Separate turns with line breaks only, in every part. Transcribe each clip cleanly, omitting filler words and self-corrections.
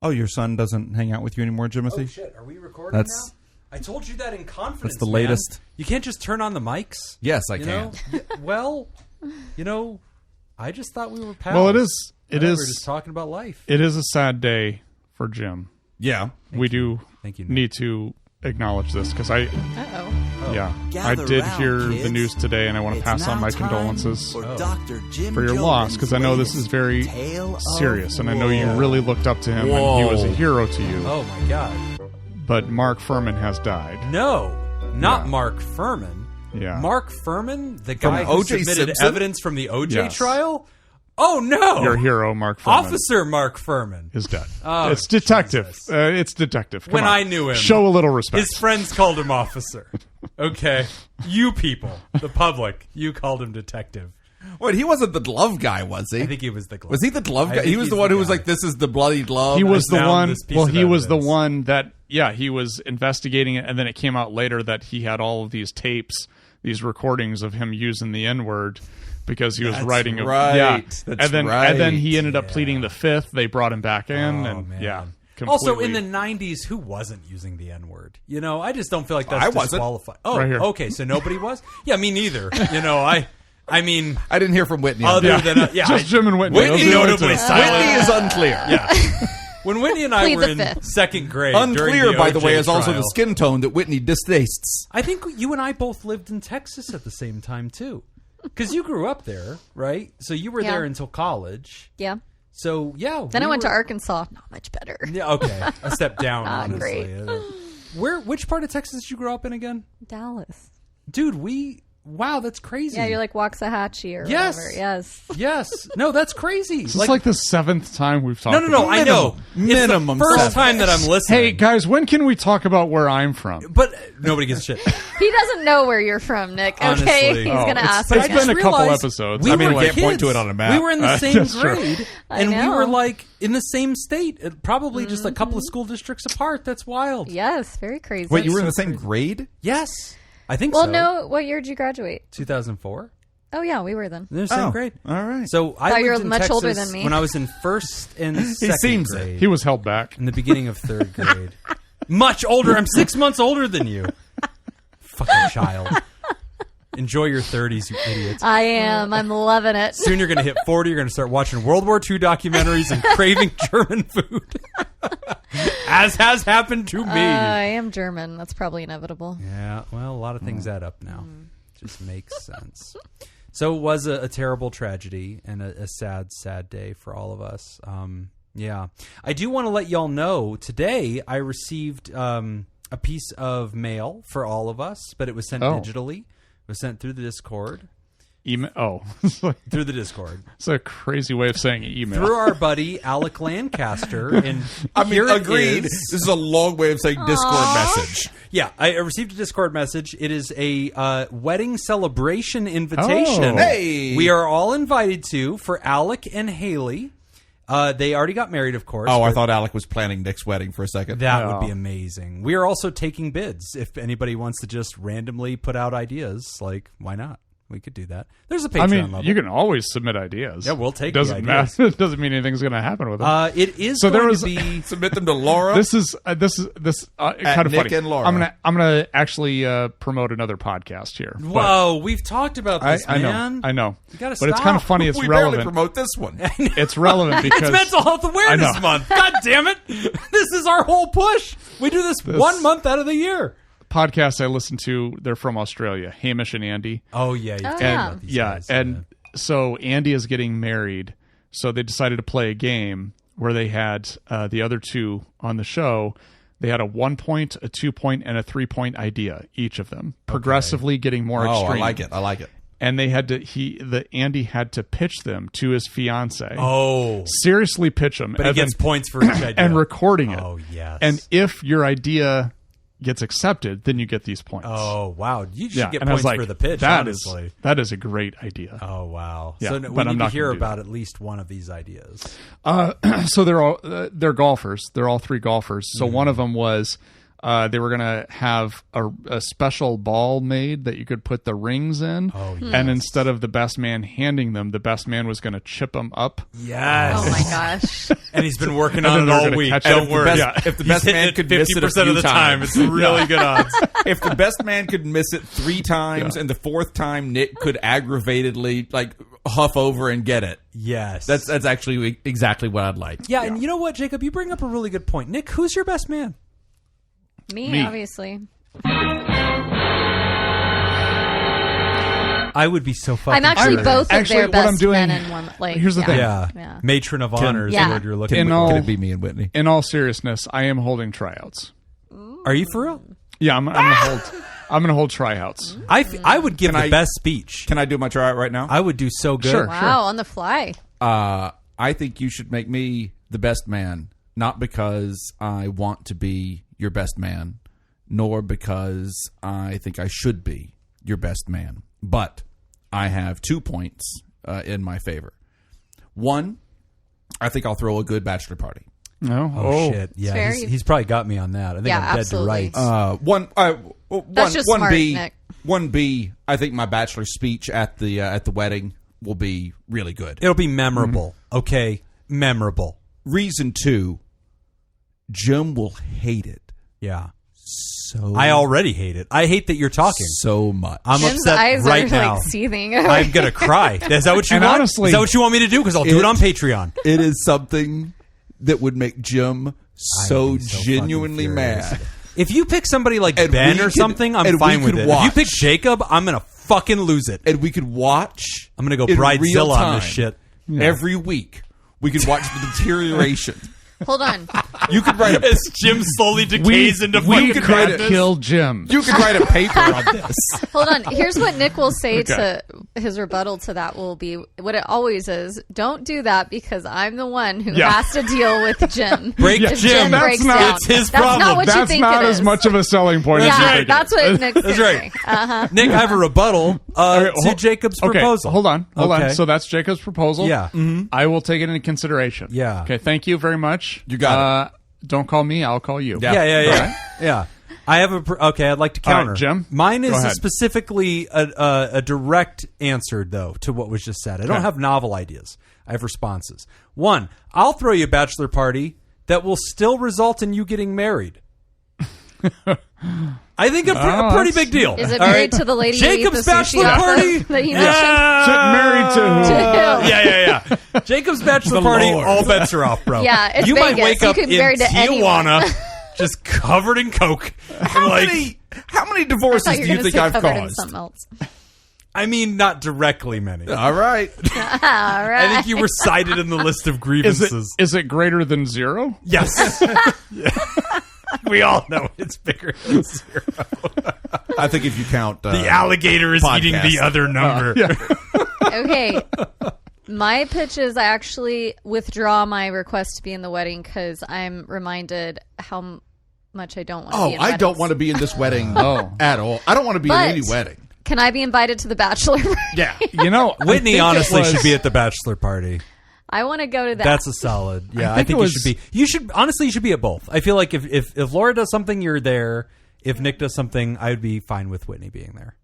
Oh, your son doesn't hang out with you anymore, Jimothy?
Oh, shit. Are we recording now? I told you that in confidence,
That's the latest.
Man. You can't just turn on the mics.
Yes, I can.
Well, I just thought we were pals.
Well, it is.
We're just talking about life.
It is a sad day for Jim.
Yeah.
We do need to acknowledge this because I did hear the news today, and I want to pass on my condolences for your loss because I know this is very serious, and I know you really looked up to him, and he was a hero to you.
Oh my God!
But Mark Furman has died.
No, not Mark Furman.
Yeah,
Mark Furman, the guy who
O.J.
submitted
Simpson?
evidence from the O.J. trial. Oh no!
Your hero, Mark Furman.
Officer Mark Furman
is dead.
Oh,
it's detective. It's detective. Come
when
on.
I knew him,
show a little respect.
His friends called him officer. Okay, you people, the public, you called him detective.
Wait, he wasn't the glove guy, was he?
I think he was the glove.
Was he the glove guy? He was the one who was like, "This is the bloody glove."
He was the one. Well, he was the
evidence.
one that. Yeah, he was investigating it, and then it came out later that he had all of these tapes, these recordings of him using the N-word. Because he was writing a and then he ended up pleading the fifth. They brought him back in,
man. Also, in the 90s, who wasn't using the N-word? I just don't feel like that's disqualified. Oh,
right here.
Okay, so nobody was? Yeah, me neither. I mean...
I didn't hear from Whitney.
Other than...
just Jim and Whitney.
Whitney notably silent.
Whitney is unclear.
Yeah. When Whitney and I were in second grade...
Unclear, by the way, is also
trial,
the skin tone that Whitney distastes.
I think you and I both lived in Texas at the same time, too. Because you grew up there, right? So you were there until college.
Yeah.
So, yeah.
Then I went to Arkansas. Not much better.
Yeah, okay. A step down, honestly.
Great.
Which part of Texas did you grow up in again?
Dallas.
Dude, wow, that's crazy.
Yeah, you're like Waxahachie or whatever.
Yes. No, that's crazy.
It's like the seventh time we've talked about it.
No, I know.
Minimum.
It's the first time that I'm listening.
Hey, guys, when can we talk about where I'm from?
But nobody gives a shit.
He doesn't know where you're from, Nick. Okay,
Honestly.
he's going to ask.
It's been a couple episodes.
We can't point to it on a map.
We were in the same grade, and we
know.
were like in the same state, probably just a couple of school districts apart. That's wild.
Yes, very crazy.
Wait, you were in the same grade?
Yes. I think so.
Well, no. What year did you graduate?
2004.
Oh, yeah, we were then.
They're the same grade.
All right.
So I
you were
lived in
much
Texas
older than me.
when I was in first and second grade.
He was held back.
In the beginning of third grade. Much older. I'm 6 months older than you. Fucking child. Enjoy your 30s, you idiots.
I am. I'm loving it.
Soon you're going to hit 40. You're going to start watching World War II documentaries and craving German food. As has happened to me.
I am German. That's probably inevitable.
Yeah, well, a lot of things add up now. Just makes sense. So it was a terrible tragedy and a sad, sad day for all of us. Yeah. I do want to let y'all know, today I received a piece of mail for all of us, but it was sent digitally. It was sent through the Discord.
Email? Oh.
Through the Discord.
It's a crazy way of saying email.
Through our buddy, Alec Lancaster. And
agreed. This is a long way of saying Discord message.
Yeah, I received a Discord message. It is a wedding celebration invitation.
Oh.
Hey!
We are all invited to for Alec and Haley. They already got married, of course.
Oh, I thought Alec was planning Nick's wedding for a second.
That would be amazing. We are also taking bids. If anybody wants to just randomly put out ideas, like, why not? We could do that. There's a Patreon level.
You can always submit ideas.
Yeah, we'll take
Doesn't
the ideas.
matter. It doesn't mean anything's going to happen with them.
It is going to be...
Submit them to Laura.
This is kind of
Nick
funny.
and Laura.
I'm gonna actually promote another podcast here.
Whoa, we've talked about this, man.
I know.
You gotta
but it's
stop.
kind of funny. It's
we
relevant.
barely promote this one.
It's relevant because
it's Mental Health Awareness Month. God damn it! This is our whole push. We do this 1 month out of the year.
Podcast I listen to, they're from Australia, Hamish and Andy.
Oh yeah, you've talked about these guys,
so Andy is getting married, so they decided to play a game where they had the other two on the show. They had a 1 point, a 2 point, and a 3 point idea, each of them, progressively getting more extreme.
I like it.
And they had to Andy had to pitch them to his fiance.
Oh,
seriously, pitch them,
but he gets points for each idea
and recording it.
Oh yes,
and if your idea gets accepted, then you get these points.
Oh wow, you should get
and
points
like,
for the pitch.
That
honestly,
that is a great idea.
Oh wow,
yeah,
so we
but
need
I'm
to
not
hear about at least one of these ideas.
So they're golfers. They're all three golfers. So one of them was they were going to have a special ball made that you could put the rings in.
Oh, yes.
And instead of the best man handing them, the best man was going to chip them up.
Yes.
Oh my gosh.
And he's been working on it all week. Don't worry.
If the best man could miss it
50% of the time, it's really good odds.
If the best man could miss it 3 times and the 4th time Nick could aggravatedly like huff over and get it.
Yes.
That's actually exactly what I'd like.
Yeah, and you know what, Jacob? You bring up a really good point. Nick, who's your best man?
Me, obviously.
I would be so fucking
I'm actually
curious.
both of
Actually,
their
what I'm
best
doing-
men and one. Like,
Here's the thing.
Yeah. Matron of honor is the word you're looking
In
for.
all-
Could it be me and Whitney?
In all seriousness, I am holding tryouts.
Are you for real?
Yeah, I'm gonna hold tryouts.
I would give the best speech.
Can I do my tryout right now?
I would do so good.
Sure.
wow, on the fly.
I think you should make me the best man, not because I want to be your best man, nor because I think I should be your best man. But I have 2 points in my favor. 1, I think I'll throw a good bachelor party.
No.
Oh, shit. Yeah,
Fair.
He's probably got me on that. I think
Yeah,
I'm dead
absolutely.
to rights.
That's just smart,
B,
Nick.
1B, I think my bachelor speech at the wedding will be really good.
It'll be memorable. Okay? Memorable.
Reason 2, Jim will hate it.
Yeah.
So
I already hate it. I hate that you're talking.
so much.
I'm
Jim's
upset
eyes
right
are
now.
like seething.
I'm going to cry. Is that what you
And
want?
honestly-
Is that what you want me to do? Because I'll do it on Patreon.
It is something that would make Jim so
be so
genuinely
fucking
mad.
furious. If you pick somebody like
And
Ben
we
or
could-
something, I'm
and we
fine with
could
it.
watch.
If you pick Jacob, I'm going to fucking lose it.
And we could watch.
I'm going to go
in real
Bridezilla on this
time.
shit.
Every week. We could watch the deterioration.
Hold on.
You could write a
As Jim slowly decays into
We
fucking
could
madness.
kill Jim.
you could write a paper on this.
Hold on. Here's what Nick will say
Okay.
to his rebuttal to that will be what it always is. Don't do that because I'm the one who
Yeah.
has to deal with Jim.
Break
If
Jim.
That's
breaks
not-
down.
it's his
That's
problem.
Not what you
That's
think
not
it
as
is.
much of a selling point as you
Yeah,
think
that's
it is.
what Nick's
That's
saying.
right. Nick, I have a rebuttal
Okay,
to Jacob's proposal.
Hold on.
Okay.
So that's Jacob's proposal.
Yeah.
I will take it into consideration.
Yeah.
Okay. Thank you very much.
You got
it. Don't call me. I'll call you.
Yeah. Yeah. I have okay. I'd like to
All right,
counter.
Jim,
Mine
go
is
ahead.
specifically a direct answer, though, to what was just said. I don't
Okay.
have novel ideas. I have responses. 1, I'll throw you a bachelor party that will still result in you getting married. I think a pretty
that's-
big deal.
Is it
All
married
right?
to the lady you eat
Jacob's
the sushi
bachelor
off of
party?
that you mentioned?
Married to who?
To who?
Jacob's bachelor
The
party,
Lord.
all bets are off, bro.
Yeah, it's
you might
Vegas.
wake
You
up
could be
in
married to anyone.
Tijuana, just covered in coke.
How many
I
divorces
thought
do
you
you
were
think
going
I've
to say covered in
caused?
something else.
I mean, not directly many.
All right.
All right.
I think you were cited in the list of grievances.
Is it greater than 0?
Yes. We all know it's bigger than 0.
I think if you count
The alligator is eating
podcast.
the other number.
Okay. My pitch is I actually withdraw my request to be in the wedding because I'm reminded how much I don't want to be in
I don't
weddings.
want to be in this wedding
Oh.
at all. I don't want to be in
But-
any wedding.
Can I be invited to the bachelor party?
Yeah.
You know, I
Whitney
think it
honestly
was-
should be at the bachelor party.
I want to go to that.
That's a solid. Yeah, I
think
think
it
you
was-
should be. You should honestly. You should be at both. I feel like if Laura does something, you're there. If Nick does something, I would be fine with Whitney being there.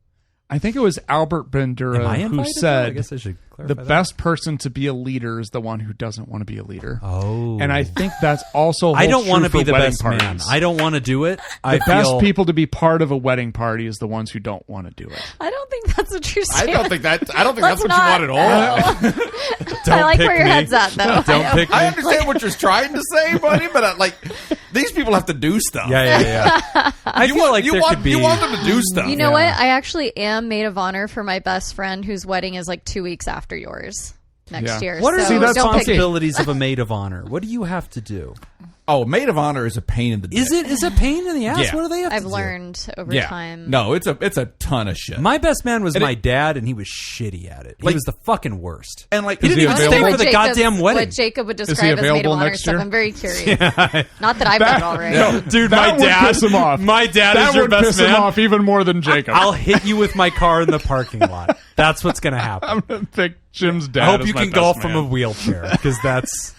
I think it was Albert
Am I
Bandura who
invited?
said
I guess I should clarify
the
that.
best person to be a leader is the one who doesn't want to be a leader.
Oh,
And I think that's also
I don't
want to
be the
wedding
best
parties.
man. I don't want to do it.
The best people to be part of a wedding party is the ones who don't want to do it.
I don't think that's a true
I
statement.
don't think that's
Let's
what
not-
you want at all.
Don't
I like
pick
where your
me.
head's at, though.
Don't pick me.
I understand what you're trying to say, buddy, but these people have to do stuff.
Yeah. I feel like there could be.
You want them to do stuff.
You know what? I actually am maid of honor for my best friend whose wedding is like 2 weeks after yours next
Yeah.
year.
What are
so
the
that's
don't pick me.
responsibilities of a maid of honor? What do you have to do?
Oh, maid of honor is a pain in the dick.
Is it a pain in the ass?
Yeah.
What do they have
I've
to do?
learned over
Yeah.
time.
No, it's a ton of shit.
My best man was
And
my dad, and he was shitty at it. He
Like-
was the fucking worst.
and like
He didn't
he
even stay
available?
for the goddamn wedding.
What Jacob would
he
describe as maid of
available
honor
next
stuff.
year?
I'm very curious. Not that I've done it already.
No,
Dude,
that
my
would
dad
piss him off.
My dad
That
is your
would
best
piss
man.
him off even more than Jacob.
I'll hit you with my car in the parking lot. That's what's going to happen.
I'm going to pick Jim's dad.
I hope
as
you
my
can
best
golf
man.
from a wheelchair, because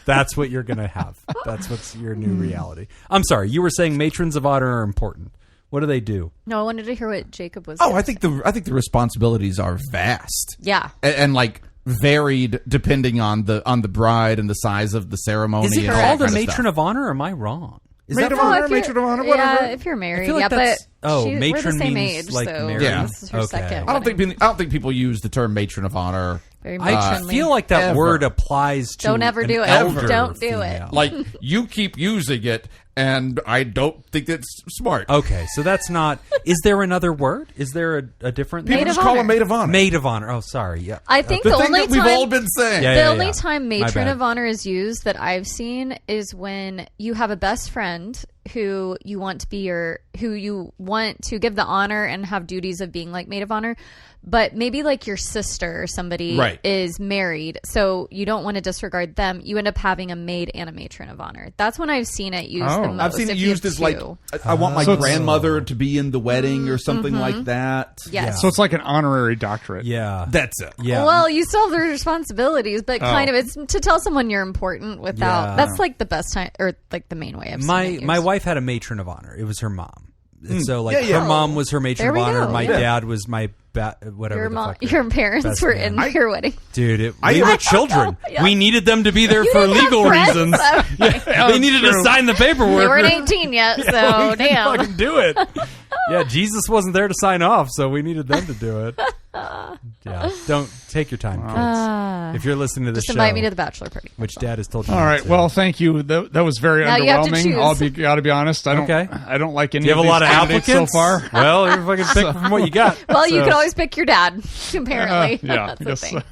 that's what you're going to have. That's what's your new reality. I'm sorry, you were saying matrons of honor are important. What do they do?
No, I wanted to hear what Jacob was.
I think the responsibilities are vast.
Yeah,
and like varied depending on the bride and the size of the ceremony.
Is it
and all
called
that
a
kind of
matron
stuff.
of honor? Or am I wrong? Is
Maid
that
of
for-
honor, matron of honor, whatever.
Yeah, if you're married,
I feel like
yeah,
that's-
but we're the
matron
same
means,
age,
like,
so
married.
Yeah.
this is her
Okay.
second.
I don't think people use the term matron of honor.
Very
I
matronly.
feel like that
Ever.
word applies to
Don't ever
an
do it.
elder
Don't do it.
female.
Like you keep using it, and I don't think that's smart.
Okay, so that's not. Is there another word? Is there a different?
People
Maid of
just call
honor.
a maid of honor.
Maid of honor. Oh, sorry. Yeah.
I think
the
the
thing
only
that we've
time
all been saying.
Yeah,
the
yeah,
only
yeah.
time
My
matron
bad.
of honor is used that I've seen is when you have a best friend who you want to give the honor and have duties of being like maid of honor, but maybe like your sister or somebody
Right.
is married, so you don't want to disregard them. You end up having a maid and a matron of honor. That's when I've seen it used the most.
I've seen it
if you
used
have
as like
two.
I want my
So it's-
grandmother to be in the wedding or something like that.
Yes.
So it's like an honorary doctorate.
Yeah.
That's it.
Yeah.
Well, you still have the responsibilities, but kind of it's to tell someone you're important without.
Yeah.
That's like the best time, or like the main way I've seen it
my
used.
wife had a matron of honor. It was her mom. And so like
Yeah, yeah.
her mom was her matron
There
of
we
honor.
go,
My
yeah.
dad was my whatever.
Your
the
mom,
fuck their
your parents
best
were
man.
in your wedding.
Dude, we were children.
Yeah.
We needed them to be there
You
for
didn't have
legal
friends?
reasons.
Okay.
They needed to sign the paperwork.
They weren't 18 yet, so
we couldn't
damn.
fucking do it. Yeah, Jesus wasn't there to sign off, so we needed them to do it. Yeah, don't take your time, kids. If you're listening to this
Just
show,
invite me to the bachelor party.
which Dad has told you.
All
not
right.
to.
Well, thank you. That was very
Now you have to
underwhelming.
choose.
Gotta be honest. I don't.
Okay.
I don't like any.
Do you have
of
a lot
these
of
candidates
applicants
so far.
Well, you fucking pick from what you got.
Well, you
So-
could always pick your dad. Apparently,
Yeah.
that's
I
the
guess,
thing.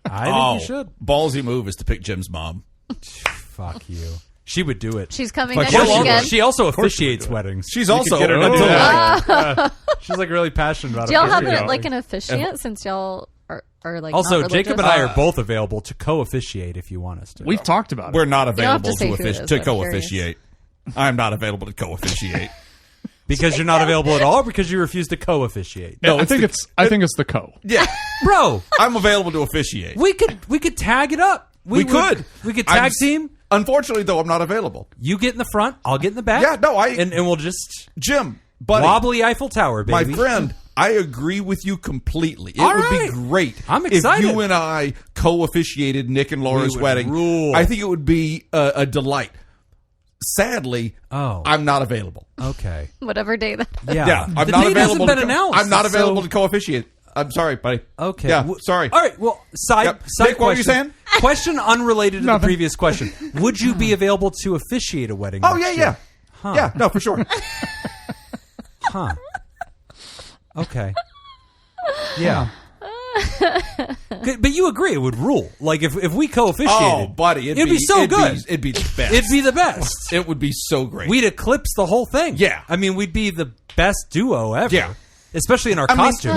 I think
Oh,
you should.
ballsy move is to pick Jim's mom.
Fuck you. She would do it.
She's coming
Fuck
next
you.
weekend.
She also officiates weddings.
She's
You
also
could get her to
a
do that.
delight.
She's like really passionate about
Do y'all have
officiating.
like an officiant since y'all are like
Also,
not
Jacob and
religious?
I are both available to co-officiate if you want us to.
We've talked about it.
We're not
don't have
available
to say who it is,
to
but I'm
co-officiate. I'm not available to co-officiate.
Because you're not available at all, or because you refuse to co-officiate.
No, I think it's the co.
Yeah,
Bro,
I'm available to officiate.
we could tag it up.
We could
tag
I'm-
team.
Unfortunately, though, I'm not available.
You get in the front, I'll get in the back.
Yeah, no,
and we'll just
Jim, buddy,
wobbly Eiffel Tower,
my
baby.
friend, I agree with you completely. It
All
would
right.
be great
I'm excited.
if you and I co-officiated Nick and Laura's
would
wedding.
rule.
I think it would be a delight. Sadly, I'm not available.
Okay.
whatever day that.
Yeah, I'm
The
not
date
available.
hasn't been announced.
I'm not available
so-
to co-officiate. I'm sorry, buddy.
Okay.
Yeah, sorry.
All right. Well, side
Yep.
side
Nick, what were you
question.
saying?
Question unrelated to the
Nothing.
previous question. Would you be available to officiate a wedding?
Oh,
next
yeah.
year?
Yeah, no, for sure.
Huh. Okay. Yeah. Good, but you agree it would rule. Like if we co-officiated,
Oh, buddy,
it'd be so good.
It'd be the best.
It'd be the best.
It would be so great.
We'd eclipse the whole thing.
Yeah.
I mean, we'd be the best duo ever.
Yeah.
Especially in our
I mean,
costumes.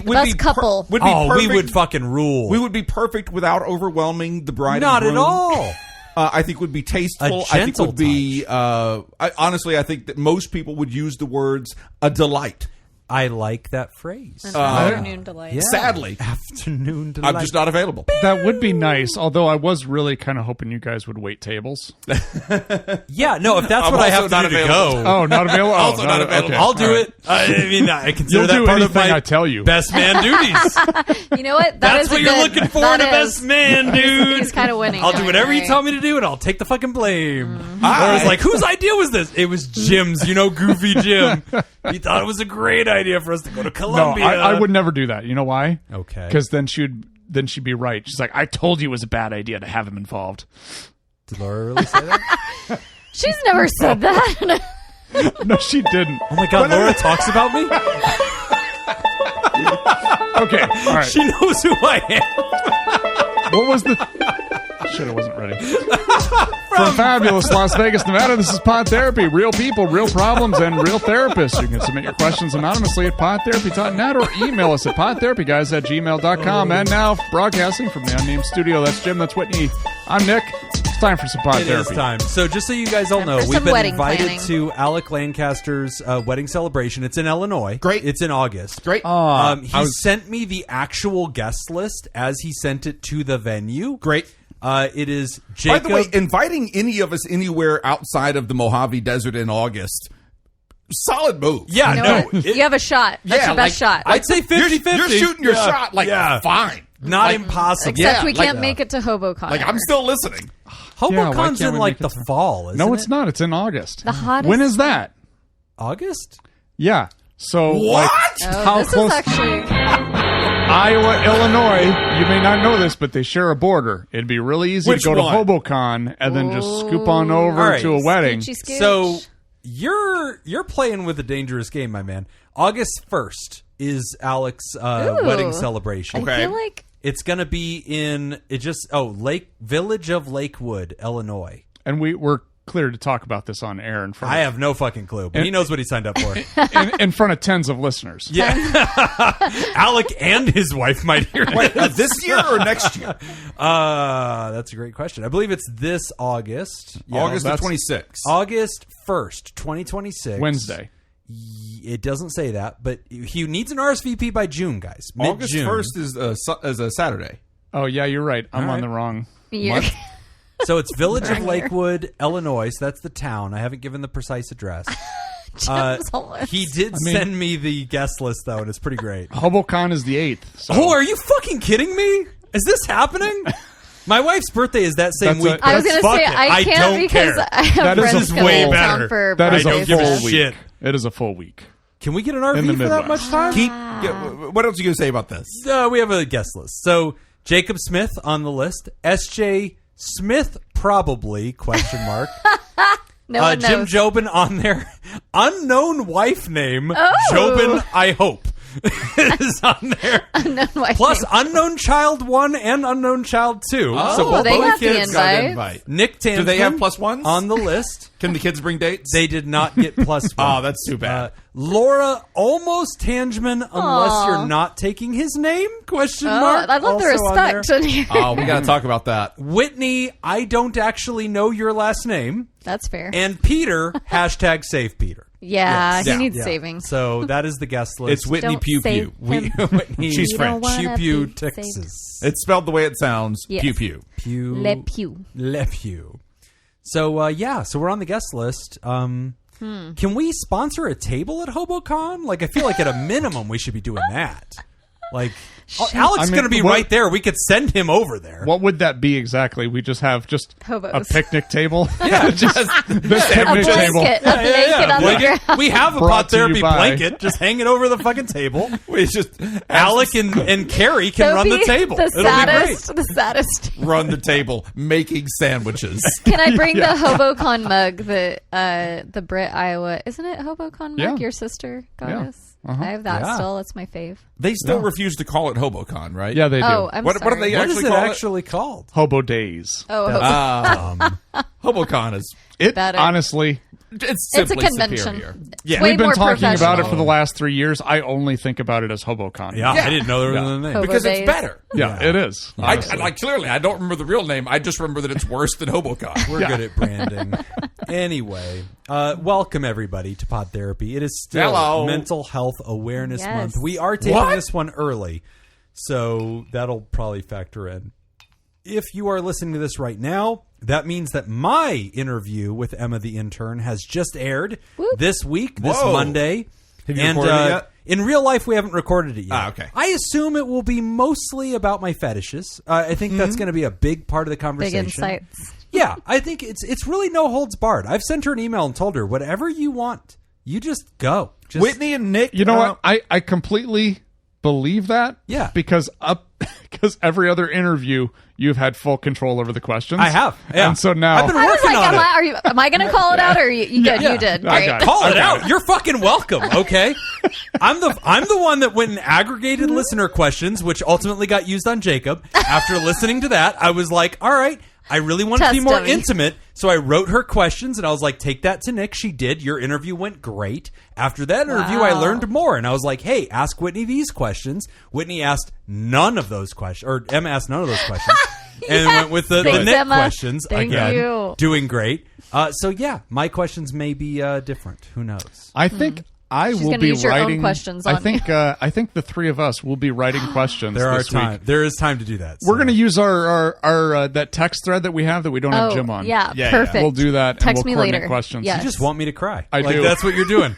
would
best
be
couple.
would be
we
perfect.
would fucking rule.
We would be perfect without overwhelming the bride.
Not
and
at
groom.
all.
I think would be tasteful.
A
I think
gentle
would be. Honestly, I think that most people would use the words "a delight."
I like that phrase.
An afternoon delight.
Yeah.
Sadly,
Afternoon delight.
I'm just not available.
That would be nice. Although I was really kind of hoping you guys would wait tables.
Yeah, no, if that's
I'm
what I
also
have to
not
do to
available.
go.
Oh, not available.
Also not available.
okay.
I'll do
All right.
it. I mean, I consider
You'll
that
do
part of
anything
my
I tell you.
best man duties.
You know what?
That's
is
what
a
you're
good-
looking for
that
in a
is-
best man, dude.
He's kind of winning.
I'll do
going
whatever you
right.
tell me to do, and I'll take the fucking blame.
I-
I was like, whose idea was this? It was Jim's. You know, Goofy Jim. He thought it was a great idea for us to go to
No,
Colombia.
I would never do that. You know why?
Okay.
Because then she'd be right. She's like, I told you it was a bad idea to have him involved.
Did Laura really say that?
She's never said that.
No, she didn't.
Oh my God, Laura talks about me?
Okay, all right.
She knows who I am.
What was the... Shit, I wasn't ready. From fabulous Las Vegas, Nevada, this is Pod Therapy. Real people, real problems, and real therapists. You can submit your questions anonymously at podtherapy.net or email us at podtherapyguys@gmail.com. And now, broadcasting from the unnamed studio, that's Jim, that's Whitney. I'm Nick. It's time for some pod
It
therapy.
is time. So just so you guys all know,
for
we've
some
been
wedding
invited
planning.
to Alec Lancaster's wedding celebration. It's in Illinois.
Great.
It's in August.
Great.
He sent me the actual guest list as he sent it to the venue.
Great.
It is Jacob.
By the way, inviting any of us anywhere outside of the Mojave Desert in August, solid move.
Yeah,
You know
no.
what? You have a shot. That's your best shot.
I'd say 50-50.
You're shooting your shot fine.
Not impossible.
Except
yeah,
we can't make it to HoboCon.
Like, I'm still listening.
HoboCon's
can't
in
we
like
make
the
it
fall, isn't
No,
it?
it's not. It's in August.
The hottest.
When is that?
August?
Yeah. So
What?
how
this
close?
is actually...
Iowa, Illinois. You may not know this, but they share a border. It'd be really easy
Which
to go
one?
to HoboCon and then just scoop on over
All right.
to a wedding.
Scoochie scooch.
So you're playing with a dangerous game, my man. August 1st is Alec's wedding celebration.
Okay.
I feel like...
It's going to be in Village of Lakewood, Illinois.
And we're clear to talk about this on air in front
I
of,
have no fucking clue, but he knows what he signed up for.
in front of tens of listeners.
Yeah. Alec and his wife might hear this.
This year or next year?
That's a great question. I believe it's this August. Yeah,
August the
that's-
26th.
August 1st, 2026.
Wednesday.
It doesn't say that, but he needs an RSVP by June, guys.
August
Mid-June.
1st is a Saturday.
Oh, yeah, you're right. I'm
All
on
right.
the wrong.
You're-
So it's Village of Lakewood, Illinois. So that's the town. I haven't given the precise address. He did send me the guest list, though, and it's pretty great.
HoboCon is the 8th. So.
Oh, are you fucking kidding me? Is this happening? My wife's birthday is that same
That's
week.
I was going to
Fuck
say,
it.
I can't
don't
because
care.
I have
That is
friends
a
coming
way
in
better.
town for
That is
I
a
don't give a
full week.
shit.
It is a full week.
Can we get an
In the
RV for that
Midwest.
much time?
What else are you going to say about this?
We have a guest list. So Jacob Smith on the list. S.J. Smith probably, question mark.
No one
Jim
knows.
Jobin on there. Unknown wife name.
Oh.
Jobin, I hope. is on there.
Unknown wife
Plus
name.
Unknown Child 1 and Unknown Child 2.
Oh,
so both
they got the
kids
invite.
Invite.
Nick Tansman.
Do they have plus ones?
On the list.
Can the kids bring dates?
They did not get plus one.
Oh, that's too bad.
Laura almost Tangeman, unless
Aw.
you're not taking his name? Question
Oh,
mark.
I love the
Also on there.
respect in here.
Oh, we got to talk about that.
Whitney, I don't actually know your last name.
That's fair.
And Peter, hashtag save Peter.
Yeah,
Yes.
he
Yeah.
needs
Yeah.
saving.
So that is the guest list.
It's Whitney
Don't
Pew
save
Pew.
him.
Whitney.
She's
You
French.
don't wanna
Pew,
be
Texas.
It's spelled the way it sounds.
Yes.
Pew Pew.
Pew.
Le Pew.
Le Pew. So, so we're on the guest list. Can we sponsor a table at HoboCon? Like, I feel like at a minimum we should be doing that. Like, Alec's going to be right there. We could send him over there.
What would that be exactly? We just have
Hobos.
a picnic table?
Yeah, just
This
A
picnic table.
blanket. A blanket on the
Blanket.
ground.
We have a
Brought
pot
to you
therapy
by-
blanket just hanging over the fucking table.
We just
Alec and Carrie can
That'd
run the
be
table.
The
It'll be great.
saddest. The saddest.
run the table making sandwiches.
Can I bring the HoboCon mug? The Brit Iowa, isn't it HoboCon mug?
Yeah.
Your sister got
Yeah.
us. I have that
Yeah.
still. It's my fave.
They still refuse to call it HoboCon, right?
Yeah, they do.
Oh, I'm
What
sorry.
are they
What is
actually
it
call it?
actually called?
Hobo Days.
Oh,
HoboCon is
Better.
Honestly,
it's
it's a
simply
convention.
superior.
Yeah.
Way
we've been
more
talking about it
professional.
for the last 3 years. I only think about it as HoboCon.
Yeah,
Yeah.
I didn't know there was
Yeah.
a name.
Hobo
Because
days.
it's better.
Yeah, it is. honestly.
Like clearly, I don't remember the real name. I just remember that it's worse than HoboCon.
We're good at branding. Anyway, welcome everybody to Pod Therapy. It is still
Hello.
Mental Health Awareness
Yes.
Month. We are taping
What?
this one early, so that'll probably factor in. If you are listening to this right now, that means that my interview with Emma the intern has just aired
Whoop.
this week, this
Whoa.
Monday.
Have you recorded it yet?
In real life, we haven't recorded it yet.
Ah, okay.
I assume it will be mostly about my fetishes. I think that's going to be a big part of the
Big
conversation.
insights.
Yeah, I think it's really no holds barred. I've sent her an email and told her whatever you want, you just go. Just,
Whitney and Nick.
You know what? I completely believe that.
Yeah.
Because every other interview, you've had full control over the questions.
I have. Yeah.
And so now
I've been
I was
working
like,
on it.
am I going to call it out or you did?
Yeah.
You did.
I
Great.
got it.
Call it
Okay.
out. You're fucking welcome. Okay. I'm the one that went and aggregated listener questions, which ultimately got used on Jacob. After listening to that, I was like, all right. I really want to be
Test
more
dummy.
intimate, so I wrote her questions, and I was like, take that to Nick. She did. Your interview went great. After that interview, I
Wow.
learned more, and I was like, hey, ask Whitney these questions. Whitney asked none of those questions, or Emma asked none of those questions. and went with the Nick questions.
Thank you.
Doing great. So yeah, my questions may be different. Who knows?
I think I
She's
will be
use your
writing
own questions.
I think the three of us will be writing questions. This week.
There is time to do that.
We're going to use our that text thread that we have that we don't have Jim on.
Yeah, perfect.
We'll do that.
Text
and we'll
me
coordinate
later.
questions.
Yes.
You just want me to cry.
I do.
That's what you're doing.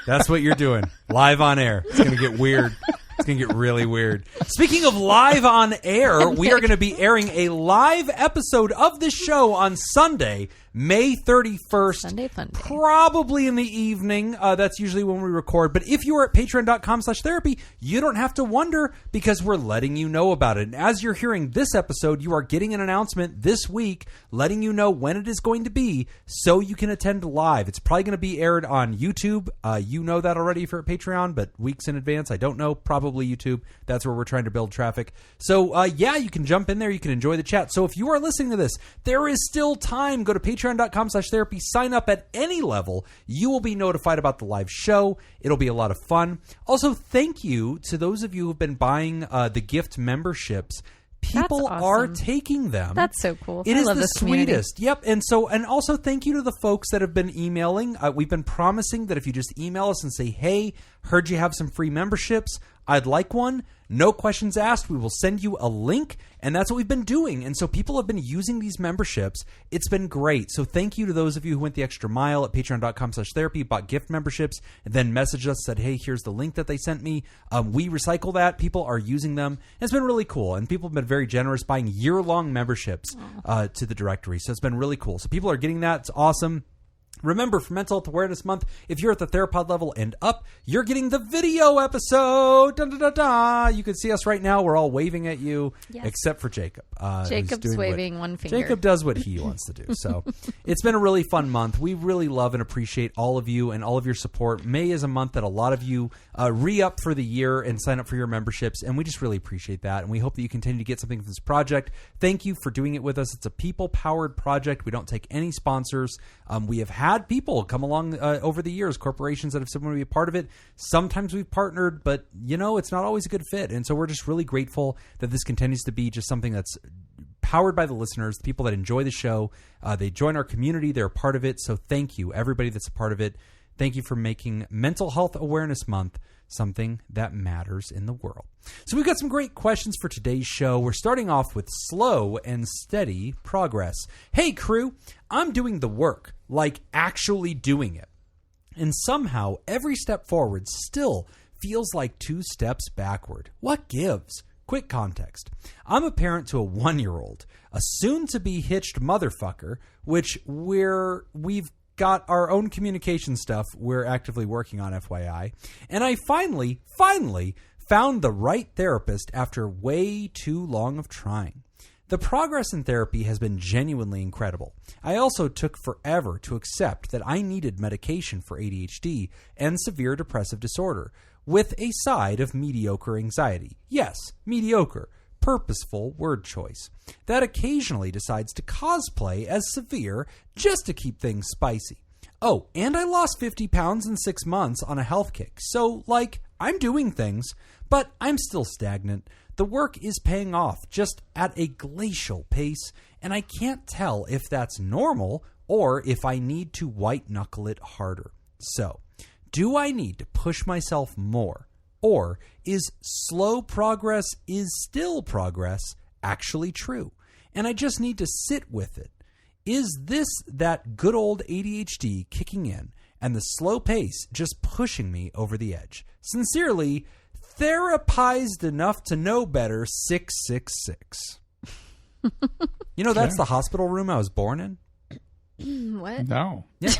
That's what you're doing. Live on air. It's going to get weird. It's going to get really weird. Speaking of live on air, we are going to be airing a live episode of this show on Sunday, May 31st.
Sunday fun day.
Probably in the evening. That's usually when we record. But if you are at patreon.com/therapy, you don't have to wonder because we're letting you know about it. And as you're hearing this episode, you are getting an announcement this week letting you know when it is going to be so you can attend live. It's probably going to be aired on YouTube. You know that already if you're at Patreon, but weeks in advance, I don't know. Probably YouTube. That's where we're trying to build traffic. So, yeah, you can jump in there. You can enjoy the chat. So if you are listening to this, there is still time. Go to patreon.com/therapy. Sign up at any level. You will be notified about the live show. It'll be a lot of fun. Also, thank you to those of you who've been buying the gift memberships. People are taking them.
That's so cool.
It is
love
the
this community.
sweetest. Yep. And also thank you to the folks that have been emailing. We've been promising that if you just email us and say, hey, heard you have some free memberships, I'd like one. No questions asked. We will send you a link. And that's what we've been doing. And so people have been using these memberships. It's been great. So thank you to those of you who went the extra mile at patreon.com/therapy, bought gift memberships, and then messaged us, said, hey, here's the link that they sent me. We recycle that. People are using them. It's been really cool. And people have been very generous buying year-long memberships to the directory. So it's been really cool. So people are getting that. It's awesome. Remember, for Mental Health Awareness Month, if you're at the Therapod level and up, you're getting the video episode. Dun, dun, dun, dun. You can see us right now. We're all waving at you, except for Jacob.
Jacob's waving one finger.
Jacob does what he wants to do. So it's been a really fun month. We really love and appreciate all of you and all of your support. May is a month that a lot of you re-up for the year and sign up for your memberships, and we just really appreciate that. And we hope that you continue to get something from this project. Thank you for doing it with us. It's a people-powered project. We don't take any sponsors. We have had people come along over the years, corporations that have said we want to be a part of it. Sometimes we've partnered, but it's not always a good fit. And so we're just really grateful that this continues to be just something that's powered by the listeners, the people that enjoy the show. They join our community. They're a part of it. So thank you, everybody that's a part of it. Thank you for making Mental Health Awareness Month something that matters in the world. So we've got some great questions for today's show. We're starting off with slow and steady progress. Hey, crew, I'm doing the work, like actually doing it. And somehow every step forward still feels like 2 steps backward. What gives? Quick context. I'm a parent to a 1-year-old, a soon-to-be hitched motherfucker, which we've got our own communication stuff we're actively working on, FYI. And I finally found the right therapist after way too long of trying. The progress in therapy has been genuinely incredible. I also took forever to accept that I needed medication for ADHD and severe depressive disorder, with a side of mediocre anxiety. Yes, mediocre. Purposeful word choice. That occasionally decides to cosplay as severe just to keep things spicy. Oh, and I lost 50 pounds in 6 months on a health kick. So, I'm doing things, but I'm still stagnant. The work is paying off, just at a glacial pace, and I can't tell if that's normal or if I need to white-knuckle it harder. So, do I need to push myself more? Or is slow progress is still progress actually true? And I just need to sit with it. Is this that good old ADHD kicking in and the slow pace just pushing me over the edge? Sincerely, therapized enough to know better 666. That's the hospital room I was born
in? What?
No.
Yeah.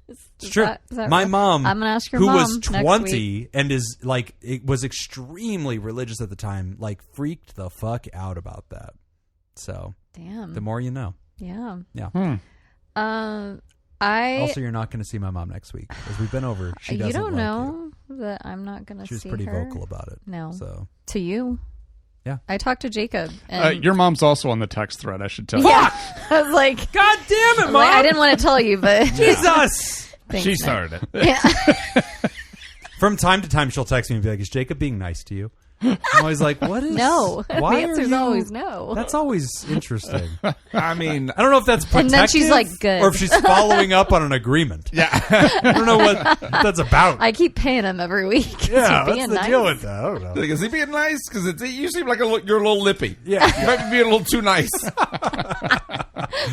It's true. My mom,
I'm gonna ask your
who
mom
was 20
next week.
and is it was extremely religious at the time, freaked the fuck out about that. So,
damn.
The more you know.
Yeah.
Yeah. Also, you're not going to see my mom next week, as we've been over. She doesn't.
You don't
like
know that I'm not going to see her.
She was pretty vocal about it.
No.
So
to you.
Yeah.
I talked to Jacob. And
your mom's also on the text thread, I should tell you.
Yeah. I was like,
God damn it, Mom!
I didn't want to tell you, but
Jesus!
Thanks,
she started it.
Yeah.
From time to time, she'll text me and be like, "Is Jacob being nice to you?" I'm always like, what is...
No.
Why
the answer's always no.
That's always interesting.
I mean,
I don't know if that's protective.
And then she's like, good.
Or if she's following up on an agreement.
Yeah.
I don't know what that's about.
I keep paying him every week.
Yeah,
what's
the deal with that? I don't know.
is he being nice? Because you seem like you're a little lippy.
Yeah.
You might be being a little too nice.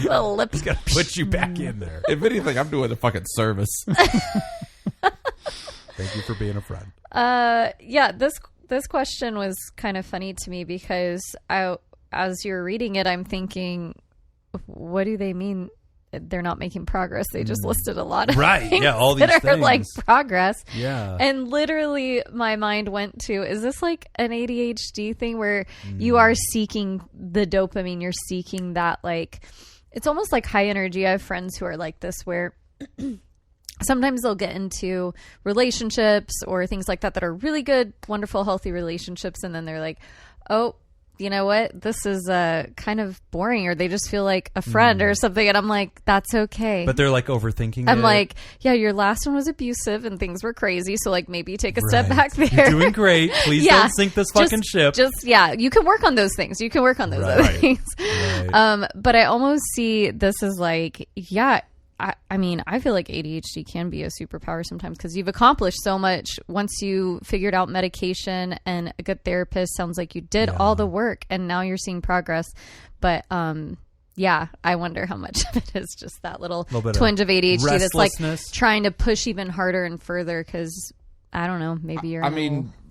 Little lippy.
He's got to put you back in there.
If anything, I'm doing a fucking service.
Thank you for being a friend.
Yeah, this question was kind of funny to me because as you're reading it, I'm thinking, what do they mean? They're not making progress. They just listed a lot of things
all these
that are
things.
like progress.
Yeah.
And literally my mind went to, is this like an ADHD thing where you are seeking the dopamine, you're seeking that, like, it's almost like high energy. I have friends who are like this where sometimes they'll get into relationships or things like that are really good, wonderful, healthy relationships. And then they're like, oh, you know what? This is kind of boring, or they just feel like a friend or something. And I'm like, that's okay.
But they're like overthinking
I'm
it.
like, yeah, your last one was abusive and things were crazy. So like maybe take a step back there.
You're doing great. Please don't sink this fucking ship.
Yeah, you can work on those things. You can work on those other things.
Right.
But I almost see this as like, yeah, I mean, I feel like ADHD can be a superpower sometimes because you've accomplished so much once you figured out medication and a good therapist. Sounds like you did all the work and now you're seeing progress. But yeah, I wonder how much of it is just that little twinge of ADHD that's like trying to push even harder and further because I don't know, maybe you're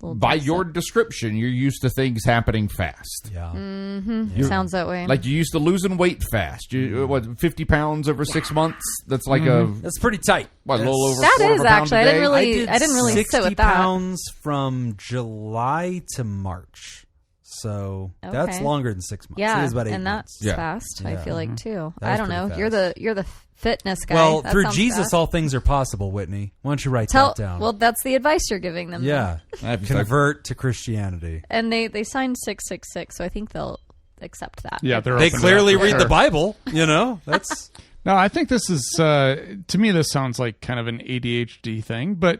by your description, you're used to things happening fast.
Yeah.
Mm-hmm. Sounds that way.
Like you're used to losing weight fast. You 50 pounds over 6 months? That's like
that's pretty tight.
A little over
that
quarter
is
of a pound
actually.
a day?
I didn't really
60
sit with that.
pounds from July to March. So that's longer than 6 months.
Yeah,
it is about 8
and
months.
that's fast. I feel like too.
That
I don't know.
fast.
You're the fitness guy.
Well,
That
through
sounds
Jesus,
fast.
all things are possible. Whitney, why don't you write that down?
Well, that's the advice you're giving them.
Yeah, convert to Christianity.
And they signed 666, so I think they'll accept that.
Yeah,
they clearly read the Bible. You know, that's.
No, I think this is to me. This sounds like kind of an ADHD thing, but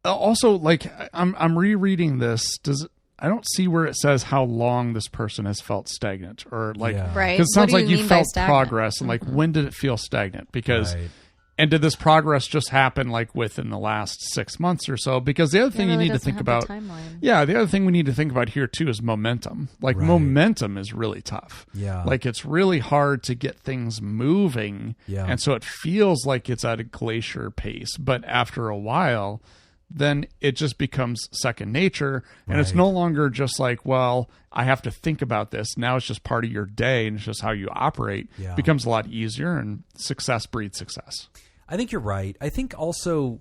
also like I'm rereading this. I don't see where it says how long this person has felt stagnant or like,
right.
Because it sounds like you felt progress and like,
Mm-hmm.
when did it feel stagnant? Because, and did this progress just happen like within the last 6 months or so? Because the other thing you need to think about, the other thing we need to think about here too is momentum. Like momentum is really tough.
Yeah.
Like it's really hard to get things moving.
Yeah.
And so it feels like it's at a glacier pace, but after a while, then it just becomes second nature. And it's no longer just like, well, I have to think about this. Now it's just part of your day and it's just how you operate.
Yeah.
It becomes a lot easier, and success breeds success.
I think you're right. I think also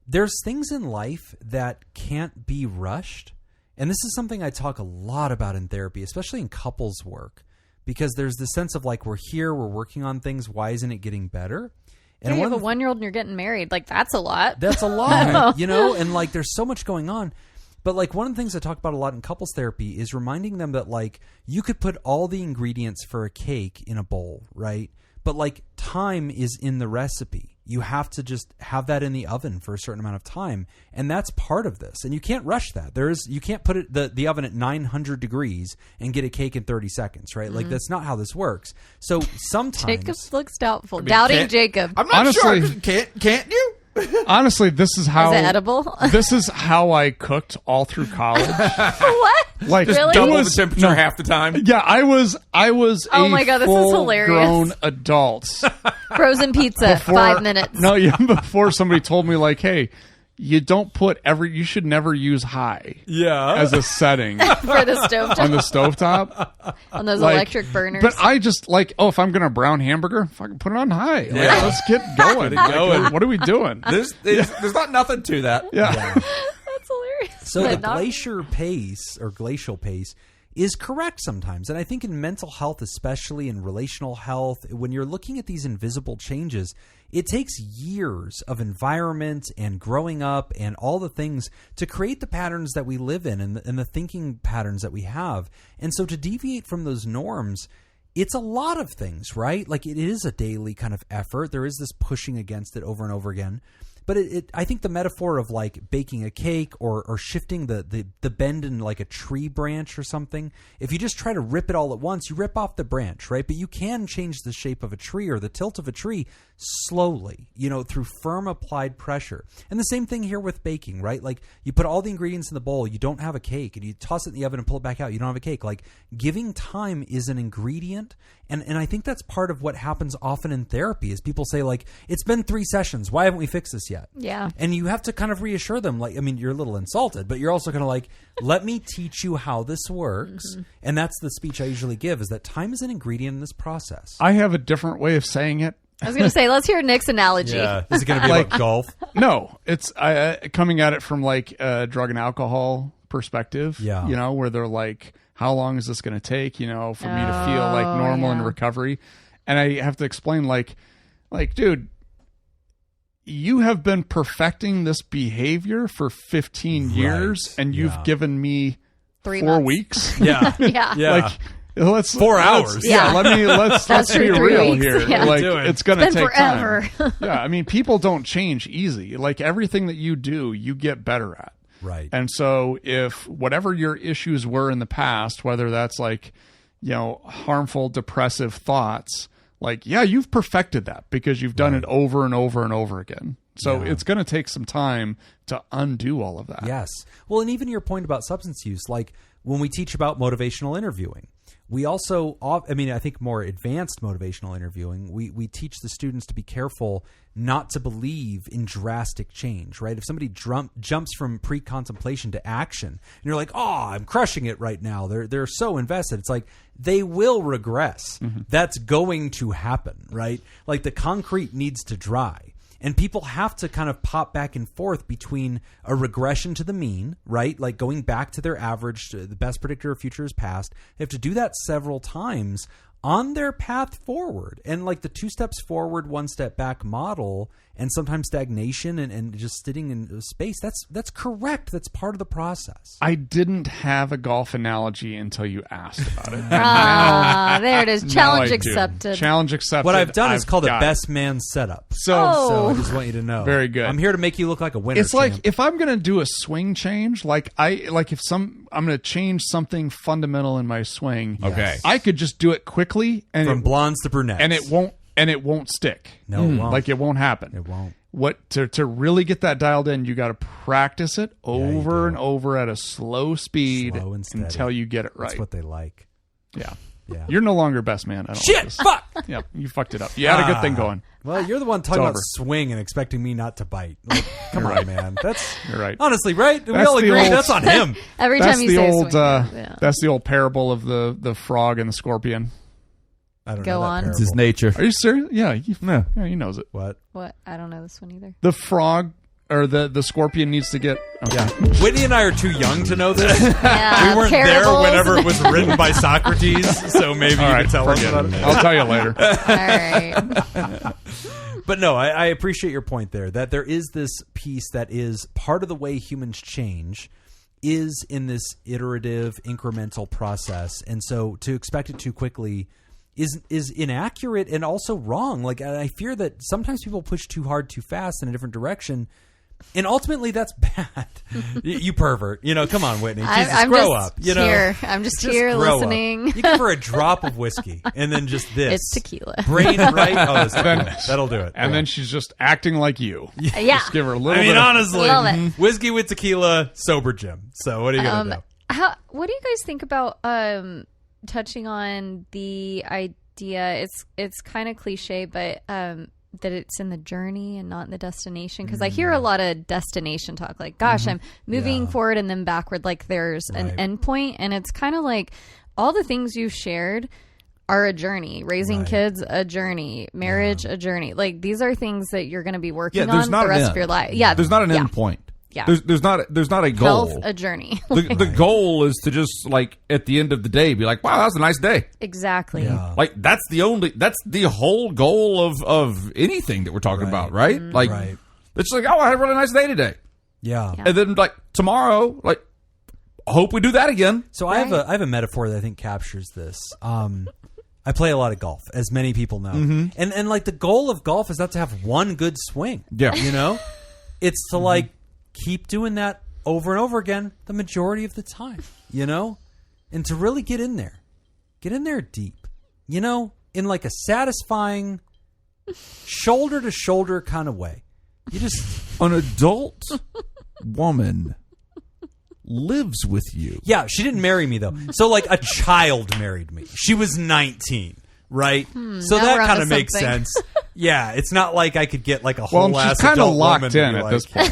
there's things in life that can't be rushed. And this is something I talk a lot about in therapy, especially in couples work, because there's this sense of like, we're here, we're working on things. Why isn't it getting better?
And you have a 1-year-old and you're getting married. Like, that's a lot.
That's a lot, you know? And, like, there's so much going on. But, like, one of the things I talk about a lot in couples therapy is reminding them that, like, you could put all the ingredients for a cake in a bowl, right? But, like, time is in the recipe. You have to just have that in the oven for a certain amount of time. And that's part of this. And you can't rush that. You can't put it the oven at 900 degrees and get a cake in 30 seconds, right? Mm-hmm. Like, that's not how this works. So sometimes...
Jacob looks doubtful. Doubting Jacob.
I'm not sure. Can't you?
Honestly, this is how...
Is it edible?
This is how I cooked all through college.
What?
Like,
really?
Double the temperature half the time?
Yeah, I was
oh my God, this is hilarious.
Full-grown adult.
Frozen pizza, 5 minutes.
No, before somebody told me, like, hey, you don't put you should never use high as a setting
for the stovetop.
On the stovetop.
On those electric burners.
But I just like, if I'm going to brown hamburger, fucking put it on high. Like, let's get going. What are we doing?
There's not nothing to that.
Yeah.
That's hilarious.
So the glacial pace is correct sometimes. And I think in mental health, especially in relational health, when you're looking at these invisible changes, it takes years of environment and growing up and all the things to create the patterns that we live in and the thinking patterns that we have. And so to deviate from those norms, it's a lot of things, right? Like, it is a daily kind of effort. There is this pushing against it over and over again. But I think the metaphor of like baking a cake or shifting the bend in like a tree branch or something, if you just try to rip it all at once, you rip off the branch, right? But you can change the shape of a tree or the tilt of a tree slowly, through firm applied pressure. And the same thing here with baking, right? Like you put all the ingredients in the bowl, you don't have a cake, and you toss it in the oven and pull it back out, you don't have a cake. Like giving time is an ingredient. And I think that's part of what happens often in therapy is people say like, it's been 3 sessions. Why haven't we fixed this yet?
Yeah.
And you have to kind of reassure them. Like, I mean, you're a little insulted, but you're also kind of like, let me teach you how this works. Mm-hmm. And that's the speech I usually give is that time is an ingredient in this process.
I have a different way of saying it.
I was going to say, let's hear Nick's analogy.
Yeah. Is it going to be like golf?
No, it's coming at it from like a drug and alcohol perspective.
Yeah.
Where they're like, how long is this going to take, for me to feel like normal in recovery? And I have to explain like, dude, you have been perfecting this behavior for 15 years and you've given me 4 weeks.
Yeah.
Yeah.
Like,
4 hours.
Let's be real here.
Yeah.
Like it's going to take
forever.
time. Yeah. I mean, people don't change easy. Like everything that you do, you get better at.
Right.
And so if whatever your issues were in the past, whether that's like, harmful, depressive thoughts, like, you've perfected that because you've done it over and over and over again. So it's going to take some time to undo all of that.
Yes. Well, and even your point about substance use, like when we teach about motivational interviewing, we also, I think more advanced motivational interviewing, we teach the students to be careful not to believe in drastic change, right? If somebody jumps from pre-contemplation to action and you're like, oh, I'm crushing it right now. They're so invested. It's like they will regress. Mm-hmm. That's going to happen, right? Like the concrete needs to dry. And people have to kind of pop back and forth between a regression to the mean, right? Like going back to their average, the best predictor of future is past. They have to do that several times on their path forward. And like the 2 steps forward, 1 step back model, and sometimes stagnation and just sitting in space, that's correct. That's part of the process.
I didn't have a golf analogy until you asked about it.
There it is. Challenge accepted.
Challenge accepted.
What I've done is called a best man setup. So I just want you to know.
Very good.
I'm here to make you look like a winner.
It's like if I'm going to do a swing change, I'm going to change something fundamental in my swing.
Okay.
I could just do it quickly and
from blondes to brunettes.
And it won't stick.
No, it won't.
Like it won't happen.
It won't.
What to really get that dialed in, you got to practice it over and over at a slow speed until you get it right.
That's what they like.
Yeah. You're no longer best man. I don't
Shit! Fuck!
Yeah, you fucked it up. You had a good thing going.
Well, you're the one talking about swing and expecting me not to bite. Like, come on, man.
You're right.
Honestly, right? We all agree that's on him.
Every time you say swing.
That's the old parable of the frog and the scorpion.
I don't
know. Go on.
It's his nature.
Are you serious? Yeah, he knows it.
What?
I don't know this one either.
The frog or the scorpion needs to get. Okay.
Yeah. Whitney and I are too young to know this.
Yeah,
we weren't there whenever it was written by Socrates, so maybe you can tell us about it.
I'll tell you later.
All right.
But no, I appreciate your point there, that there is this piece that is part of the way humans change is in this iterative, incremental process. And so to expect it too quickly is inaccurate and also wrong. Like, I fear that sometimes people push too hard, too fast in a different direction, and ultimately that's bad. You pervert. Come on, Whitney. Jesus, grow up.
I'm just here listening.
You give her a drop of whiskey and then just this.
It's tequila.
Brain right. Oh, it's tequila. That'll do it.
And then she's just acting like you.
Yeah.
Just give her a little
bit.
Honestly.
Love it.
Whiskey with tequila, sober Jim. So what are you going to do?
What do you guys think about touching on the idea? It's kind of cliche, but that it's in the journey and not in the destination, because I hear a lot of destination talk, like, gosh, I'm moving forward and then backward, like there's an end point, and it's kind of like all the things you've shared are a journey. Raising kids, a journey. Marriage, a journey. Like, these are things that you're going to be working on the rest of your life. Yeah,
there's not an end point.
Yeah.
There's not a goal.
Health, a journey.
The goal is to just, like, at the end of the day, be like, wow, that was a nice day.
Exactly.
Yeah. Like, that's the whole goal of anything that we're talking about, right?
Mm-hmm.
Like, it's like, oh, I had a really nice day today.
Yeah.
And then, like, tomorrow, like, I hope we do that again.
So I have a metaphor that I think captures this. I play a lot of golf, as many people know. Mm-hmm. And like, the goal of golf is not to have one good swing.
Yeah.
It's to like keep doing that over and over again the majority of the time, you know? And to really get in there deep, you know, in like a satisfying shoulder to shoulder kind of way. You just
an adult woman lives with you.
Yeah, she didn't marry me though. So like a child married me. She was 19, right? So that kind of makes sense. Yeah, it's not like I could get like a whole ass
she's kind of locked in
at
this point.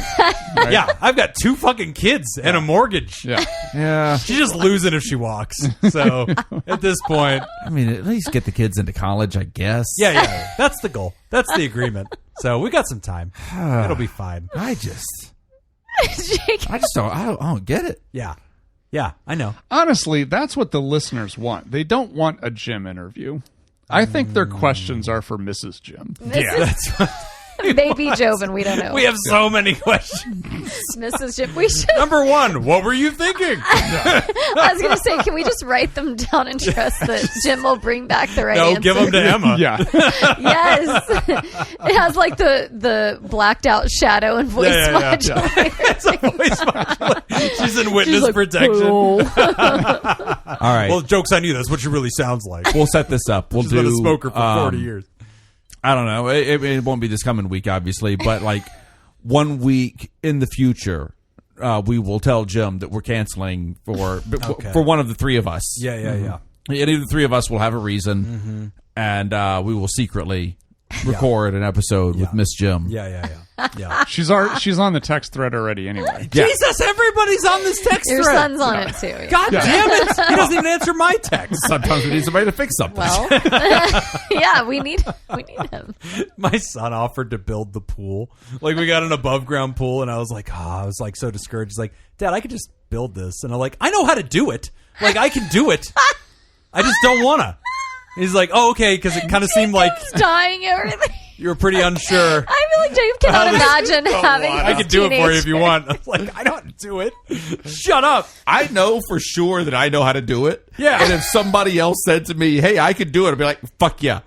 Right?
Yeah, I've got 2 fucking kids and a mortgage.
Yeah.
She's just losing if she walks. So at this point,
I mean, at least get the kids into college, I guess.
Yeah. That's the goal. That's the agreement. So we got some time. It'll be fine.
I don't get it.
Yeah, I know.
Honestly, that's what the listeners want. They don't want a Jim interview. I think their questions are for Mrs. Jim.
That's right.
Baby Jobin, we don't know.
We have so many questions.
Mrs. Jim, we should.
Number 1, what were you thinking?
I was going to say, can we just write them down and trust that Jim will bring back the right answer?
No, give them to Emma.
Yeah.
Yes. It has like the blacked out shadow and voice modulator.
It's a voice modulator. She's in witness protection.
All right.
Well, joke's on you. That's what she really sounds like.
We'll set this up. We'll
She's
do
been a smoker for 40 years.
I don't know. It won't be this coming week, obviously, but like 1 week in the future, we will tell Jim that we're canceling for one of the 3 of us.
Yeah.
Any of the 3 of us will have a reason, and we will secretly record an episode with Miss Jim.
Yeah.
She's on the text thread already anyway.
Jesus, everybody's on this text thread.
Your son's on it too. Yeah.
God damn it. He doesn't even answer my text.
Sometimes we need somebody to fix something.
Well, yeah, we need him.
My son offered to build the pool. Like, we got an above ground pool, and I was like, so discouraged. He's like, Dad, I could just build this. And I'm like, I know how to do it. Like, I can do it. I just don't want to. He's like, oh, okay, because it kind of seemed like
dying everything.
You were pretty unsure.
I feel like Dave cannot imagine having.
I could do it for you if you want. I'm like, I don't do it. Shut up.
I know for sure that I know how to do it.
Yeah.
And if somebody else said to me, "Hey, I could do it," I'd be like, "Fuck yeah."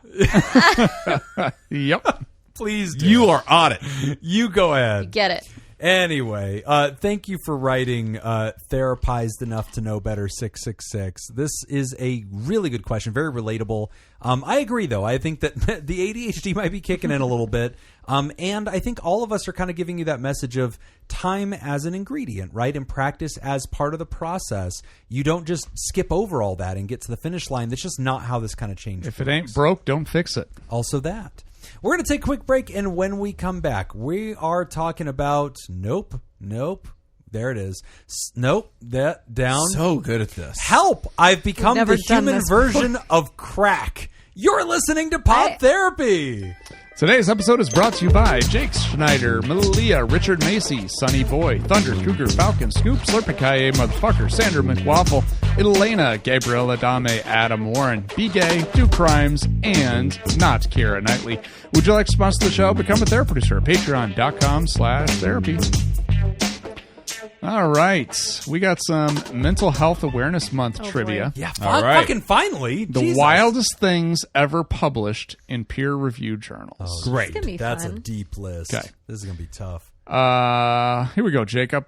Yep.
Please do.
You are on it.
You go ahead.
You get it.
Anyway, thank you for writing Therapized Enough to Know Better 666. This is a really good question, very relatable. I agree, though. I think that the ADHD might be kicking in a little bit. And I think all of us are kind of giving you that message of time as an ingredient, right? And practice as part of the process. You don't just skip over all that and get to the finish line. That's just not how this kind of changes.
If it ain't broke, don't fix it.
Also that. We're going to take a quick break, and when we come back, we are talking about nope, there it is. Nope, that down.
So good at this.
Help! I've become the human version of crack. You're listening to Pod Therapy.
Today's episode is brought to you by Jake Schneider, Malia, Richard Macy, Sunny Boy, Thunder, Cougar, Falcon, Scoop, Slurpikaye, Motherfucker, Sandra McWaffle, Elena, Gabriella Dame, Adam Warren, Be Gay, Do Crimes, and not Keira Knightley. Would you like to sponsor the show? Become a therapy producer at patreon.com/therapy. All right. We got some Mental Health Awareness Month trivia.
Yeah,
all right.
Fucking finally.
The wildest things ever published in peer-reviewed journals.
Oh, great.
That's
a deep list.
Okay.
This is going to be tough.
Here we go, Jacob.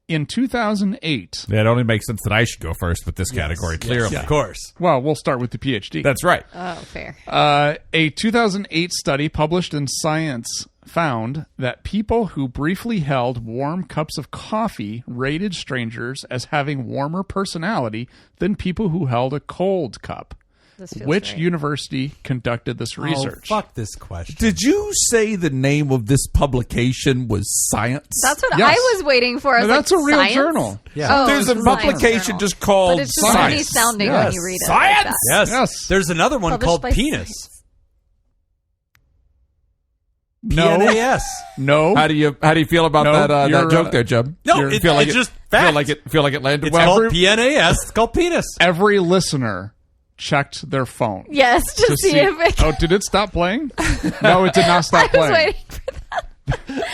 In 2008...
Yeah, it only makes sense that I should go first with this category, clearly.
Yes, of course.
Well, we'll start with the PhD.
That's right.
Oh, fair.
A 2008 study published in Science found that people who briefly held warm cups of coffee rated strangers as having warmer personality than people who held a cold cup. Which university conducted this research?
Oh, fuck this question.
Did you say the name of this publication was Science?
That's what I was waiting for. I was
that's
like,
a real
Science?
Journal.
Yeah.
There's a publication just called
but it's just
Science.
funny sounding when you read it.
Science?
Like that.
Yes. There's another one
Published
called
by
Penis.
Science.
No.
PNAS.
No.
How do you feel about that joke there, Jeb?
No, it's just fact.
Feel like it landed
It's
well.
called PNAS. It's called Penis.
Every listener checked their phone.
Yes, to see if it...
Oh, did it stop playing? No, it did not stop playing.
I was waiting for that.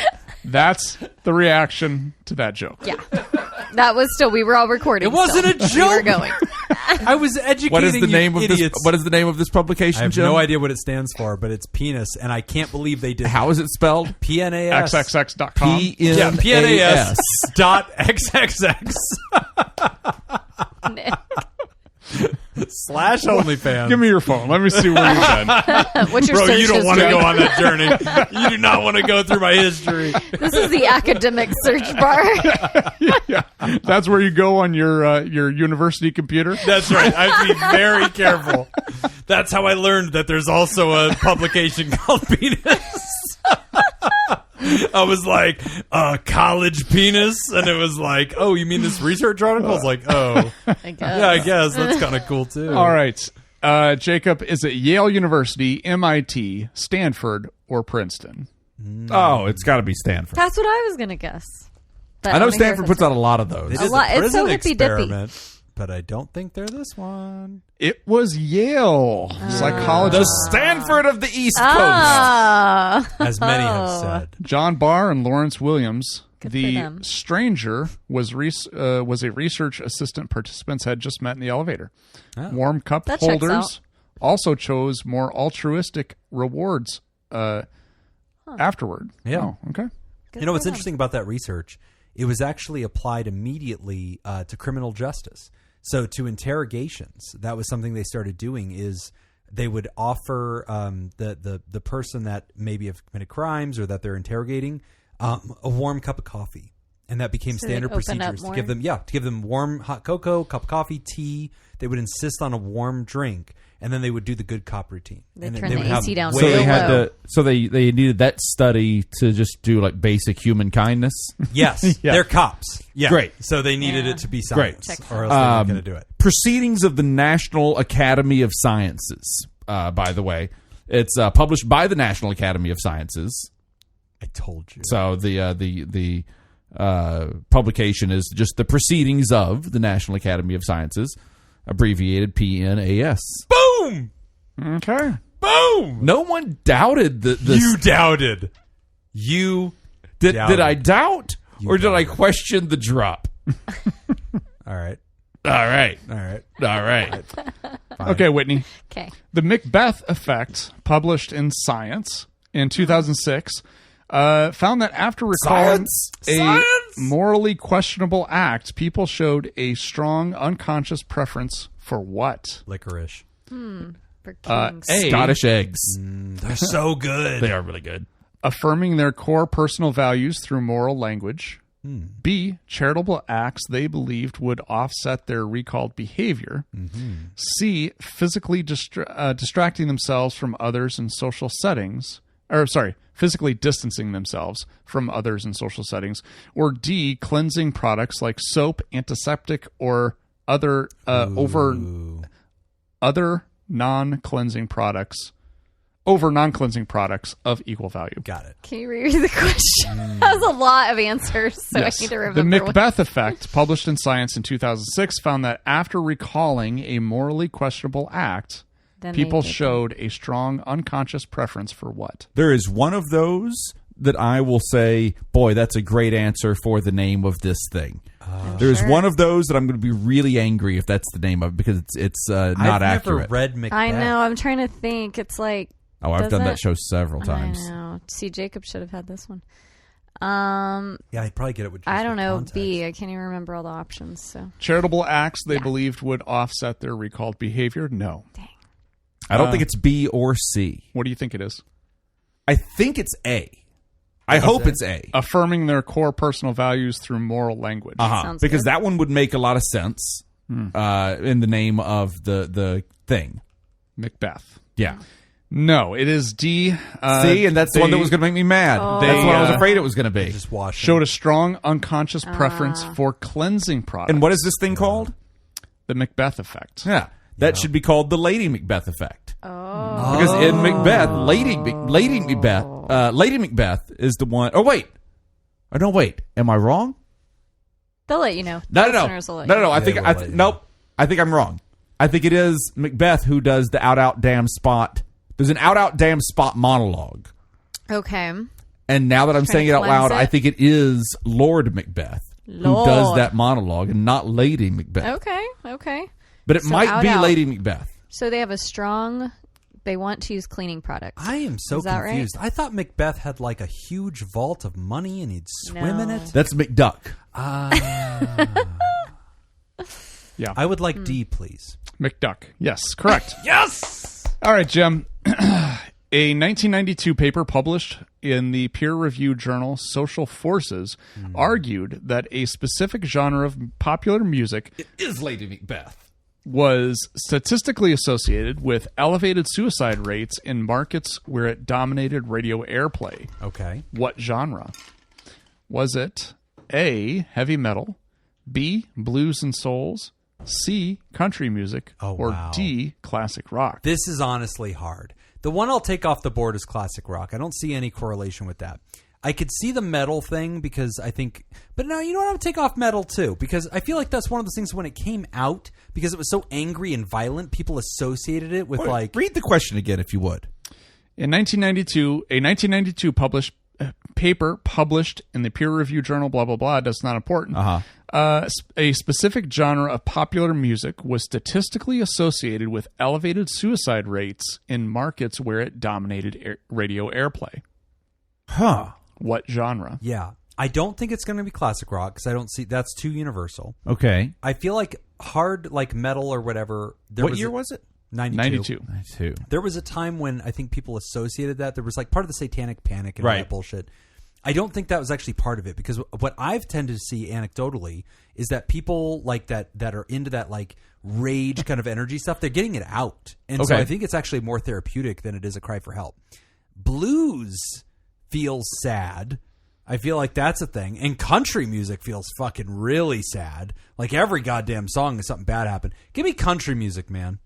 That's the reaction to that joke.
Yeah. That was still... We were all recording.
It wasn't a joke.
We were going.
I was educating
What is the name of
idiots.
this? What is the name of this publication?
I have
Jim?
no idea what it stands for, but it's penis, and I can't believe they did.
How is it spelled?
PNAS.
XXX.com.
Yeah, PNAS. .xxx. / OnlyFans.
Give me your phone. Let me see where you've been.
What's your
Bro,
search
you don't want to
history?
go on that journey. You do not want to go through my history.
This is the academic search bar.
Yeah, that's where you go on your university computer.
That's right. I have to be very careful. That's how I learned that there's also a publication called Penis. I was like, college penis? And it was like, oh, you mean this research article? I was like, oh.
I guess.
Yeah, I guess. That's kind of cool, too.
All right. Jacob, is it Yale University, MIT, Stanford, or Princeton?
Oh, it's got to be Stanford.
That's what I was going to guess. But
I know
I'm gonna hear
Stanford
if
puts
it's-
out a lot of those.
It
A
is
lot-
a
it's so
prison
hippy-dippy.
experiment, but I don't think they're this one.
It was Yale. Psychologist
The Stanford of the East Coast.
Ah.
As many have said.
John Barr and Lawrence Williams.
Good for
The
them.
stranger was a research assistant participants had just met in the elevator.
Oh.
Warm cup
That checks
holders
out.
also chose more altruistic rewards afterward.
Yeah.
Oh, okay.
Good
You know
for
what's
them.
interesting about that research? It was actually applied immediately to criminal justice. So to interrogations, that was something they started doing. Is they would offer the person that maybe have committed crimes or that they're interrogating a warm cup of coffee, and that became
So they
standard
open up
procedures to
more?
give them warm hot cocoa, cup of coffee, tea. They would insist on a warm drink, and then they would do the good cop routine.
They
and
turn
would
the
have
AC down
way
So they
real
had
low.
to. So they needed that study to just do like basic human kindness.
Yes,
Yeah.
they're cops. Yeah,
Great.
So they needed
Yeah.
it to be
Great.
science,
Checks
or
out.
else they weren't going to do it.
Proceedings of the National Academy of Sciences. By the way, it's published by the National Academy of Sciences.
I told you.
So the publication is just the Proceedings of the National Academy of Sciences, abbreviated PNAS.
Boom!
Okay.
Boom!
No one doubted the
You doubted. You
did
doubted.
I doubt
You
or did I
doubted.
question the drop?
All right.
All right.
All right.
All right.
Fine.
Okay, Whitney.
Okay.
The Macbeth Effect, published in Science in 2006, found that after recalling
Science!
a
Science!
morally questionable act, people showed a strong unconscious preference for what?
Licorice.
For kings.
A,
Scottish eggs.
They're so good.
They are really good.
affirming their core personal values through moral language. B, charitable acts they believed would offset their recalled behavior. C, physically distracting themselves from others in social settings. Physically distancing themselves from others in social settings. Or D, cleansing products like soap, antiseptic, or other non-cleansing products of equal value.
Got it.
Can you reread the question? That was a lot of answers, so
Yes.
I need to
The
remember.
Macbeth Effect, published in Science in 2006, found that after recalling a morally questionable act,
Then
people
they did
showed a strong unconscious preference for what?
There is one of those that I will say, boy, that's a great answer for the name of this thing. There's
Sure.
one of those that I'm going to be really angry if that's the name of it because it's not
I've
accurate.
never read Macbeth.
I know. I'm trying to think. It's like
Oh, I've done
Does
that
it?
show several times.
I know. See, Jacob should have had this one.
Yeah, I'd probably get it with just
I don't
the
know.
context.
B. I can't even remember all the options. So
Charitable acts they
Yeah.
believed would offset their recalled behavior? No.
dang.
I don't think it's B or C.
What do you think it is?
I think it's A. I hope it's A.
Affirming their core personal values through moral language.
Sounds
Because
good.
that one would make a lot of sense in the name of the thing.
Macbeth.
Yeah.
No, it is D.
See, and that's the one that
they
was going to make me mad.
Oh.
That's what I was
They,
afraid it was going to be.
Just wash
showed
it.
a strong unconscious preference for cleansing products.
And what is this thing called?
The Macbeth Effect.
Yeah. That should be called the Lady Macbeth effect.
Oh.
Because in Macbeth, Lady Macbeth is the one. Oh wait, am I wrong?
They'll let you know.
No.
Listeners will let you know.
I
They
think
will let you know.
nope. I think I'm wrong. I think it is Macbeth who does the out damn spot. There's an out damn spot monologue,
Okay.
and now that I'm saying
to
it out loud,
cleanse it?
I think it is Lord Macbeth who does
Lord.
that monologue, and not Lady Macbeth.
Okay.
But it might be Lady Macbeth.
So they have a strong... They want to use cleaning products.
I am so confused. Right? I thought Macbeth had like a huge vault of money and he'd swim in it.
That's McDuck.
Yeah.
I would like D, please.
McDuck. Yes, correct.
Yes!
All right, Jim. A 1992 paper published in the peer-reviewed journal Social Forces argued that a specific genre of popular music...
It is Lady Macbeth.
...was statistically associated with elevated suicide rates in markets where it dominated radio airplay.
Okay.
What genre? Was it A, heavy metal, B, blues and souls, C, country music, or D, classic rock?
This is honestly hard. The one I'll take off the board is classic rock. I don't see any correlation with that. I could see the metal thing because I think... But no, you know what? I would take off metal too because I feel like that's one of those things when it came out, because it was so angry and violent, people associated it with
Read the question again if you would.
In 1992, a 1992 paper published in the peer-reviewed journal blah, blah, blah, that's not important. A specific genre of popular music was statistically associated with elevated suicide rates in markets where it dominated radio airplay.
Huh.
What genre?
Yeah. I don't think it's going to be classic rock because I don't see... That's too universal.
Okay.
I feel like hard, like metal or whatever...
What year was it?
92. There was a time when I think people associated that. There was like part of the satanic panic and all that bullshit. I don't think that was actually part of it because what I've tended to see anecdotally is that people like that are into that like rage kind of energy stuff, they're getting it out. And so I think it's actually more therapeutic than it is a cry for help. Blues feels sad. I feel like that's a thing. And country music feels fucking really sad. Like every goddamn song is something bad happened. Give me country music, man.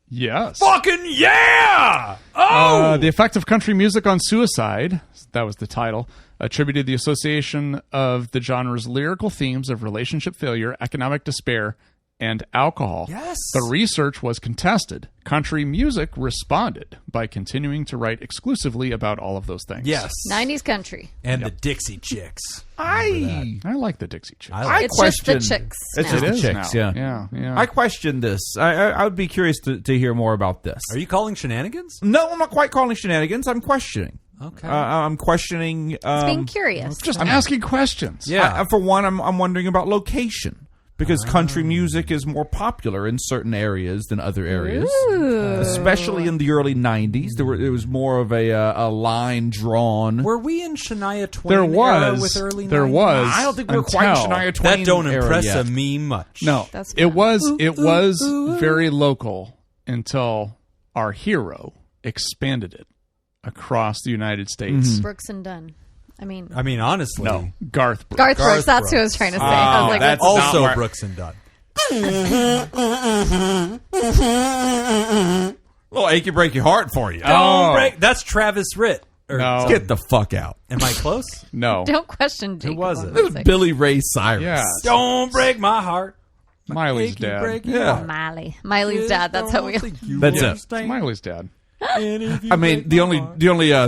Yes.
Fucking yeah! Oh!
The effect of country music on suicide, that was the title, attributed the association of the genre's lyrical themes of relationship failure, economic despair, and alcohol.
Yes.
The research was contested. Country music responded by continuing to write exclusively about all of those things.
Yes.
90s country.
And the Dixie Chicks.
I like the Dixie Chicks.
It's just the chicks.
It's just the
now.
chicks,
yeah.
I question this. I would be curious to hear more about this.
Are you calling shenanigans?
No, I'm not quite calling shenanigans. I'm questioning.
Okay.
I'm questioning...
It's being curious.
I'm asking questions.
Yeah.
For one, I'm wondering about location. Because country music is more popular in certain areas than other areas, especially in the early 90s. There was more of a line drawn.
Were we in Shania Twain era with early 90s?
There was.
I don't think we're quite Shania Twain.
That don't impress
era
me much.
No, it was very local until our hero expanded it across the United States.
Brooks and Dunn. I mean,
honestly,
no, Garth Brooks.
Garth Brooks. That's who I was trying to say. I was like,
that's
also Brooks and Dunn.
Well, achy breaky heart for you.
Don't break. That's Travis Ritt.
No.
Get the fuck out.
Am I close?
No.
don't question Jacob.
Who was it?
It was Billy Ray Cyrus.
Yeah.
Don't break my heart.
Miley's dad.
Miley's dad. That's how we.
That's it.
It's Miley's dad.
I mean, the only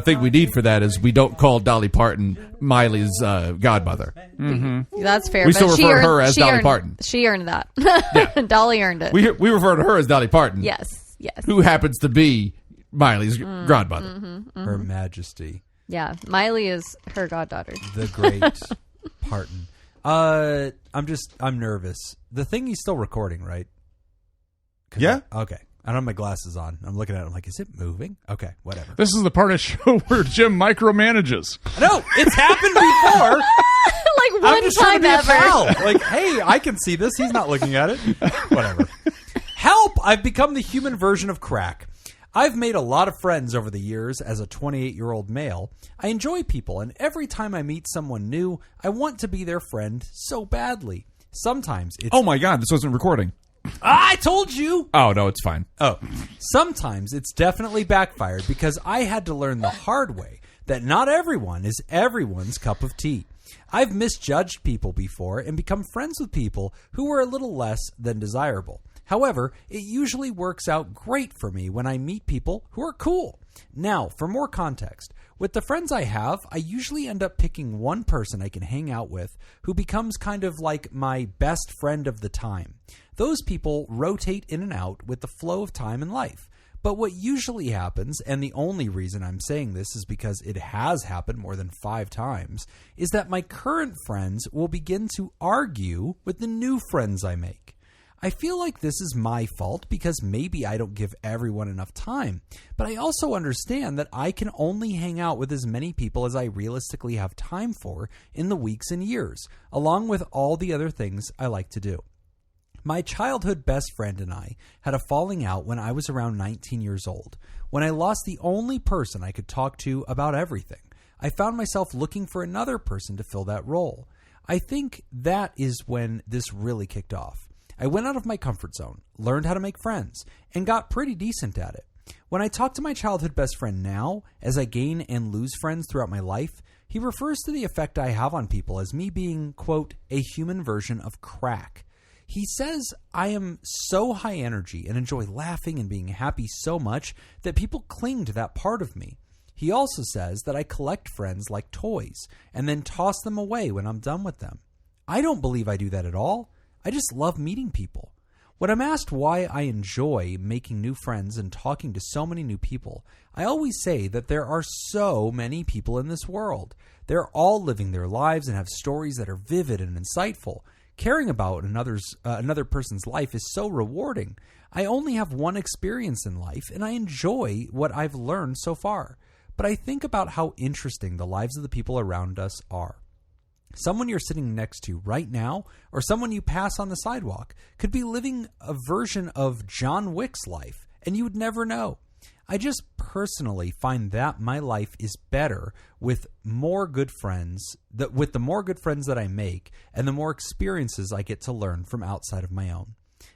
thing we need for that is we don't call Dolly Parton Miley's godmother.
Mm-hmm.
That's fair.
We
but
still refer to her as Dolly Parton.
She earned that.
Yeah.
Dolly earned it.
We refer to her as Dolly Parton.
Yes.
Who happens to be Miley's godmother.
Her Majesty.
Yeah, Miley is her goddaughter.
The great Parton. I'm nervous. The thing he's still recording, right?
Yeah.
Okay. I don't have my glasses on. I'm looking at it. I'm like, is it moving? Okay, whatever.
This is the part of the show where Jim micromanages.
No, it's happened before.
Like one
I'm just
time
trying to be a
ever.
pal. Like, hey, I can see this. He's not looking at it. Whatever. Help! I've become the human version of crack. I've made a lot of friends over the years as a 28-year-old male. I enjoy people, and every time I meet someone new, I want to be their friend so badly. Sometimes it's...
Oh my God, this wasn't recording.
I told you!
Oh, no, it's fine.
Oh, sometimes it's definitely backfired because I had to learn the hard way that not everyone is everyone's cup of tea. I've misjudged people before and become friends with people who were a little less than desirable. However, it usually works out great for me when I meet people who are cool. Now, for more context, with the friends I have, I usually end up picking one person I can hang out with who becomes kind of like my best friend of the time. Those people rotate in and out with the flow of time and life. But what usually happens, and the only reason I'm saying this is because it has happened more than 5 times, is that my current friends will begin to argue with the new friends I make. I feel like this is my fault because maybe I don't give everyone enough time, but I also understand that I can only hang out with as many people as I realistically have time for in the weeks and years, along with all the other things I like to do. My childhood best friend and I had a falling out when I was around 19 years old, when I lost the only person I could talk to about everything. I found myself looking for another person to fill that role. I think that is when this really kicked off. I went out of my comfort zone, learned how to make friends, and got pretty decent at it. When I talk to my childhood best friend now, as I gain and lose friends throughout my life, he refers to the effect I have on people as me being, quote, a human version of crack. He says I am so high energy and enjoy laughing and being happy so much that people cling to that part of me. He also says that I collect friends like toys and then toss them away when I'm done with them. I don't believe I do that at all. I just love meeting people. When I'm asked why I enjoy making new friends and talking to so many new people, I always say that there are so many people in this world. They're all living their lives and have stories that are vivid and insightful. Caring about another person's life is so rewarding. I only have one experience in life, and I enjoy what I've learned so far. But I think about how interesting the lives of the people around us are. Someone you're sitting next to right now, or someone you pass on the sidewalk, could be living a version of John Wick's life, and you would never know. I just personally find that my life is better with more good friends, with the more good friends that I make, and the more experiences I get to learn from outside of my own.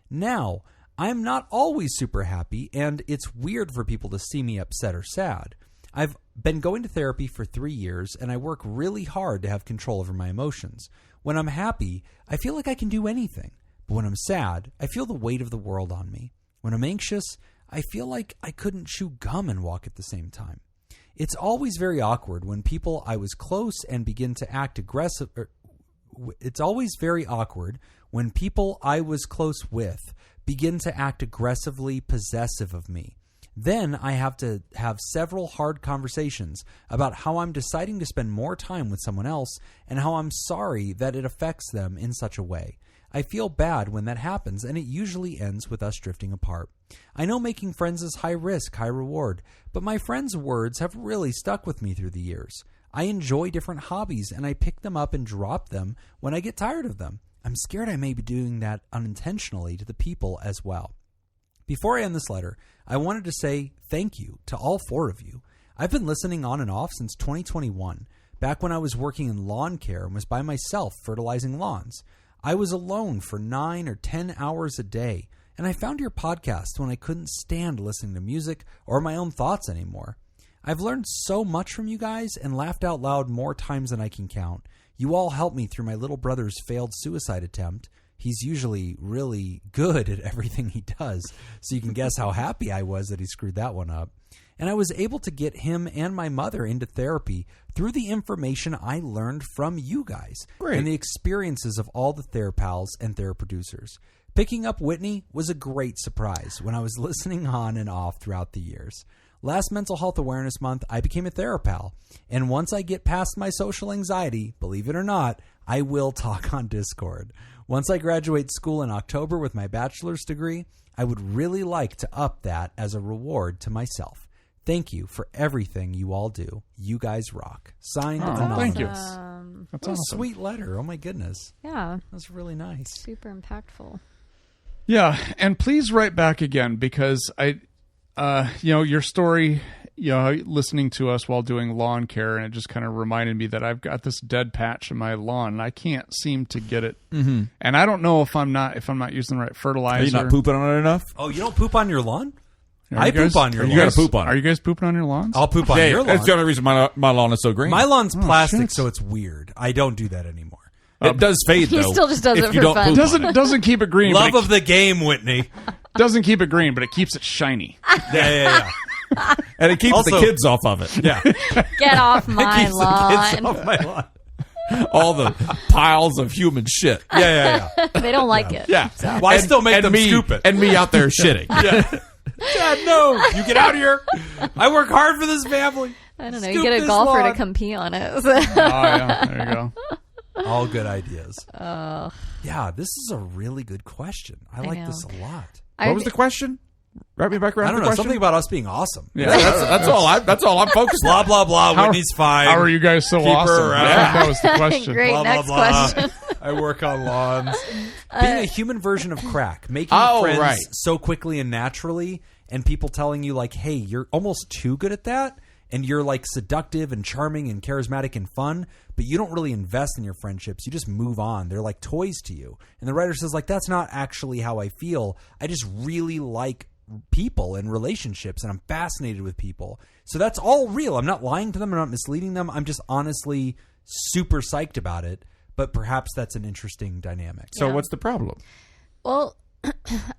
Now, I'm not always super happy, and it's weird for people to see me upset or sad. I've been going to therapy for 3 years, and I work really hard to have control over my emotions. When I'm happy, I feel like I can do anything. But when I'm sad, I feel the weight of the world on me. When I'm anxious, I feel like I couldn't chew gum and walk at the same time. It's always very awkward when people I was close and begin to act aggressive. It's always very awkward when people I was close with begin to act aggressively possessive of me. Then I have to have several hard conversations about how I'm deciding to spend more time with someone else and how I'm sorry that it affects them in such a way. I feel bad when that happens, and it usually ends with us drifting apart. I know making friends is high risk, high reward, but my friends' words have really stuck with me through the years. I enjoy different hobbies, and I pick them up and drop them when I get tired of them. I'm scared I may be doing that unintentionally to the people as well. Before I end this letter, I wanted to say thank you to all 4 of you. I've been listening on and off since 2021, back when I was working in lawn care and was by myself fertilizing lawns. I was alone for 9 or 10 hours a day, and I found your podcast when I couldn't stand listening to music or my own thoughts anymore. I've learned so much from you guys and laughed out loud more times than I can count. You all helped me through my little brother's failed suicide attempt. He's usually really good at everything he does, so you can guess how happy I was that he screwed that one up. And I was able to get him and my mother into therapy through the information I learned from you guys. Great. And the experiences of all the TheraPals and TheraProducers. Picking up Whitney was a great surprise when I was listening on and off throughout the years. Last Mental Health Awareness Month, I became a TheraPal. And once I get past my social anxiety, believe it or not, I will talk on Discord. Once I graduate school in October with my bachelor's degree, I would really like to up that as a reward to myself. Thank you for everything you all do. You guys rock. Signed, Anonymous.
Thank you.
That's awesome. A sweet letter. Oh, my goodness.
Yeah.
That's really nice.
Super impactful.
Yeah, and please write back again because your story, listening to us while doing lawn care, and it just kind of reminded me that I've got this dead patch in my lawn, and I can't seem to get it. Mm-hmm. And I don't know if I'm not using the right fertilizer.
Are you not pooping on it enough?
Oh, you don't poop on your lawn? I poop on your lawn.
You got to poop on it.
Are you guys pooping on your lawns?
I'll poop on your lawn.
That's the only reason my lawn is so green.
My lawn's plastic, so it's weird. I don't do that anymore.
It does fade, though.
He still just does it
you
for
don't
fun.
poop.
Doesn't keep it green.
Love of the game, Whitney.
Doesn't keep it green, but it keeps it shiny.
Yeah.
And it keeps
Also-
the kids off of it.
Yeah.
Get off my
Keeps the kids
lawn.
off my lawn.
All the piles of human shit.
Yeah.
They don't like it.
Yeah.
So.
Well, I still make them
me,
scoop it.
And me out there shitting.
Yeah. Dad, no. You get out of here. I work hard for this family.
I don't know.
Scoop
You get a
this
golfer
lawn.
to come pee on it.
Oh, yeah. There you go.
All good ideas.
Oh,
Yeah, this is a really good question. I like
know.
this a lot.
What was the question? Wrap me back around
I don't
the
know.
question.
Something about us being awesome.
Yeah, that's all. That's all I'm focused
Blah,
on.
blah, blah.
How-
Whitney's fine.
How are you guys so
Keep her
awesome?
around.
I think that was the question.
Great.
Blah, blah,
Next
blah.
question.
I work on lawns. Being a human version of crack. Making
Oh,
friends
right.
so quickly and naturally, and people telling you, like, hey, you're almost too good at that, and you're, like, seductive and charming and charismatic and fun, but you don't really invest in your friendships. You just move on. They're like toys to you. And the writer says, like, that's not actually how I feel. I just really like people and relationships, and I'm fascinated with people. So that's all real. I'm not lying to them. I'm not misleading them. I'm just honestly super psyched about it. But perhaps that's an interesting dynamic.
So
Yeah.
what's the problem?
Well,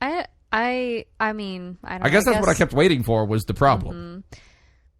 I mean, I don't know.
I guess that's what I kept waiting for was the problem.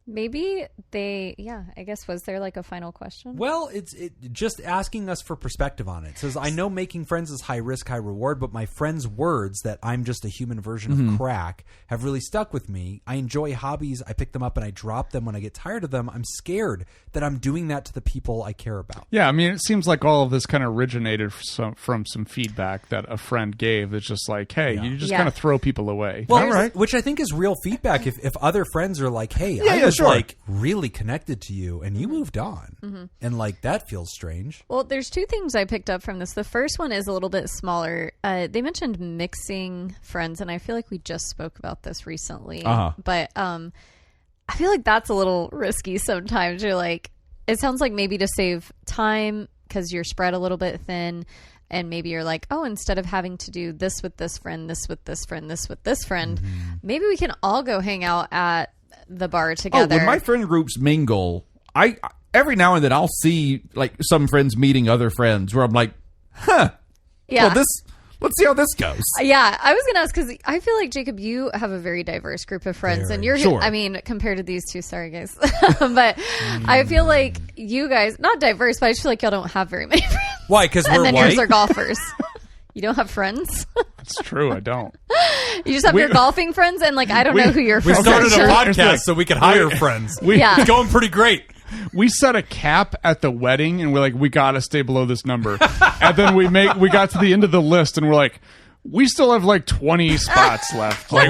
Maybe I guess, was there like a final question?
Well, it's just asking us for perspective on it. It says, I know making friends is high risk, high reward, but my friends' words that I'm just a human version of crack have really stuck with me. I enjoy hobbies. I pick them up and I drop them when I get tired of them. I'm scared that I'm doing that to the people I care about.
Yeah, I mean, it seems like all of this kind of originated from some feedback that a friend gave. It's just like, hey, you just kind of throw people away.
Well, which I think is real feedback. If other friends are like, hey, I was like really connected to you and you moved on. And like that feels strange.
Well, there's two things I picked up from this. The first one is a little bit smaller. They mentioned mixing friends, and I feel like we just spoke about this recently. But I feel like that's a little risky sometimes. You're like, it sounds like maybe to save time because you're spread a little bit thin. And maybe you're like, oh, instead of having to do this with this friend, this with this friend, this with this friend, maybe we can all go hang out at the bar together.
Oh, when my friend groups mingle, I every now and then I'll see like some friends meeting other friends where I'm like, huh.
Yeah.
Well, let's see how this goes.
Yeah, I was going to ask because I feel like, Jacob, you have a very diverse group of friends. And you're,
Sure.
I mean, compared to these two, sorry, guys. But I feel like you guys, not diverse, but I just feel like y'all don't have very many friends.
Why? Because
And
we're
then
white?
yours are golfers. You don't have friends?
It's true, I don't.
You just have your golfing friends? And, like, I don't know who your
We
friends
started a
are.
podcast so we could hire friends.
Yeah.
It's going pretty great.
We set a cap at the wedding, and we're like, we got to stay below this number. And then we got to the end of the list, and we're like, we still have like 20 spots left. Like,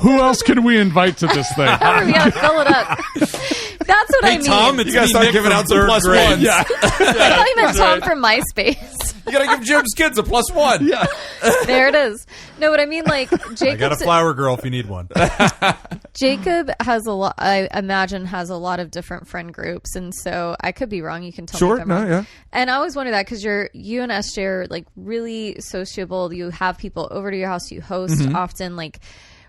who else can we invite to this thing?
We got to fill it up. That's what I mean.
Tom, it's
You gotta
me,
start
Nick,
giving
from
out some
third
plus
grade.
ones.
I thought you meant Tom from MySpace.
You gotta give Jim's kids a +1. Yeah.
There it is. No, what I mean, like,
I got a flower girl if you need one.
Jacob has a lot, I imagine, has a lot of different friend groups. And so I could be wrong. You can tell me if I'm wrong.
Yeah.
And I always wonder that because you and SJ are like really sociable. You have people over to your house. You host often. Like,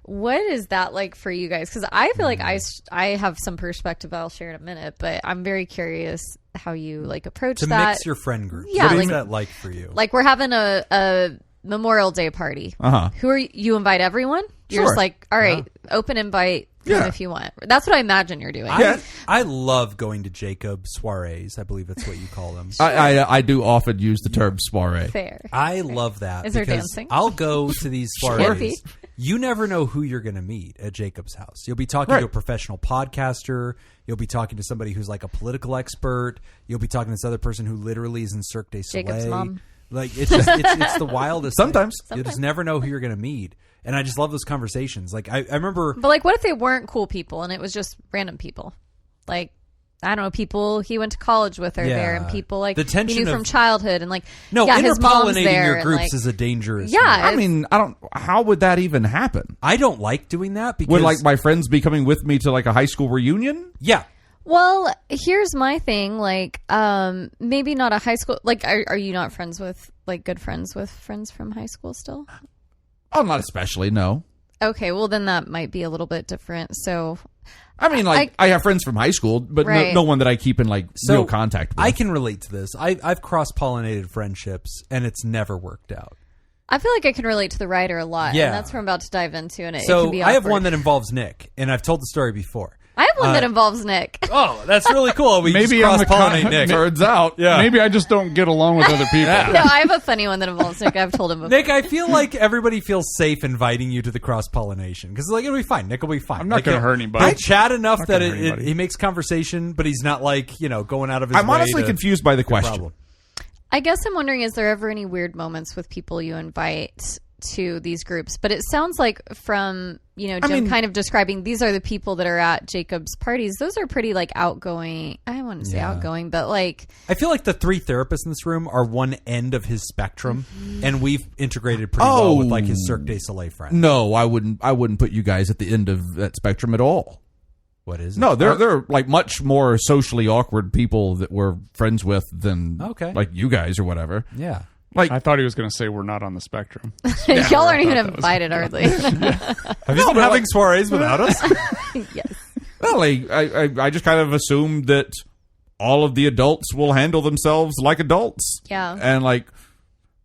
what is that like for you guys? Because I feel like I have some perspective I'll share in a minute, but I'm very curious how you like approach
To
that.
mix your friend group.
Yeah,
What is
like-
that like for you?
Like we're having a Memorial Day party. Who are you invite everyone? You're
Sure.
just like, all right, open invite come if you want. That's what I imagine you're doing.
I love going to Jacob soirees. I believe that's what you call them.
I do often use the term soiree.
Fair.
I love that.
Is there
because
dancing?
I'll go to these soirees. You never know who you're going to meet at Jacob's house. You'll be talking to a professional podcaster. You'll be talking to somebody who's like a political expert. You'll be talking to this other person who literally is in Cirque du Soleil.
Jacob's mom.
Like it's just it's the wildest.
Sometimes.
thing. You just never know who you're going to meet, and I just love those conversations. Like I remember.
But like, what if they weren't cool people and it was just random people? Like, I don't know, people he went to college with are there, and people like
The tension
he knew
of-
from childhood, and like his mom's
interpollinating
there,
your
and,
groups
like,
is a dangerous.
Yeah,
move.
I mean, how would that even happen?
I don't like doing that because
Would like my friends be coming with me to like a high school reunion?
yeah.
Well, here's my thing. Like, maybe not a high school. Like, are you not friends with good friends with friends from high school still?
Oh, not especially. No.
Okay, well then that might be a little bit different. So,
I mean, like, I have friends from high school, but no one that I keep in, like, real contact with.
I can relate to this. I've cross-pollinated friendships, and it's never worked out.
I feel like I can relate to the writer a lot, and that's what I'm about to dive into, and it can be awkward.
I have one that involves Nick, and I've told the story before.
I have one that involves Nick.
Oh, that's really cool. We maybe just cross-pollinate Nick.
Turns out, maybe I just don't get along with other people.
No, I have a funny one that involves Nick. I've told him before.
Nick, I feel like everybody feels safe inviting you to the cross-pollination because like it'll be fine. Nick will be fine.
I'm not going to hurt anybody.
I chat enough that he makes conversation, but he's not like going out of his way.
I'm honestly confused by the question.
I guess I'm wondering, is there ever any weird moments with people you invite to these groups? But it sounds like from Jim kind of describing these are the people that are at Jacob's parties. Those are pretty like outgoing. I wouldn't say outgoing, but like
I feel like the three therapists in this room are one end of his spectrum, and we've integrated pretty well with like his Cirque du Soleil friends.
No, I wouldn't put you guys at the end of that spectrum at all.
What is it?
No, they're like much more socially awkward people that we're friends with than like you guys or whatever.
Yeah.
Like, I thought he was going to say we're not on the spectrum.
Y'all aren't even invited, hardly.
Have you been having soirees without us?
Yes.
Well, I just kind of assumed that all of the adults will handle themselves like adults.
Yeah.
And like,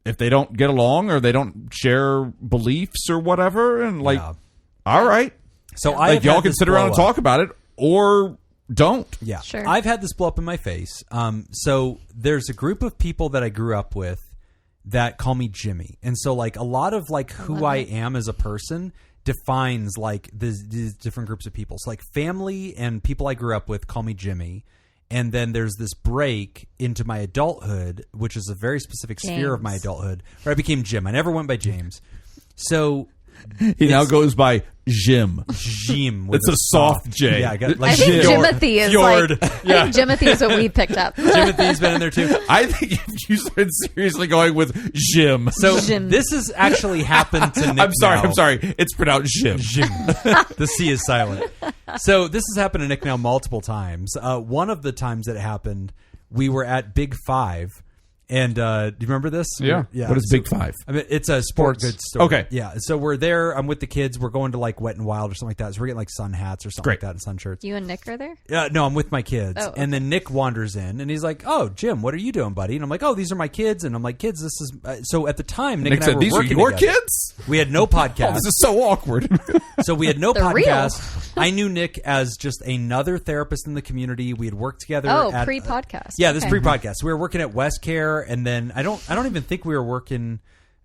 if they don't get along or they don't share beliefs or whatever, and like, all right.
So
like y'all can sit around and talk about it or don't.
Yeah.
Sure.
I've had this blow up in my face. So there's a group of people that I grew up with that call me Jimmy. And so like a lot of like who I am as a person defines like these different groups of people. So like family and people I grew up with call me Jimmy. And then there's this break into my adulthood, which is a very specific sphere of my adulthood, where I became Jim. I never went by James. So
he now goes by Jim.
Jim.
It's a soft J.
Yeah, I got
like I think Jimothy is
Fjord.
I think Jimothy is what we picked up.
Jimothy's been in there too.
I think you started seriously going with Jim.
So
Jim.
This has actually happened to Nick.
I'm sorry. It's pronounced Jim.
Jim. The C is silent. So this has happened to Nick now multiple times. One of the times that it happened, we were at Big Five. And do you remember this?
Yeah.
What is Big Five?
I mean, it's a sports goods store.
Okay.
Yeah. So we're there. I'm with the kids. We're going to like Wet and Wild or something like that. So we're getting like sun hats or something like that and sun shirts.
You and Nick are there?
Yeah. No, I'm with my kids.
Oh, okay.
And then Nick wanders in and he's like, "Oh, Jim, what are you doing, buddy?" And I'm like, "Oh, these are my kids." And I'm like, "Kids, this is." So at the time, Nick and I
said,
were
"These are
working
your
together.
kids?"
We had no podcast.
Oh, this is so awkward.
So we had no
They're
podcast. I knew Nick as just another therapist in the community. We had worked together.
Oh, pre-podcast.
Yeah, this pre-podcast. We were working at West Care, and then I don't even think we were working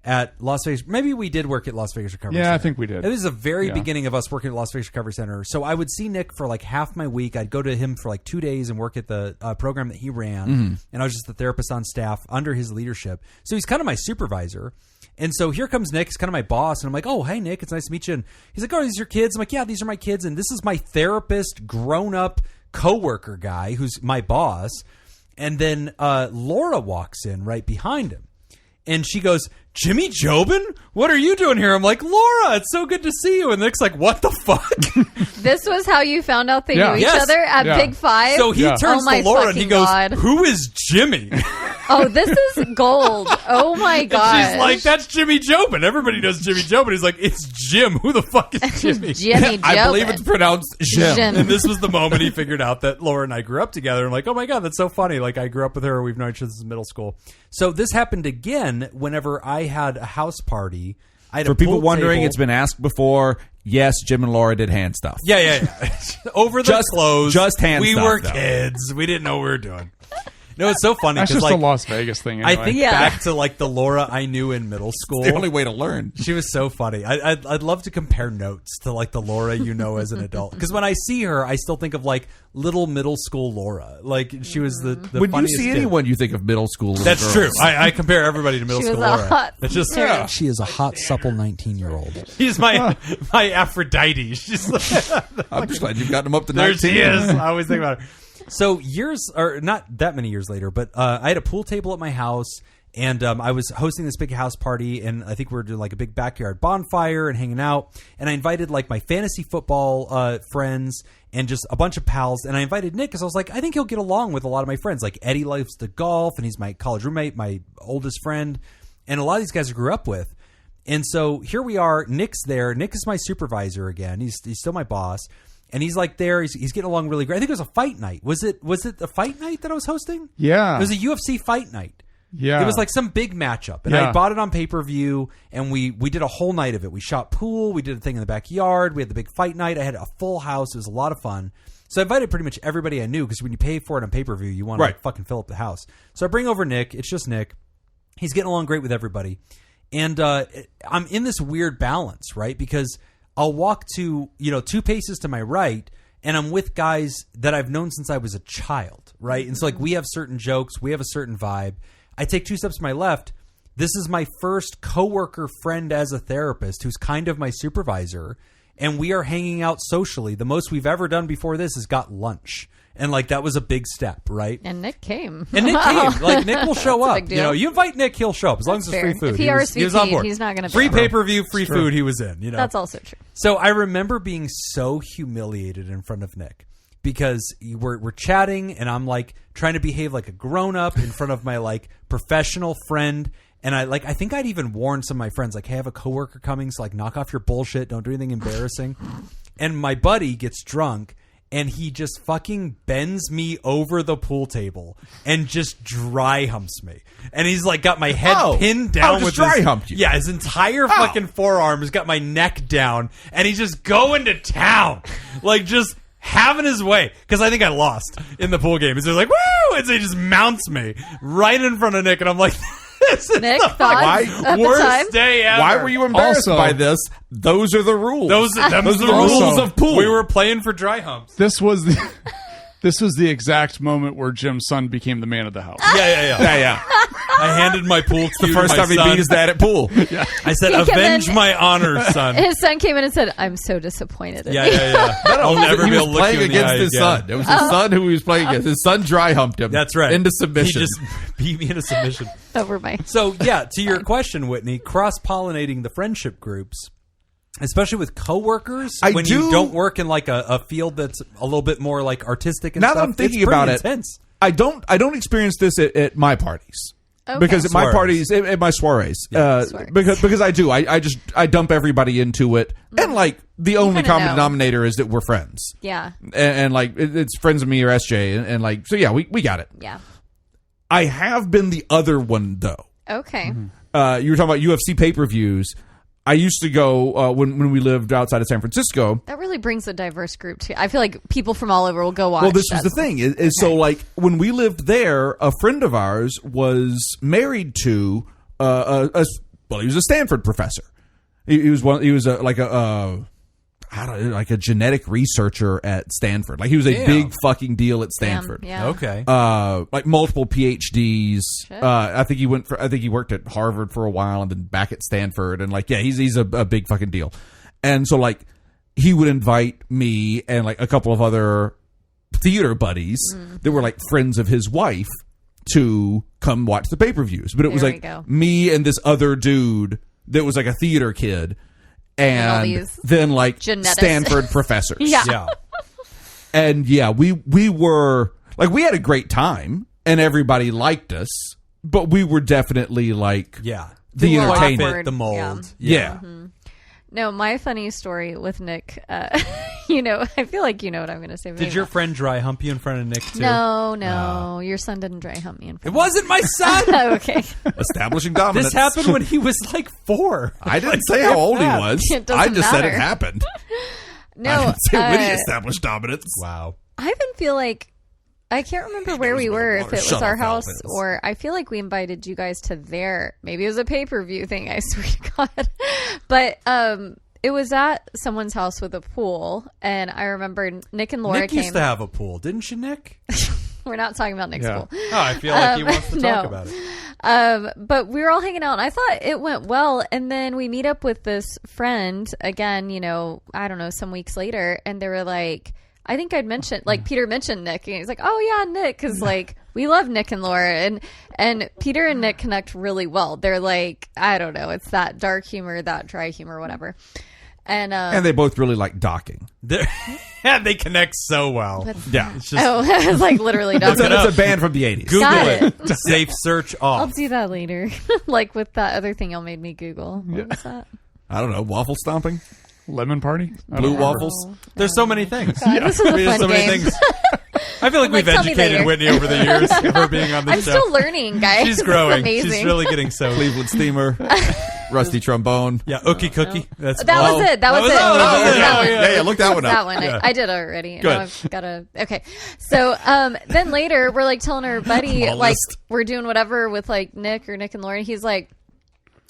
at Las Vegas. Maybe we did work at Las Vegas Recovery Center.
Yeah, I think we did.
This is the very beginning of us working at Las Vegas Recovery Center. So I would see Nick for like half my week. I'd go to him for like 2 days and work at the program that he ran. And I was just the therapist on staff under his leadership. So he's kind of my supervisor. And so here comes Nick. He's kind of my boss. And I'm like, "Oh, hey, Nick. It's nice to meet you." And he's like, "Oh, these are your kids?" I'm like, "Yeah, these are my kids. And this is my therapist, grown-up coworker guy who's my boss." And then Laura walks in right behind him. And she goes, "Jimmy Jobin? What are you doing here?" I'm like, "Laura, it's so good to see you." And Nick's like, "What the fuck?"
This was how you found out they knew each other at Big Five?
So he turns to Laura and he goes, "Who is Jimmy?"
Oh, this is gold. Oh my god.
She's like, "That's Jimmy Jobin. Everybody knows Jimmy Jobin." He's like, "It's Jim. Who the fuck is Jimmy?"
Jimmy Jobin.
I believe it's pronounced Jim.
And this was the moment he figured out that Laura and I grew up together. I'm like, "Oh my god, that's so funny." Like, I grew up with her. We've known each other since middle school. So this happened again whenever I had a house party. I had
For
a
people
pool
wondering,
table.
it's been asked before. Yes, Jim and Laura did hand stuff.
Yeah. Over the clothes.
Just hand
We
stuff,
were
though.
kids. We didn't know what we were doing. No, it's so funny
That's
because
just
like
a Las Vegas thing. Anyway.
I think back to like the Laura I knew in middle school.
The only way to learn.
She was so funny. I'd love to compare notes to like the Laura you know as an adult. Because when I see her, I still think of like little middle school Laura. Like she was the
When you
funniest
see
kid.
anyone, you think of middle school.
That's
girls.
true. I compare everybody to middle
She
school
was a
Laura.
hot
It's just
She is a hot, supple 19-year-old.
She's my Aphrodite. She's like,
I'm just glad you've gotten them up to
there
19.
she is. I always think about her. So years, or not that many years later, but I had a pool table at my house, and I was hosting this big house party, and I think we were doing like a big backyard bonfire and hanging out, and I invited like my fantasy football friends and just a bunch of pals, and I invited Nick because I was like, I think he'll get along with a lot of my friends. Like Eddie loves to golf, and he's my college roommate, my oldest friend, and a lot of these guys I grew up with. And so here we are. Nick's there. Nick is my supervisor again. He's still my boss. And he's like there. He's getting along really great. I think it was a fight night. Was it a fight night that I was hosting?
Yeah.
It was a UFC fight night.
Yeah.
It was like some big matchup. And I bought it on pay-per-view, and we did a whole night of it. We shot pool. We did a thing in the backyard. We had the big fight night. I had a full house. It was a lot of fun. So I invited pretty much everybody I knew, because when you pay for it on pay-per-view, you want to like fucking fill up the house. So I bring over Nick. It's just Nick. He's getting along great with everybody. And I'm in this weird balance, right? Because I'll walk to, 2 paces to my right, and I'm with guys that I've known since I was a child, right? And so like we have certain jokes, we have a certain vibe. I take 2 steps to my left. This is my first coworker friend as a therapist who's kind of my supervisor, and we are hanging out socially. The most we've ever done before this is got lunch. And like that was a big step, right?
And Nick came.
Like Nick will show up.
Big deal.
You invite Nick, he'll show up as long as it's free food.
If he RSVP'd,
was on board.
he's not going to
free pay-per-view, free food. He was in.
That's also true.
So I remember being so humiliated in front of Nick because we're chatting, and I'm like trying to behave like a grown-up in front of my like professional friend. And I think I'd even warned some of my friends, like, hey, I have a coworker coming, so like knock off your bullshit. Don't do anything embarrassing. And my buddy gets drunk, and he just fucking bends me over the pool table and just dry humps me. And he's like got my head pinned down with
dry humped you.
Yeah, his entire fucking forearm has got my neck down, and he's just going to town. Like just having his way. Because I think I lost in the pool game. He's just like, woo! And so he just mounts me right in front of Nick, and I'm like, this is
Nick,
the worst day ever.
Why were you embarrassed by this? Those are the rules.
Those are the rules of pool. We were playing for dry humps.
This was the exact moment where Jim's son became the man of the house.
Yeah. I handed my pool cue
the first
to my
time he
son.
beat his dad at pool.
Yeah.
I said, avenge my honor, son.
His son came in and said, I'm so disappointed in you.
Yeah. I'll never
he
be
was
able to look
playing
you in the
against
eye
his
again.
son. It was his son who he was playing against. His son dry humped him.
That's right.
Into submission.
He just beat me into submission.
Over my...
So, to your question, Whitney, cross-pollinating the friendship groups, especially with coworkers, when you don't work in like a field that's a little bit more like artistic and
now
stuff.
That I'm thinking
it's
about
intense.
I don't experience this at my parties.
Okay.
Because at my parties, at my soirees, because I dump everybody into it, and like the only common denominator is that we're friends.
Yeah,
and like it's friends of me or SJ, and like so yeah, we got it.
Yeah,
I have been the other one though.
Okay,
you were talking about UFC pay-per-views. I used to go when we lived outside of San Francisco.
That really brings a diverse group too. I feel like people from all over will go watch.
Well, this was the thing. So, like, when we lived there, a friend of ours was married to he was a Stanford professor. He was a genetic researcher at Stanford. Like he was a big fucking deal at Stanford.
Yeah.
Okay.
Like multiple PhDs. I think he worked at Harvard for a while and then back at Stanford. And like, yeah, he's a big fucking deal. And so like he would invite me and like a couple of other theater buddies that were like friends of his wife to come watch the pay-per-views. But it was like me and this other dude that was like a theater kid. And then like Stanford professors.
Yeah.
And yeah, we were like, we had a great time and everybody liked us, but we were definitely like the entertainment.
The mold.
Yeah.
Mm-hmm. No, my funny story with Nick, I feel like you know what I'm going to say.
Did your friend dry hump you in front of Nick too?
No. Your son didn't dry hump me in front
of me. It wasn't my son!
Okay.
Establishing dominance.
This happened when he was like 4.
I didn't say how old he was. I just said it happened.
No.
I didn't say when he established dominance.
Wow.
I even feel like, I can't remember where we were, if it was our house, or I feel like we invited you guys to maybe it was a pay-per-view thing, I swear to God. But it was at someone's house with a pool, and I remember Nick and Laura came.
Nick used to have a pool, didn't you, Nick?
We're not talking about Nick's pool.
Oh, I feel like he wants to talk about it.
But we were all hanging out, and I thought it went well. And then we meet up with this friend again, I don't know, some weeks later, and they were like, I think I'd mentioned, like, Peter mentioned Nick, and he's like, oh yeah, Nick, because like we love Nick and Laura, and Peter and Nick connect really well. They're like, I don't know, it's that dark humor, that dry humor, whatever. And
they both really like docking.
They connect so well.
It's
just,
it's like literally docking.
It's a band from the 80s.
Google it. Safe search off.
I'll do that later. Like with that other thing y'all made me Google. What was that?
I don't know. Waffle stomping?
Lemon party?
Blue waffles?
There's so many things.
God, this is a fun
so many
game.
things. I feel like we've educated Whitney over the years of her being on the
I'm
show.
still learning, guys.
She's growing.
Amazing.
She's really getting so.
Cleveland steamer, rusty trombone.
Yeah, Ookie Cookie. That's
That was it. That was it.
Yeah, look that one up.
That one.
Yeah.
I did already.
Good.
Now I've got to. Okay. So then later, we're like telling our buddy, like, we're doing whatever with like Nick and Lauren. He's like,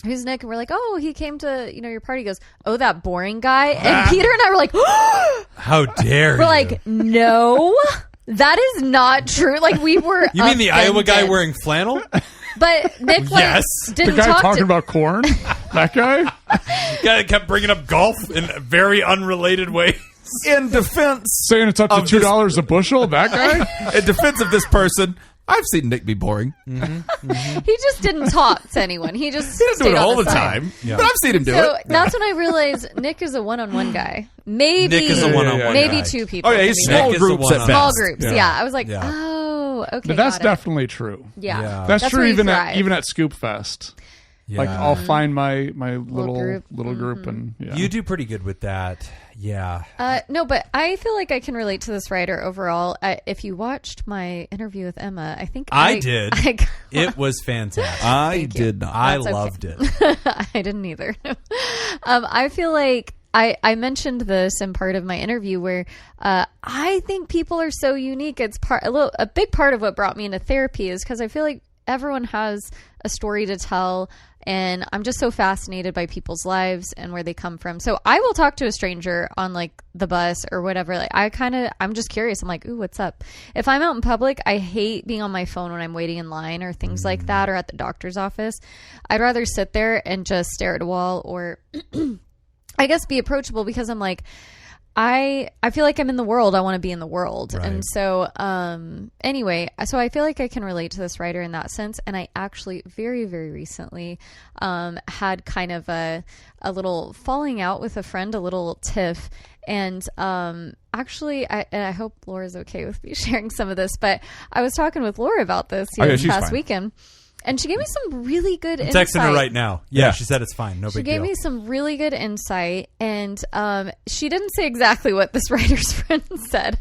who's Nick? And we're like, oh, he came to, your party. He goes, oh, that boring guy. And Peter and I were like,
how dare you?
We're like, no, that is not true. Like, we were.
You mean the Iowa guy wearing flannel?
But Nick,
Yes.
didn't
The guy
talk
talking
to.
about corn? That guy?
Guy that kept bringing up golf in very unrelated ways.
In defense,
Saying it's up to $2 a bushel? That guy?
in defense of this person, I've seen Nick be boring.
He just didn't talk to anyone. He just
He doesn't do
stayed
it
on
all the
side.
time, but I've seen him do
So
it.
that's when I realized Nick is a one-on-one guy. Maybe
Nick is a one-on-one
maybe
guy.
two people.
Oh yeah, he's
Maybe
small
Nick is the
groups
one
at
on-
best.
small groups.
Yeah.
Yeah. I was like,
Yeah.
oh, okay.
But that's
got it.
definitely true.
Yeah.
Yeah.
That's
That's
true
where you
even
thrive.
at Scoop Fest.
Yeah.
Like, I'll find my little
group.
group and yeah.
You do pretty good with that. Yeah.
No, but I feel like I can relate to this writer overall. If you watched my interview with Emma, I think
I did. It was fantastic.
I did not.
I
That's okay.
loved it.
I didn't either. I feel like I mentioned this in part of my interview where I think people are so unique. It's a big part of what brought me into therapy is because I feel like everyone has a story to tell, and I'm just so fascinated by people's lives and where they come from. So I will talk to a stranger on like the bus or whatever. Like I'm just curious. I'm like, ooh, what's up? If I'm out in public, I hate being on my phone when I'm waiting in line or things like that, or at the doctor's office. I'd rather sit there and just stare at a wall or I guess be approachable because I'm like, I feel like I'm in the world. I want to be in the world.
Right.
And so, anyway, so I feel like I can relate to this writer in that sense. And I actually very, very recently, had kind of a little falling out with a friend, a little tiff. And, actually, I hope Laura's okay with me sharing some of this, but I was talking with Laura about this
she's
past
fine.
weekend. And she gave me some really good
I'm
insight.
texting her right now. Yeah, she said it's fine. No
She
big
gave
deal.
me some really good insight, and she didn't say exactly what this writer's friend said,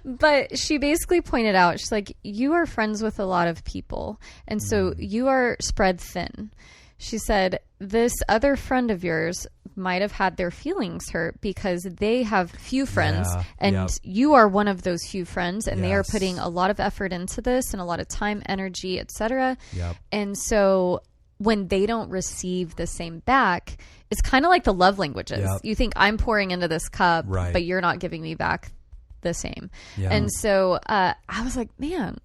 but she basically pointed out, she's like, you are friends with a lot of people, and so you are spread thin. She said, this other friend of yours might have had their feelings hurt because they have few friends, and you are one of those few friends, and they are putting a lot of effort into this and a lot of time, energy, etc. And so when they don't receive the same back, it's kind of like the love languages. You think I'm pouring into this cup, but you're not giving me back the same. And so I was like, man,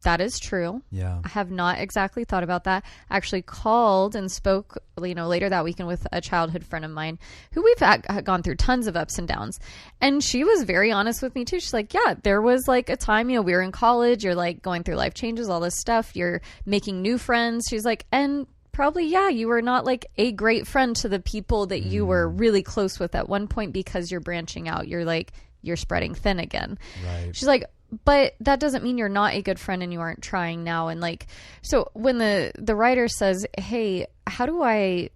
that is true.
Yeah.
I have not exactly thought about that. I actually called and spoke, later that weekend with a childhood friend of mine who we've had gone through tons of ups and downs. And she was very honest with me too. She's like, yeah, there was like a time, we were in college, you're like going through life changes, all this stuff. You're making new friends. She's like, and probably, you were not like a great friend to the people that you were really close with at one point because you're branching out. You're spreading thin again.
Right.
She's like, but that doesn't mean you're not a good friend and you aren't trying now. And like, so when the writer says, hey, how do I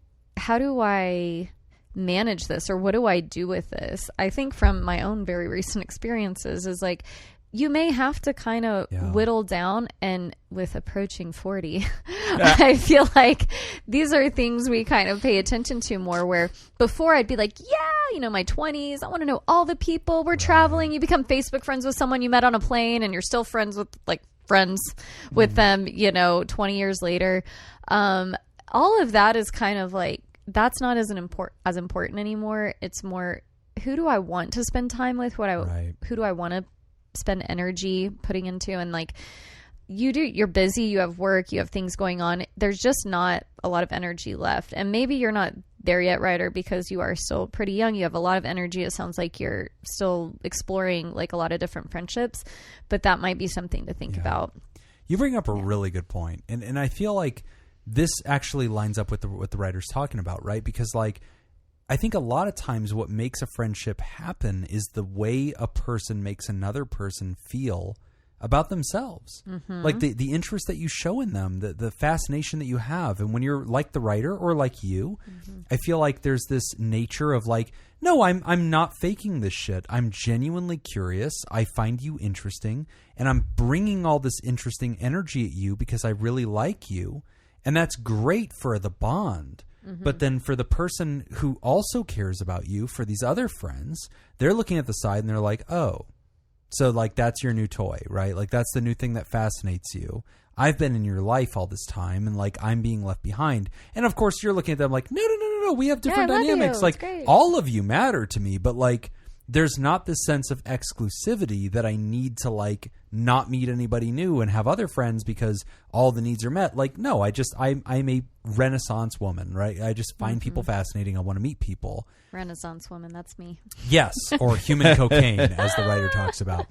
manage this, or what do I do with this? I think from my own very recent experiences is like, you may have to kind of whittle down, and with approaching 40, I feel like these are things we kind of pay attention to more, where before I'd be like, my 20s, I want to know all the people. We're traveling. You become Facebook friends with someone you met on a plane, and you're still friends with them, 20 years later. All of that is kind of like, that's not as important anymore. It's more, who do I want to spend time with? Who do I want to spend energy putting into? And like, you're busy, you have work, you have things going on. There's just not a lot of energy left. And maybe you're not there yet, Ryder, because you are still pretty young. You have a lot of energy. It sounds like you're still exploring like a lot of different friendships, but that might be something to think about.
You bring up a really good point. And I feel like this actually lines up with what the writer's talking about, right? Because like, I think a lot of times what makes a friendship happen is the way a person makes another person feel about themselves. Like the interest that you show in them, the fascination that you have. And when you're like the writer or like you, I feel like there's this nature of like, no, I'm not faking this shit. I'm genuinely curious. I find you interesting, and I'm bringing all this interesting energy at you because I really like you. And that's great for the bond. But then for the person who also cares about you, for these other friends, they're looking at the side and they're like, oh, so like that's your new toy, right? Like that's the new thing that fascinates you. I've been in your life all this time, and like I'm being left behind. And of course you're looking at them like, no, we have different dynamics. Like all of you matter to me, but like there's not this sense of exclusivity that I need to like not meet anybody new and have other friends because all the needs are met. Like, no, I'm a Renaissance woman, right? I just find people fascinating. I want to meet people.
Renaissance woman, that's me.
Yes, or human cocaine, as the writer talks about.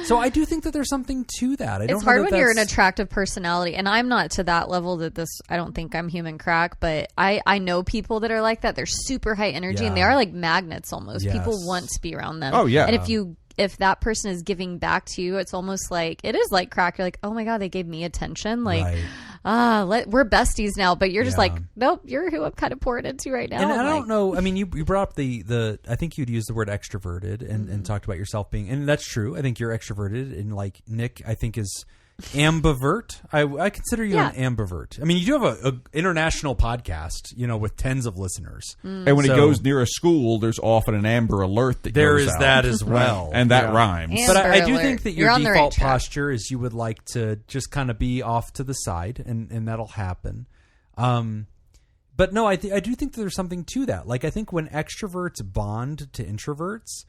So I do think that there's something to that.
It's hard when you're an attractive personality, and I'm not to that level that I don't think I'm human crack, but I know people that are like that. They're super high energy, and they are like magnets almost.
Yes.
People want to be around them.
Oh, yeah.
And if that person is giving back to you, it's almost like, it is like crack. You're like, oh my God, they gave me attention. Like, we're besties now. But you're just like, nope, you're who I'm kind of pouring into right now.
And I don't know. I mean, you brought up the I think you'd use the word extroverted and talked about yourself being, and that's true. I think you're extroverted, and like Nick, I think is ambivert. I consider you an ambivert. I mean, you do have a international podcast, with tens of listeners.
And when he goes near a school, there's often an Amber Alert that
there
goes
is
out.
that as well,
and that rhymes.
Amber
but I do
Alert.
think that your default posture is you would like to just kind of be off to the side, and that'll happen. But no, I do think that there's something to that. Like I think when extroverts bond to introverts,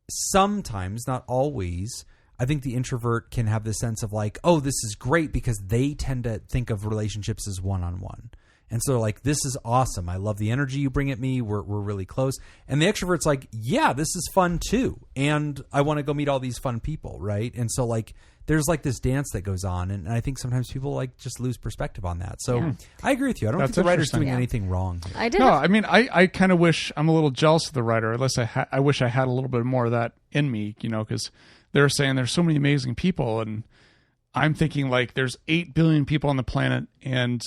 sometimes, not always, I think the introvert can have this sense of like, oh, this is great because they tend to think of relationships as one-on-one. And so like, this is awesome. I love the energy you bring at me. We're really close. And the extrovert's like, yeah, this is fun too. And I want to go meet all these fun people, right? And so like, there's like this dance that goes on. And I think sometimes people like just lose perspective on that. So I agree with you. I don't think the writer's doing anything wrong here.
No, I mean, I kind of wish, I'm a little jealous of the writer. Unless I wish I had a little bit more of that in me, because they're saying there's so many amazing people, and I'm thinking like there's 8 billion people on the planet, and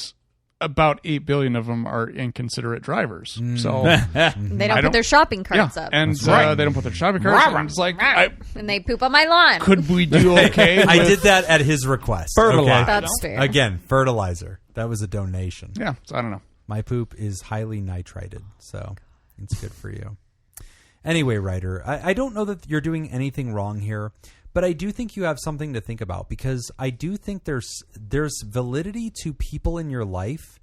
about 8 billion of them are inconsiderate drivers. So
they don't put their shopping carts up,
and they don't put their shopping carts up. And it's like,
and they poop on my lawn.
Could we do okay?
I did that at his request.
Fertilizer.
Okay?
That's fair.
Again, fertilizer. That was a donation.
Yeah, so I don't know.
My poop is highly nitrated, so it's good for you. Anyway, writer, I don't know that you're doing anything wrong here, but I do think you have something to think about, because I do think there's validity to people in your life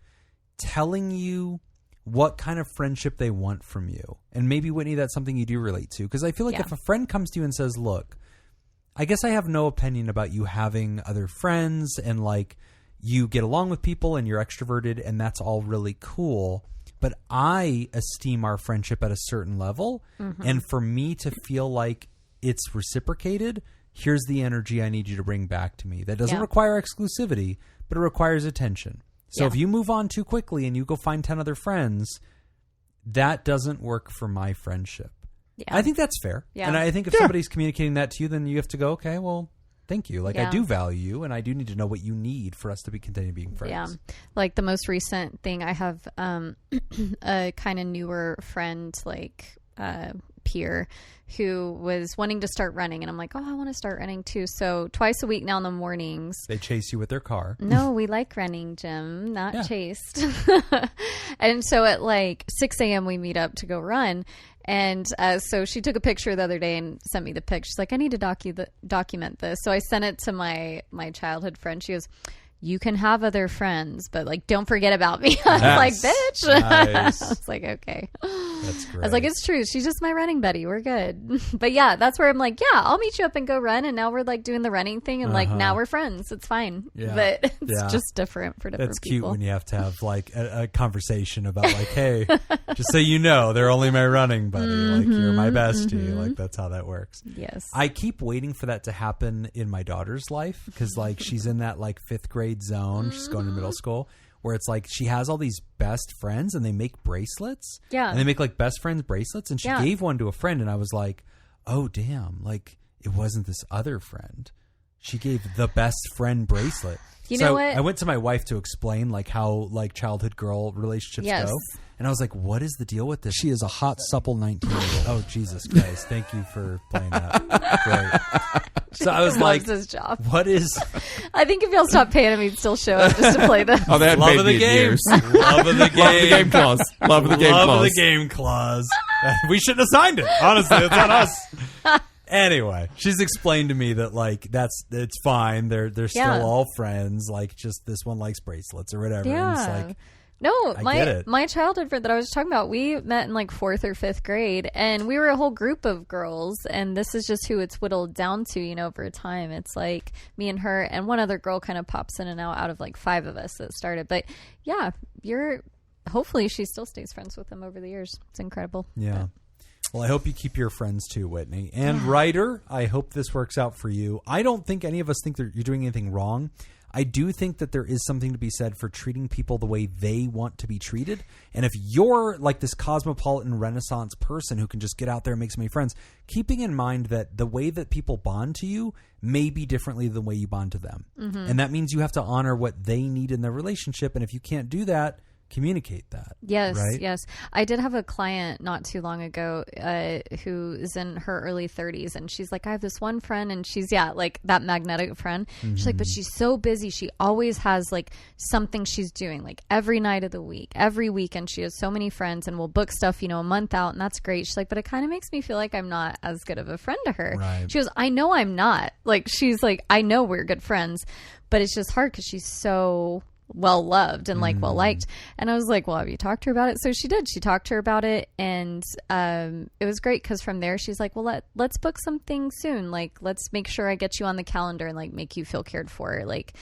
telling you what kind of friendship they want from you. And maybe, Whitney, that's something you do relate to, because I feel like if a friend comes to you and says, look, I guess I have no opinion about you having other friends, and like you get along with people and you're extroverted and that's all really cool, but I esteem our friendship at a certain level. And for me to feel like it's reciprocated, here's the energy I need you to bring back to me. That doesn't require exclusivity, but it requires attention. So if you move on too quickly and you go find 10 other friends, that doesn't work for my friendship. I think that's fair. And I think if somebody's communicating that to you, then you have to go, okay, well, thank you. Like, I do value you, and I do need to know what you need for us to continue being friends.
Yeah. Like the most recent thing, I have a kind of newer friend, like peer, who was wanting to start running, and I'm like, oh, I want to start running too. So twice a week now in the mornings,
they chase you with their car.
No, we like running, Jim, not chased. And so at like 6 a.m. we meet up to go run. And so she took a picture the other day and sent me the pic. She's like, I need to document this. So I sent it to my childhood friend. She goes, you can have other friends, but like, don't forget about me. I was like, bitch.
Nice.
I was like, okay.
That's great.
I was like, it's true. She's just my running buddy. We're good. But yeah, that's where I'm like, yeah, I'll meet you up and go run. And now we're like doing the running thing, and like now we're friends. It's fine.
Yeah.
But it's just different for different
That's
people.
cute when you have to have like a conversation about like, hey, just so you know, they're only my running buddy. Like, you're my bestie. Like, that's how that works.
Yes.
I keep waiting for that to happen in my daughter's life, because like she's in that like 5th grade zone. She's going to middle school, where it's like she has all these best friends, and they make bracelets.
Yeah.
And they make like best friends bracelets. And she gave one to a friend, and I was like, oh, damn. Like, it wasn't this other friend. She gave the best friend bracelet.
You know what?
I went to my wife to explain like how like childhood girl relationships go. And I was like, what is the deal with this?
She is a hot, supple 19-year-old.
Oh, Jesus Christ. Thank you for playing that. Great. So I was like,
his job.
What is...
I think if y'all stop paying him, he'd still show up just to play this.
Oh, they had
Love
paid
of the
me in
game.
years.
Love of the game.
Love of the game clause. Love of the game clause.
Love of the game clause. We shouldn't have signed it. Honestly, it's on us. Anyway, she's explained to me that like it's fine. They're still all friends. Like just this one likes bracelets or whatever.
Yeah.
And it's like,
no,
get it.
my childhood friend that I was talking about, we met in like 4th or 5th grade, and we were a whole group of girls, and this is just who it's whittled down to, you know, over time. It's like me and her, and one other girl kind of pops in and out of like 5 of us that started. But yeah, hopefully she still stays friends with them over the years. It's incredible.
Yeah. Well, I hope you keep your friends too, Whitney. And Ryder, I hope this works out for you. I don't think any of us think that you're doing anything wrong. I do think that there is something to be said for treating people the way they want to be treated. And if you're like this cosmopolitan Renaissance person who can just get out there and make so many friends, keeping in mind that the way that people bond to you may be differently than the way you bond to them. Mm-hmm. And that means you have to honor what they need in their relationship. And if you can't do that, communicate that.
Yes,
right?
Yes. I did have a client not too long ago who is in her early 30s, and she's like, I have this one friend, and she's like that magnetic friend. Mm-hmm. She's like, but she's so busy. She always has like something she's doing, like every night of the week, every weekend. She has so many friends, and we'll book stuff, you know, a month out, and that's great. She's like, but it kind of makes me feel like I'm not as good of a friend to her.
Right.
She goes, I know I'm not. Like, she's like, I know we're good friends, but it's just hard because she's so well loved and like well liked. And I was like, well, have you talked to her about it? So she did. She talked to her about it, and it was great because from there she's like, well, let's book something soon. Like, let's make sure I get you on the calendar and like make you feel cared for. Like,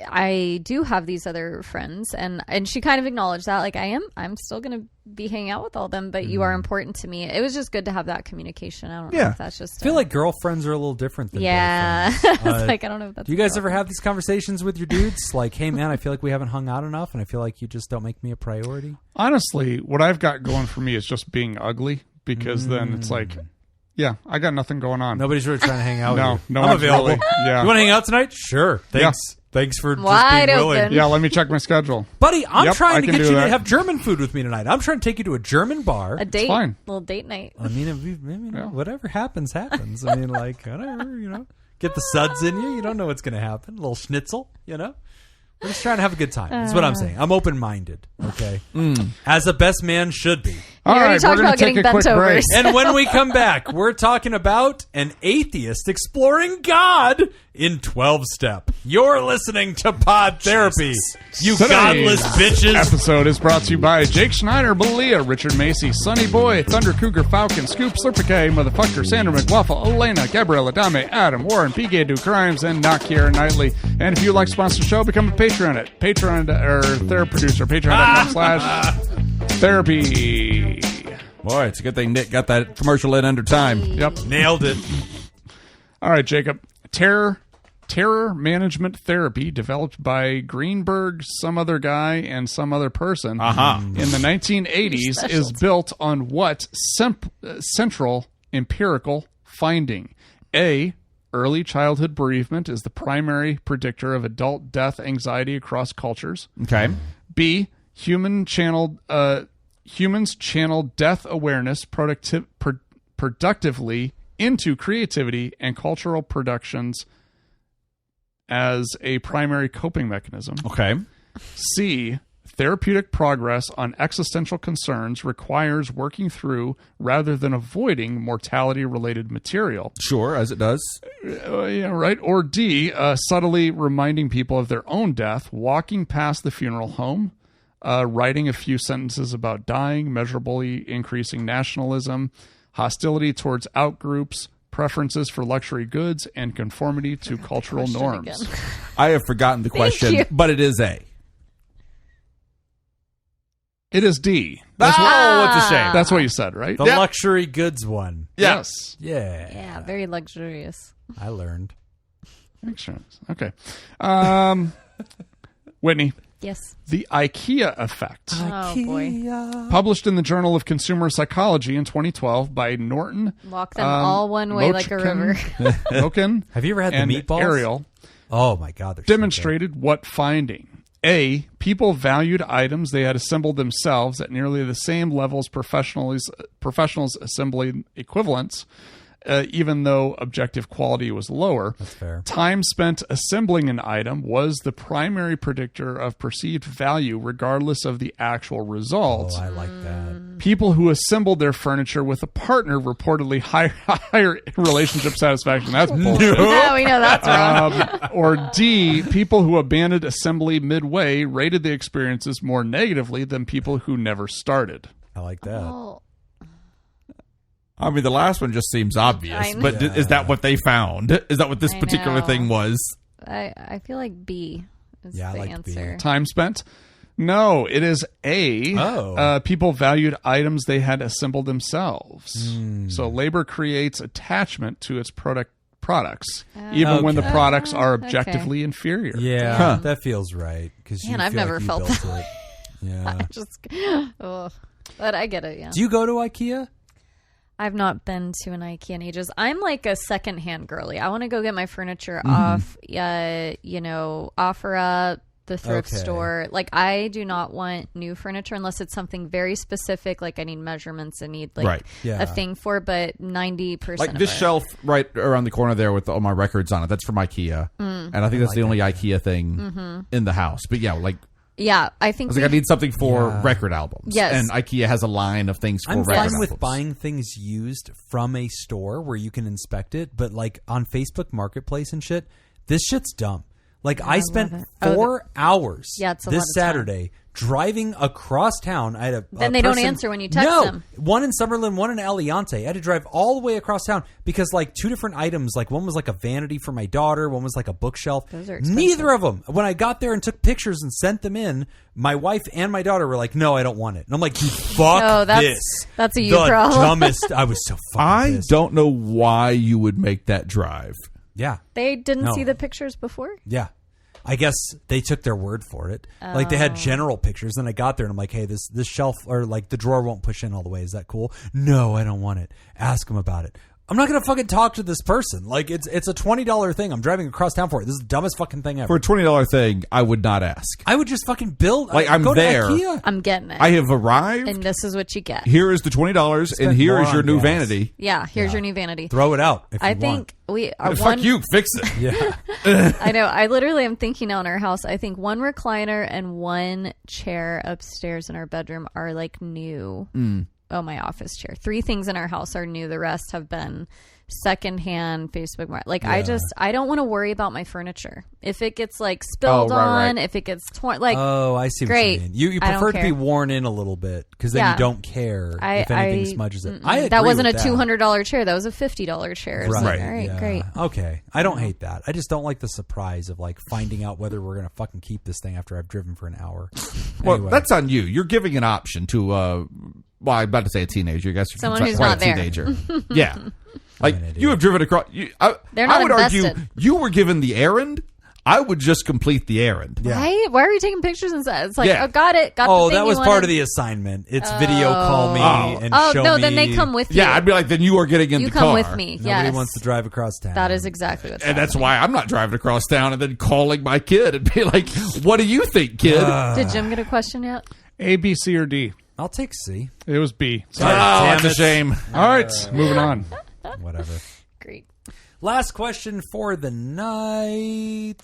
I do have these other friends, and she kind of acknowledged that, like, I'm still gonna be hanging out with all of them, but you are important to me. It was just good to have that communication. I don't know if that's just
I feel like girlfriends are a little different than
it's like, I don't know if that's
do you guys ever have these conversations with your dudes? Like, hey man, I feel like we haven't hung out enough, and I feel like you just don't make me a priority.
Honestly, what I've got going for me is just being ugly, because then it's like, yeah, I got nothing going on.
Nobody's really trying to hang out with you.
No,
I'm available.
Really, yeah.
You want to hang out tonight? Sure. Thanks.
Yeah.
Thanks for just
Wide
being
open.
willing.
Yeah, let me check my schedule.
Buddy, I'm trying to get you
that.
to have German food with me tonight. I'm trying to take you to a German bar.
a date,
fine.
little date night.
I mean, whatever happens. I mean, like, whatever, you know. Get the suds in you. You don't know what's going to happen. A little schnitzel, you know. We're just trying to have a good time. That's what I'm saying. I'm open-minded, okay? As a best man should be.
All
already
right,
talked
we're going
about
to take
getting
a quick
bent
break.
overs.
And when we come back, we're talking about an atheist exploring God in 12-step. You're listening to Pod Therapy, you
Today's
godless bitches.
Episode is brought to you by Jake Schneider, Belia, Richard Macy, Sonny Boy, Thunder Cougar, Falcon, Scoop, Slurpicay, Motherfucker, Sandra McWaffle, Elena, Gabrielle Adame, Adam, Warren, PK Do Crimes, and Nakier Knightley. And if you'd like to sponsor the show, become a patron at Patreon or Theraproducer, patreon.com/therapy.
Boy, it's a good thing Nick got that commercial in under time.
Yep.
Nailed it.
All right, Jacob. Terror management therapy developed by Greenberg, some other guy, and some other person in the 1980s is built on what central empirical finding? A, early childhood bereavement is the primary predictor of adult death anxiety across cultures.
Okay.
B, humans channel death awareness productively into creativity and cultural productions as a primary coping mechanism.
Okay.
C, therapeutic progress on existential concerns requires working through rather than avoiding mortality-related material.
Sure, as it does.
Yeah, right. Or D, subtly reminding people of their own death, walking past the funeral home, writing a few sentences about dying, measurably increasing nationalism, hostility towards outgroups, preferences for luxury goods, and conformity to cultural norms.
I have forgotten the question, but it is A.
It is D.
What's a shame.
That's what you said, right?
The luxury goods one.
Yes.
Yeah.
Yeah, very luxurious.
I learned.
Makes sense. Okay. Whitney.
Yes.
The IKEA effect.
Oh, boy.
Published in the Journal of Consumer Psychology in 2012 by Norton.
Walk them all one way like a river.
Loken.
Have you ever had the
and
meatballs?
Ariel.
Oh, my God.
Demonstrated what finding? A, people valued items they had assembled themselves at nearly the same level as professionals assembling equivalents, even though objective quality was lower.
That's fair.
Time spent assembling an item was the primary predictor of perceived value, regardless of the actual result.
Oh, I like that.
People who assembled their furniture with a partner reportedly higher relationship satisfaction. That's bullshit.
No, we know that's wrong.
Or D, people who abandoned assembly midway rated the experiences more negatively than people who never started.
I like that.
Oh.
I mean, the last one just seems obvious, but is that what they found? Is that what this particular thing was?
I feel like B is the answer.
Time spent? No, it is A.
Oh.
People valued items they had assembled themselves. So labor creates attachment to its products, even when the products are objectively inferior.
Yeah, that feels right.
Man, I've never felt that way.
Yeah.
But I get it, yeah.
Do you go to IKEA?
I've not been to an IKEA in ages. I'm like a secondhand girly. I want to go get my furniture off, OfferUp, the thrift store. Like, I do not want new furniture unless it's something very specific. Like, I need measurements. I need a thing for. But 90%,
like this shelf right around the corner there with all my records on it. That's from IKEA, and I think that's the only IKEA thing in the house. But yeah, like.
Yeah, I think
I need something for record albums.
Yes.
And IKEA has a line of things for record albums.
I'm fine with buying things used from a store where you can inspect it, but like on Facebook Marketplace and shit, this shit's dumb. Like, I spent 4 hours this Saturday driving across town. I had a
Then they don't answer when you text them.
One in Summerlin, one in Aliante. I had to drive all the way across town because, like, 2 different items, like one was like a vanity for my daughter, one was like a bookshelf.
Those are expensive.
Neither of them. When I got there and took pictures and sent them in, my wife and my daughter were like, "No, I don't want it." And I'm like, "You fuck this."
That's a you problem.
Dumbest. I was so fucking pissed.
I don't know why you would make that drive.
Yeah.
They didn't see the pictures before?
Yeah. I guess they took their word for it. Like, they had general pictures. Then I got there and I'm like, "Hey, this shelf or like the drawer won't push in all the way. Is that cool?" "No, I don't want it." Ask them about it. I'm not going to fucking talk to this person. Like, it's a $20 thing. I'm driving across town for it. This is the dumbest fucking thing ever.
For a $20 thing, I would not ask.
I would just fucking build.
Like, I'm
go
there.
To IKEA.
I'm getting it.
I have arrived.
And this is what you get.
Here is the $20, and here is your new vanity.
Yeah, here's your new vanity.
Throw it out if you want.
I think we are
Fuck you, fix it.
Yeah.
I know. I literally am thinking now in our house, I think one recliner and one chair upstairs in our bedroom are like new. Oh, my office chair. 3 things in our house are new. The rest have been secondhand Facebook Market. Like, I don't want to worry about my furniture. If it gets like spilled on, if it gets torn, like,
I see what you mean. You prefer to be worn in a little bit because then you don't care if anything smudges it.
That wasn't a $200 chair. That was a $50 chair.
Right.
Like, all right, great.
Okay. I don't hate that. I just don't like the surprise of like finding out whether we're going to fucking keep this thing after I've driven for an hour.
Well, that's on you. You're giving an option to, well, I'm about to say a teenager. I guess
someone who's not there.
Teenager. Yeah. Like, you have driven across.
They're not
I would
invested.
argue you were given the errand. I would just complete the errand.
Yeah.
Right? Why are you taking pictures and stuff? It's like, got it. Got the thing
that was
you
part
wanted.
of the assignment. It's video call me and show me.
Oh, no, then they come with you.
Yeah, I'd be like, then you are getting in the car.
You come with me.
Nobody
yes.
wants to drive across town.
That is exactly what's
And that's why I'm not driving across town and then calling my kid and be like, "What do you think, kid?"
Did Jim get a question yet?
A, B, C, or D?
I'll take C.
It was B.
Oh, that's a shame.
All right, moving on.
Whatever.
Great.
Last question for the night.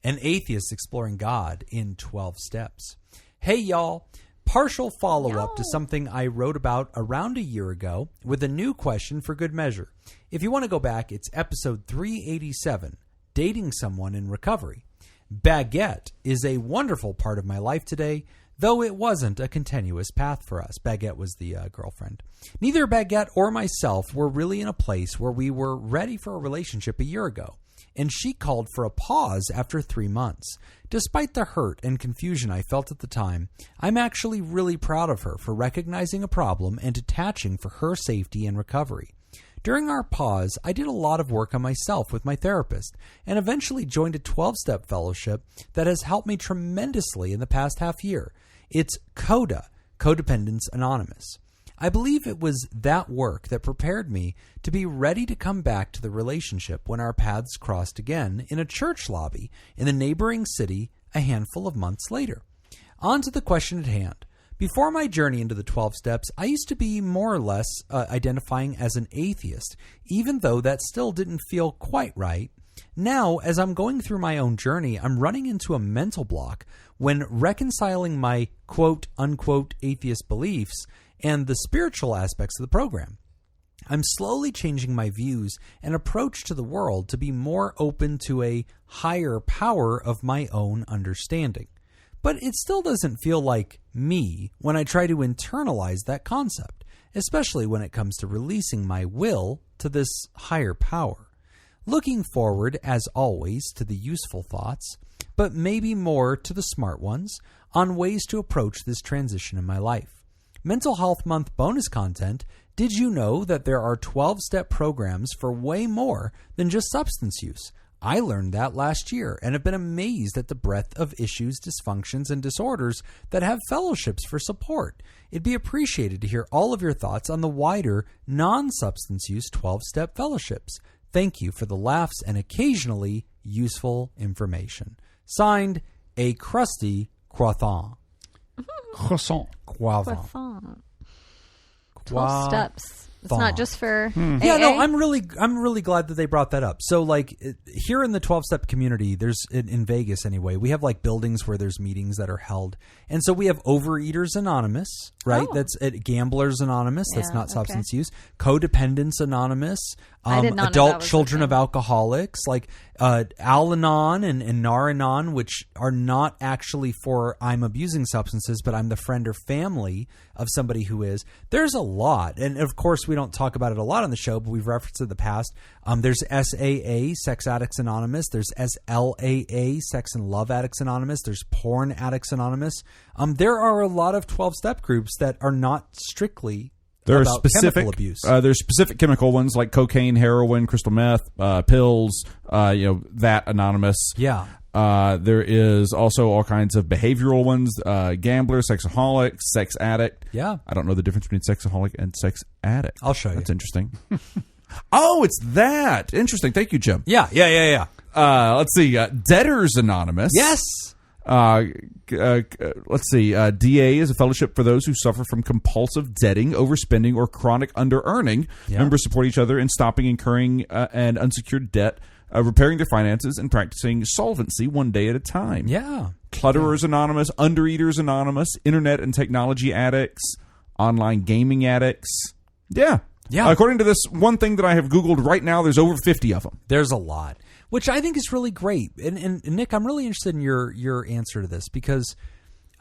An atheist exploring God in 12 steps. Hey, y'all. Partial follow-up to something I wrote about around a year ago with a new question for good measure. If you want to go back, it's episode 387, Dating Someone in Recovery. Baguette is a wonderful part of my life today, though it wasn't a continuous path for us. Baguette was the girlfriend. Neither Baguette or myself were really in a place where we were ready for a relationship a year ago, and she called for a pause after 3 months. Despite the hurt and confusion I felt at the time, I'm actually really proud of her for recognizing a problem and detaching for her safety and recovery. During our pause, I did a lot of work on myself with my therapist and eventually joined a 12-step fellowship that has helped me tremendously in the past half year. It's CODA, Codependence Anonymous. I believe it was that work that prepared me to be ready to come back to the relationship when our paths crossed again in a church lobby in the neighboring city a handful of months later. On to the question at hand. Before my journey into the 12 steps, I used to be more or less identifying as an atheist, even though that still didn't feel quite right. Now, as I'm going through my own journey, I'm running into a mental block when reconciling my quote-unquote atheist beliefs and the spiritual aspects of the program. I'm slowly changing my views and approach to the world to be more open to a higher power of my own understanding. But it still doesn't feel like me when I try to internalize that concept, especially when it comes to releasing my will to this higher power. Looking forward, as always, to the useful thoughts, but maybe more to the smart ones, on ways to approach this transition in my life. Mental Health Month bonus content. Did you know that there are 12-step programs for way more than just substance use? I learned that last year and have been amazed at the breadth of issues, dysfunctions, and disorders that have fellowships for support. It'd be appreciated to hear all of your thoughts on the wider, non-substance use 12-step fellowships. Thank you for the laughs and occasionally useful information. Signed, A Crusty Croissant.
Croissant.
12 steps. It's not just for AA.
Yeah, no, I'm really glad that they brought that up. So, like, here in the 12-step community, there's in Vegas anyway, we have like buildings where there's meetings that are held, and so we have Overeaters Anonymous, right?
Oh.
That's Gamblers Anonymous. That's
Yeah,
not substance use. Codependence Anonymous.
I did not know that
Adult
was a
Children
thing.
of Alcoholics, like Al-Anon and Nar-Anon, which are not actually for I'm abusing substances, but I'm the friend or family of somebody who is. There's a lot, and of course we don't talk about it a lot on the show, but we've referenced it in the past. There's SAA, Sex Addicts Anonymous. There's SLAA, Sex and Love Addicts Anonymous. There's Porn Addicts Anonymous. There are a lot of 12-step groups that are not strictly
There are
about
specific
chemical abuse.
There's specific chemical ones like cocaine, heroin, crystal meth, pills. That Anonymous.
Yeah.
There is also all kinds of behavioral ones: gambler, sexaholic, sex addict.
Yeah.
I don't know the difference between sexaholic and sex addict.
I'll show you.
That's interesting. Oh, it's that. Interesting. Thank you, Jim.
Yeah.
Let's see. Debtors Anonymous.
Yes.
Let's see. DA is a fellowship for those who suffer from compulsive debting, overspending, or chronic under-earning.
Yeah.
Members support each other in stopping incurring and unsecured debt, repairing their finances, and practicing solvency one day at a time.
Yeah.
Clutterers Anonymous, Undereaters Anonymous, Internet and Technology Addicts, Online Gaming Addicts. Yeah. According to this one thing that I have Googled right now, there's over 50 of them.
There's a lot, which I think is really great. And Nick, I'm really interested in your answer to this, because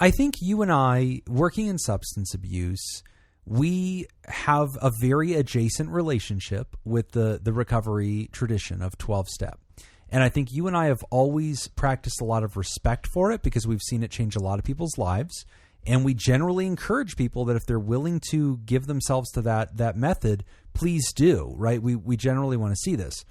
I think you and I, working in substance abuse, we have a very adjacent relationship with the recovery tradition of 12-step. And I think you and I have always practiced a lot of respect for it because we've seen it change a lot of people's lives. And we generally encourage people that if they're willing to give themselves to that method, please do, right? We generally want to see this.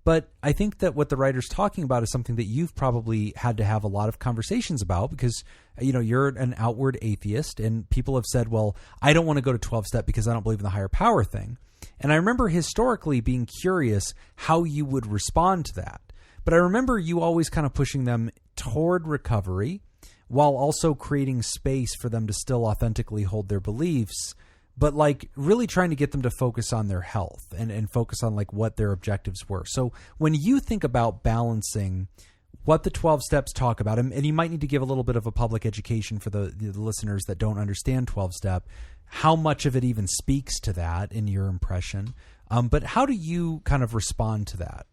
But I think that what the writer's talking about is something that you've probably had to have a lot of conversations about because, you're an outward atheist and people have said, well, I don't want to go to 12-step because I don't believe in the higher power thing. And I remember historically being curious how you would respond to that. But I remember you always kind of pushing them toward recovery while also creating space for them to still authentically hold their beliefs, but like really trying to get them to focus on their health and focus on like what their objectives were. So when you think about balancing what the 12 steps talk about, and you might need to give a little bit of a public education for the listeners that don't understand 12 step, how much of it even speaks to that in your impression. But how do you kind of respond to that?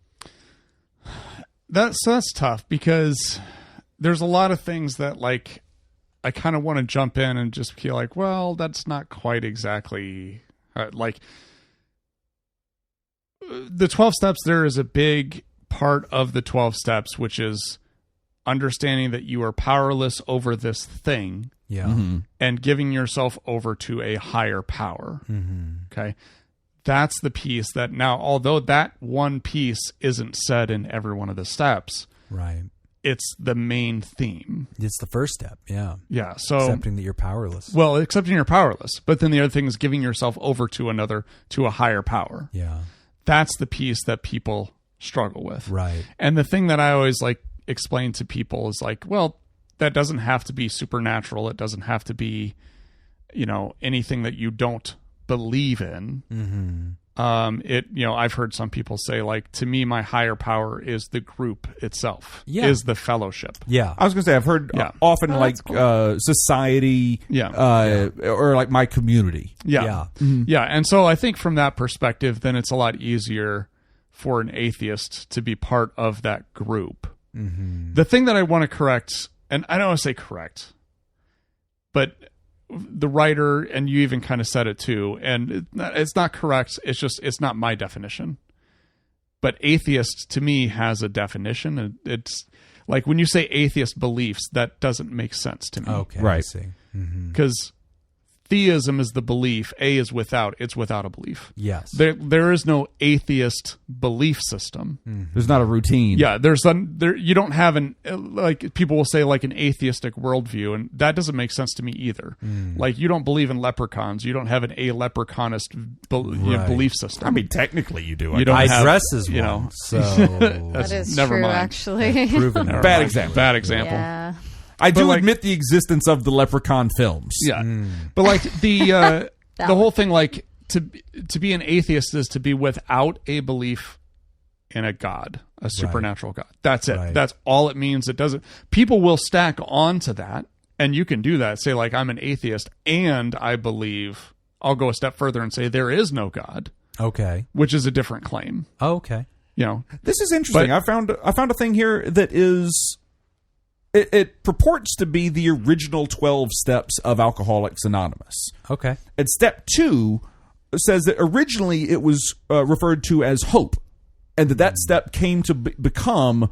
That's tough because there's a lot of things that like I kind of want to jump in and just feel like, well, that's not quite exactly like the 12 steps. There is a big part of the 12 steps, which is understanding that you are powerless over this thing.
Yeah.
Mm-hmm.
And giving yourself over to a higher power.
Mm-hmm.
Okay. That's the piece that now, although that one piece isn't said in every one of the steps,
right?
It's the main theme.
It's the first step. Yeah.
Yeah. So
accepting that you're powerless.
Well, accepting you're powerless. But then the other thing is giving yourself over to a higher power.
Yeah.
That's the piece that people struggle with.
Right.
And the thing that I always like explain to people is like, well, that doesn't have to be supernatural. It doesn't have to be, anything that you don't believe in.
Mm-hmm.
I've heard some people say, like, to me, my higher power is the group itself, is the fellowship.
Yeah.
I was going to say, I've heard often cool. Society, or like my community.
Yeah. Mm-hmm. Yeah. And so I think from that perspective, then it's a lot easier for an atheist to be part of that group.
Mm-hmm.
The thing that I want to correct, and I don't want to say correct, but the writer, and you even kind of said it too, and it's not correct. It's just, it's not my definition. But atheist to me has a definition. It's like when you say atheist beliefs, that doesn't make sense to me.
Okay.
Right.
I see.
Because theism is the belief. A is without. It's without a belief.
Yes.
There is no atheist belief system.
Mm-hmm.
There's not a routine.
Yeah. You don't have like people will say like an atheistic worldview, and that doesn't make sense to me either. Like you don't believe in leprechauns. You don't have an aleprechaunist belief system.
I mean, technically you do.
You don't
I
have,
dress as one. So
that is
never
true,
mind.
actually.
Bad example.
Bad example.
Yeah.
I do admit the existence of the Leprechaun films.
Yeah. But like the whole thing, like to be an atheist is to be without a belief in a God, a supernatural God. That's it.
Right.
That's all it means. It doesn't. People will stack on to that, and you can do that. Say like, I'm an atheist and I believe. I'll go a step further and say there is no God.
Okay.
Which is a different claim.
Okay.
This is interesting. I found a thing here that is. It purports to be the original 12 steps of Alcoholics Anonymous.
Okay.
And step 2 says that originally it was referred to as hope, and that step came to become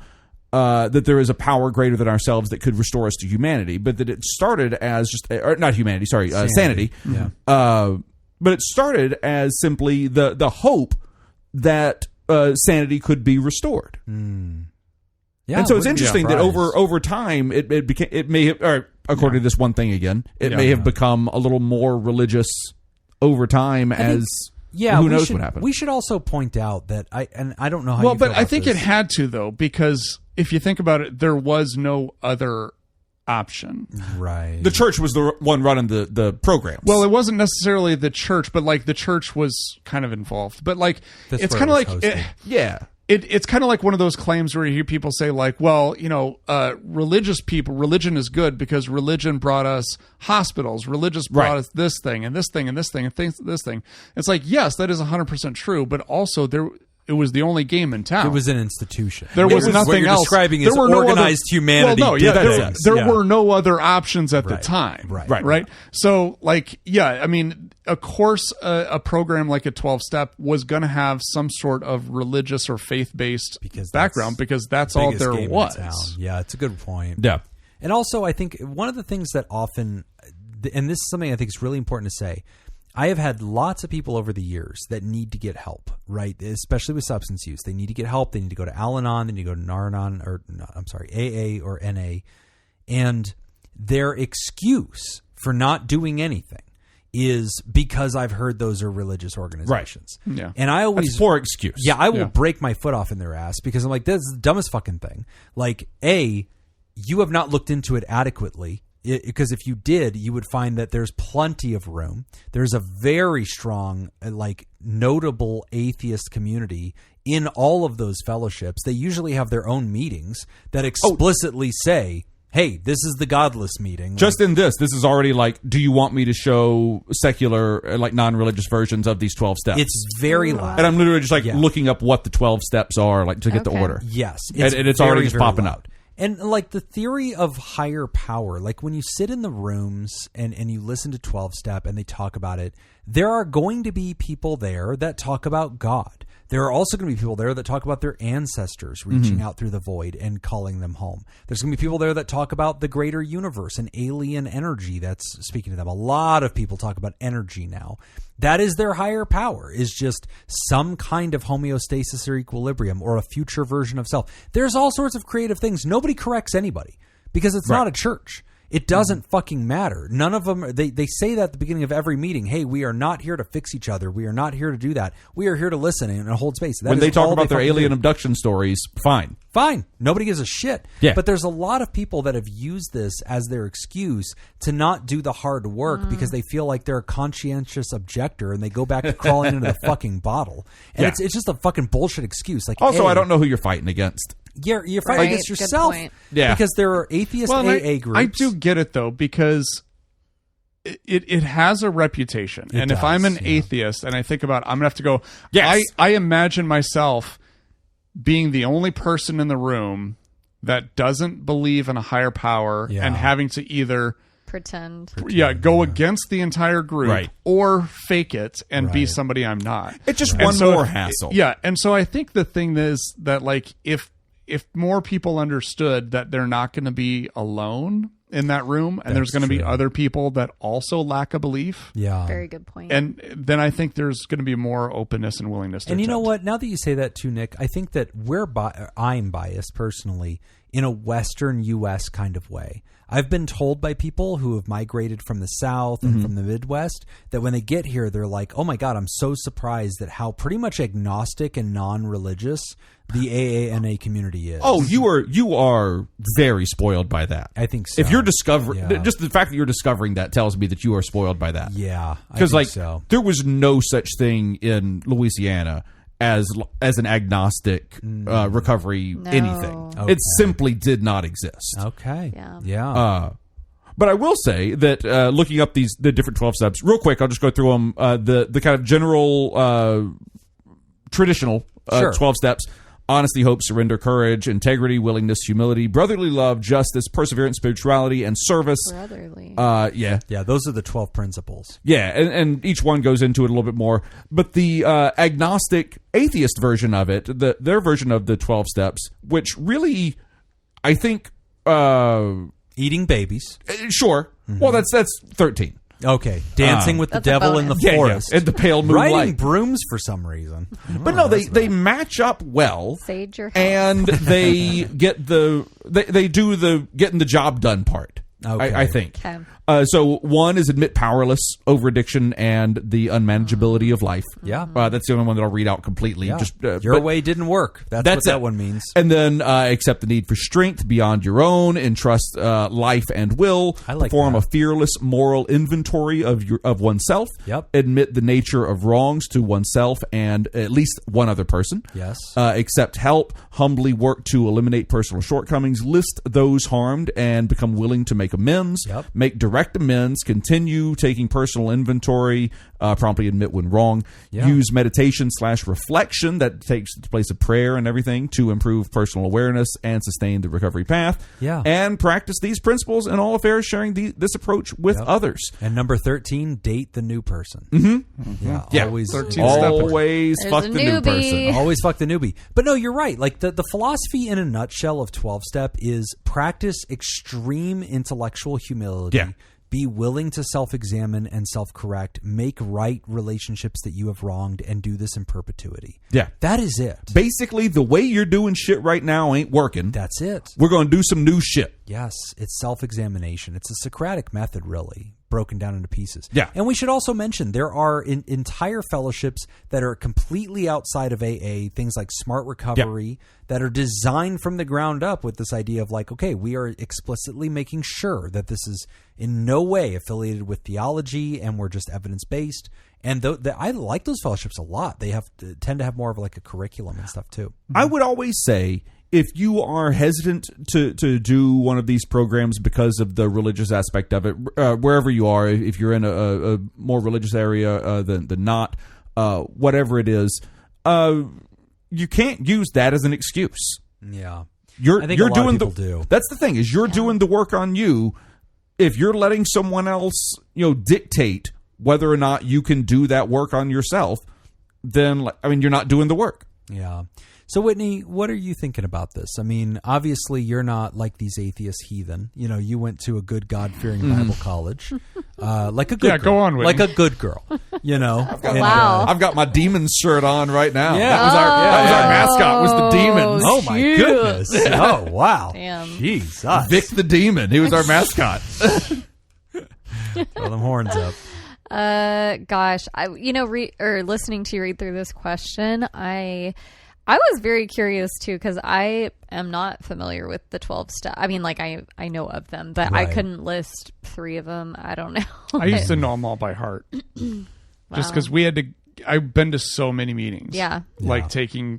that there is a power greater than ourselves that could restore us to humanity, but that it started as just not humanity, sorry, sanity.
Yeah.
But it started as simply the hope that sanity could be restored.
Yeah,
and so it's interesting that over time it may have, or according to this one thing again, it may have become a little more religious over time who knows what happened.
We should also point out that I don't know how.
Well, but I think it had to though, because if you think about it, there was no other option.
Right.
The church was the one running the programs.
Well, it wasn't necessarily the church, but like the church was kind of involved. But like it's kind of like it's kind of like one of those claims where you hear people say like, well, religion is good because religion brought us hospitals. Religion brought us this thing and this thing and this thing and this thing. It's like, yes, that is 100% true, but also it was the only game in town.
It was an institution.
There was nothing
what you're
else.
Describing as organized humanity.
Well, no, there were no other options at the time. Right. So, like, I mean, of course, a program like a 12-step was going to have some sort of religious or faith-based background because that's all there was.
Yeah, it's a good point.
Yeah.
And also, I think one of the things that often, and this is something I think is really important to say, I have had lots of people over the years that need to get help, right? Especially with substance use. They need to get help. They need to go to Al-Anon. They need to go to AA or NA. And their excuse for not doing anything is because I've heard those are religious organizations.
Right. Yeah.
And I always...
That's poor excuse.
Yeah, I will break my foot off in their ass because I'm like, this is the dumbest fucking thing. Like, A, you have not looked into it adequately. Because if you did, you would find that there's plenty of room. There's a very strong, notable atheist community in all of those fellowships. They usually have their own meetings that explicitly say, hey, this is the godless meeting.
Just in this is already like, do you want me to show secular, non-religious versions of these 12 steps?
It's very loud.
And I'm literally just looking up what the 12 steps are, to get the order.
Yes.
And it's already just popping up.
And the theory of higher power, when you sit in the rooms and you listen to 12-step and they talk about it, there are going to be people there that talk about God.
There are also going to be people there that talk about their ancestors reaching out through the void and calling them home. There's going to be people there that talk about the greater universe and alien energy that's speaking to them. A lot of people talk about energy now. That is their higher power, is just some kind of homeostasis or equilibrium or a future version of self. There's all sorts of creative things. Nobody corrects anybody because it's not a church. It doesn't fucking matter. None of them, they say that at the beginning of every meeting. Hey, we are not here to fix each other. We are not here to do that. We are here to listen and hold space.
When they talk about their alien abduction stories, fine.
Fine. Nobody gives a shit.
Yeah.
But there's a lot of people that have used this as their excuse to not do the hard work because they feel like they're a conscientious objector and they go back to crawling into the fucking bottle. And it's just a fucking bullshit excuse. Like,
also, I don't know who you're fighting against.
You're fighting against yourself.
Yeah.
Because there are atheist AA groups.
I do get it, though, because it has a reputation. And if I'm an atheist and I think about, I'm going to have to go, I imagine myself being the only person in the room that doesn't believe in a higher power and having to either
pretend
go against the entire group or fake it and be somebody I'm not.
It's just one more hassle.
Yeah. And so I think the thing is that, like, if more people understood that they're not going to be alone in that room and there's going to be other people that also lack a belief.
Yeah.
Very good point.
And then I think there's going to be more openness and willingness to
And you know
attempt.
what? Now that you say that too, Nick, I think that I'm biased personally in a Western U.S. kind of way. I've been told by people who have migrated from the South and from the Midwest that when they get here, they're like, oh my God, I'm so surprised at how pretty much agnostic and non-religious the AANA community is.
Oh, you are very spoiled by that.
I think so.
If you're discovering, just the fact that you're discovering that tells me that you are spoiled by that.
Yeah,
because there was no such thing in Louisiana as an agnostic recovery anything. Okay. It simply did not exist.
Okay.
Yeah. But I will say that looking up the different 12 steps real quick, I'll just go through them. The kind of general traditional 12 steps: honesty, hope, surrender, courage, integrity, willingness, humility, brotherly love, justice, perseverance, spirituality, and service.
Brotherly.
Yeah, those are the 12 principles.
Yeah, and each one goes into it a little bit more. But the agnostic atheist version of it, their version of the 12 steps, which really, I think...
eating babies.
Sure. Mm-hmm. Well, that's 13.
Okay, dancing with the devil in the forest.
Yeah, and the pale moonlight.
Riding brooms for some reason.
But no, they match up well.
Sage your house.
And they get they do the getting the job done part.
Okay.
I think.
Okay.
So one is admit powerless over addiction and the unmanageability of life.
Yeah.
That's the only one that I'll read out completely.
Yeah.
Just
your way didn't work. That's what that one means.
And then accept the need for strength beyond your own, entrust life and will.
I like
perform
that.
a fearless moral inventory of oneself.
Yep.
Admit the nature of wrongs to oneself and at least one other person.
Yes.
Accept help. Humbly work to eliminate personal shortcomings. List those harmed and become willing to make amends.
Yep.
Make direct amends. Continue taking personal inventory. Promptly admit when wrong.
Yeah.
Use meditation / reflection that takes the place of prayer and everything to improve personal awareness and sustain the recovery path.
Yeah.
And practice these principles in all affairs, sharing this approach with others.
And number 13, date the new person.
Mm-hmm.
Yeah. Always
fuck the
newbie.
new person.
Always fuck the newbie. But no, you're right. Like the philosophy in a nutshell of 12-step is practice extreme intellectual humility.
Yeah.
Be willing to self-examine and self-correct. Make right relationships that you have wronged and do this in perpetuity.
Yeah.
That is it.
Basically, the way you're doing shit right now ain't working.
That's it.
We're going to do some new shit.
Yes. It's self-examination. It's a Socratic method, really, broken down into pieces.
Yeah.
And we should also mention there are entire fellowships that are completely outside of AA, things like Smart Recovery, that are designed from the ground up with this idea of like, okay, we are explicitly making sure that this is in no way affiliated with theology and we're just evidence-based. And I like those fellowships a lot. They tend to have more of like a curriculum and stuff too.
I would always say, if you are hesitant to do one of these programs because of the religious aspect of it, wherever you are, if you're in a more religious area than not, whatever it is, you can't use that as an excuse.
Yeah,
I think you're
a lot
doing
of people do.
That's the thing, is you're doing the work on you. If you're letting someone else, dictate whether or not you can do that work on yourself, then you're not doing the work.
Yeah. So, Whitney, what are you thinking about this? I mean, obviously, you're not like these atheist heathen. You know, you went to a good God-fearing Bible college, like a good girl.
Go on, Whitney.
Like a good girl, you know.
I've got my demons shirt on right now.
Yeah.
That was our mascot, was the demons.
Oh, my goodness. Oh, wow.
Damn.
Jesus.
Vic the demon. He was our mascot.
Throw them horns up.
Gosh, listening to you read through this question, I was very curious too, because I am not familiar with the 12 steps. I mean, like I know of them, but I couldn't list 3 of them. I don't know.
I used to know them all by heart, just because I've been to so many meetings.
Yeah.
Like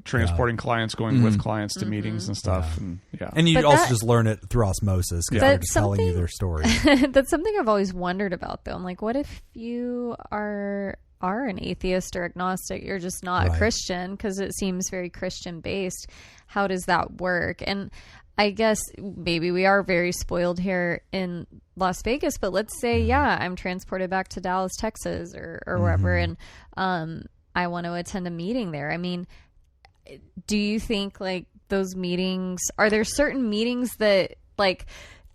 transporting clients, going with clients to meetings and stuff.
Yeah. And you also just learn it through osmosis because they're just telling you their story.
That's something I've always wondered about, though. I'm like, what if you are an atheist or agnostic? You're just not a Christian, because it seems very Christian based. How does that work? And I guess maybe we are very spoiled here in Las Vegas, but let's say, I'm transported back to Dallas, Texas or wherever, and I want to attend a meeting there. I mean, do you think like those meetings, are there certain meetings that like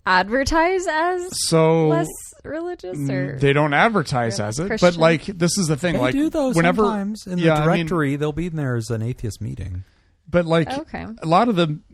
advertise as less religious, or
they don't advertise as it, Christian? But like this is the thing,
they
like
do though
whenever
sometimes in the directory they'll be there as an atheist meeting,
but like a lot of them,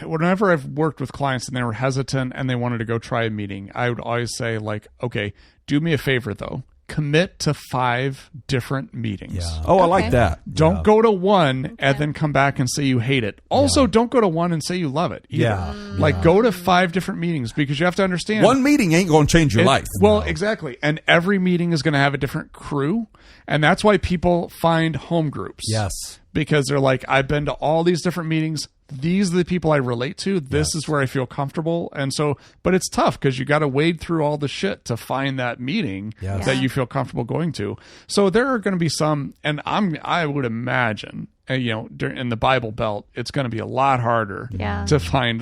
whenever I've worked with clients and they were hesitant and they wanted to go try a meeting, I would always say like, okay, do me a favor though, commit to 5 different meetings.
I like that.
Don't go to one and then come back and say you hate it. Also, don't go to one and say you love it either. Like go to 5 different meetings, because you have to understand
one meeting ain't going to change your life.
Well, exactly. And every meeting is going to have a different crew. And that's why people find home groups.
Yes.
Because they're like, I've been to all these different meetings. These are the people I relate to. This is where I feel comfortable. And so, but it's tough because you got to wade through all the shit to find that meeting that you feel comfortable going to. So there are going to be some, and I would imagine, in the Bible Belt, it's going to be a lot harder to find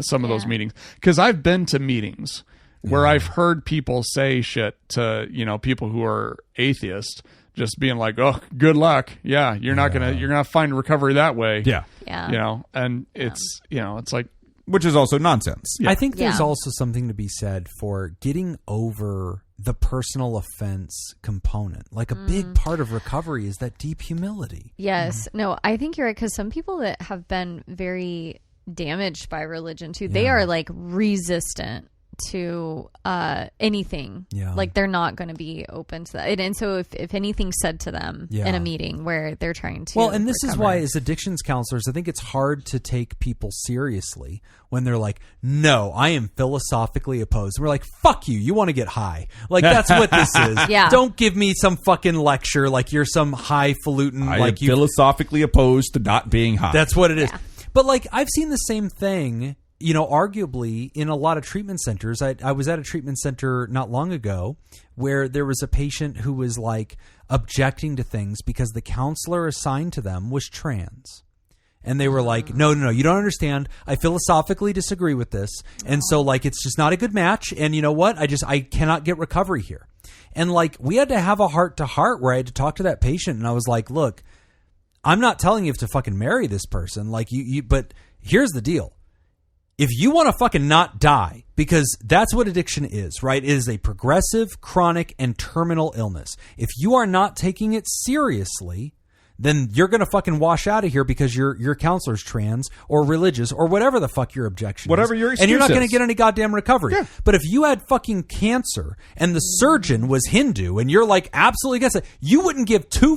some of those meetings. Because I've been to meetings where I've heard people say shit to, people who are atheists, just being like, oh, good luck. Yeah, you're not gonna find recovery that way.
Yeah.
And it's it's like,
which is also nonsense.
I think there's also something to be said for getting over the personal offense component. Like a big part of recovery is that deep humility.
Yes. No, I think you're right, because some people that have been very damaged by religion too, they are like resistant to anything. Like they're not going to be open to that, and so if anything's said to them in a meeting where they're trying to
and this is why as addictions counselors I think it's hard to take people seriously when they're like, no, I am philosophically opposed, and we're like, fuck you want to get high, like that's what this is. Don't give me some fucking lecture like you're some highfalutin,
I am philosophically opposed to not being high.
That's what it is. But like I've seen the same thing, arguably in a lot of treatment centers. I was at a treatment center not long ago where there was a patient who was like objecting to things because the counselor assigned to them was trans. And they were like, no, you don't understand. I philosophically disagree with this. And so like, it's just not a good match. And you know what? I cannot get recovery here. And like, we had to have a heart to heart where I had to talk to that patient. And I was like, look, I'm not telling you to fucking marry this person. Like but here's the deal. If you want to fucking not die, because that's what addiction is, right? It is a progressive, chronic, and terminal illness. If you are not taking it seriously, then you're going to fucking wash out of here because your counselor's trans or religious or whatever the fuck your objection
whatever
is.
Your excuse
and you're not going to
is.
get any goddamn recovery. Yeah. But if you had fucking cancer and the surgeon was Hindu and you're like absolutely against it, you wouldn't give $2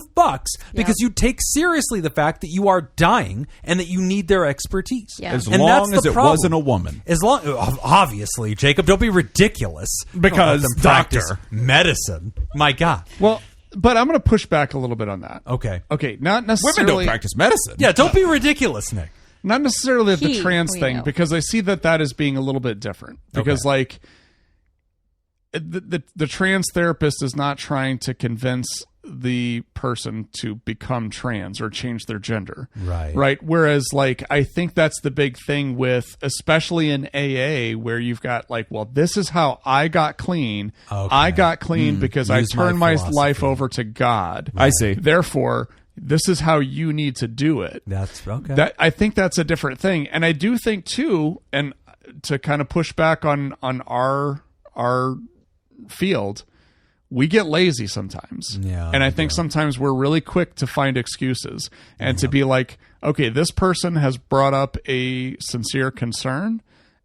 because you take seriously the fact that you are dying and that you need their expertise.
Yeah.
As long as it wasn't a woman.
As long, obviously, Jacob, don't be ridiculous.
Because
practice medicine. My God.
Well, but I'm going to push back a little bit on that.
Okay.
Not necessarily.
Women don't practice medicine.
Yeah, don't be ridiculous, Nick.
Not necessarily the trans thing, because I see that as being a little bit different. Because like the trans therapist is not trying to convince the person to become trans or change their gender. Right. Whereas like, I think that's the big thing with, especially in AA, where you've got like, well, this is how I got clean. I got clean because I turned my life over to God.
I see.
Therefore, this is how you need to do it.
That's okay.
I think that's a different thing. And I do think too, and to kind of push back on our field, we get lazy sometimes.
Yeah,
and I think sometimes we're really quick to find excuses and to be like, okay, this person has brought up a sincere concern.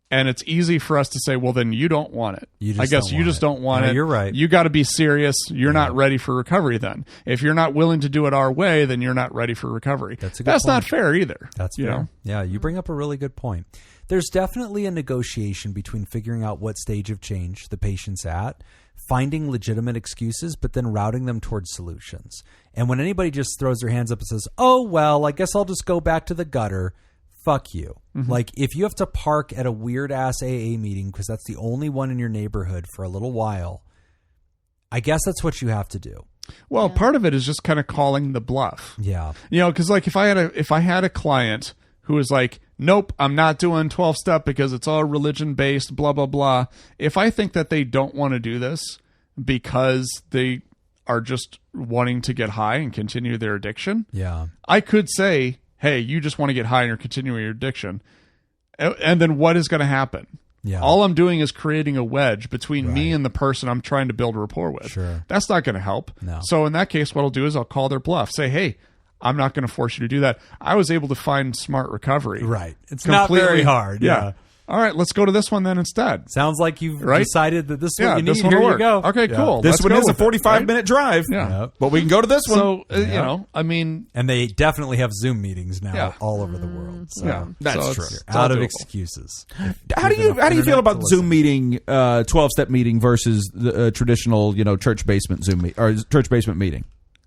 And it's easy for us to say, well, then you don't want it. I guess you just don't want it.
You're right.
You got to be serious. You're not ready for recovery then. If you're not willing to do it our way, then you're not ready for recovery.
That's
not fair either.
That's fair.
Know?
Yeah, you bring up a really good point. There's definitely a negotiation between figuring out what stage of change the patient's at, finding legitimate excuses, but then routing them towards solutions. And when anybody just throws their hands up and says, oh, well, I guess I'll just go back to the gutter, fuck you. Mm-hmm. Like, if you have to park at a weird-ass AA meeting because that's the only one in your neighborhood for a little while, I guess that's what you have to do.
Well, part of it is just kind of calling the bluff.
Yeah.
You know, because like if I had a client who was like, nope, I'm not doing 12-step because it's all religion-based, blah, blah, blah. If I think that they don't want to do this because they are just wanting to get high and continue their addiction, I could say, hey, you just want to get high and you're continuing your addiction. And then what is going to happen?
Yeah.
All I'm doing is creating a wedge between me and the person I'm trying to build a rapport with.
Sure.
That's not going to help.
No.
So in that case, what I'll do is I'll call their bluff. Say, hey, I'm not going to force you to do that. I was able to find smart recovery.
Right. It's not very hard. Yeah.
All right, let's go to this one then instead.
Sounds like you've decided that this is what you need.
This one
Here
will
you
work.
go.
Okay, cool.
This one is a 45-minute drive.
Yeah.
But we can go to this one.
So, you know, I mean...
And they definitely have Zoom meetings now all over the world. So
that's true.
Out of excuses.
How do you feel about the Zoom meeting, 12-step meeting versus the traditional, church basement Zoom or church basement meeting?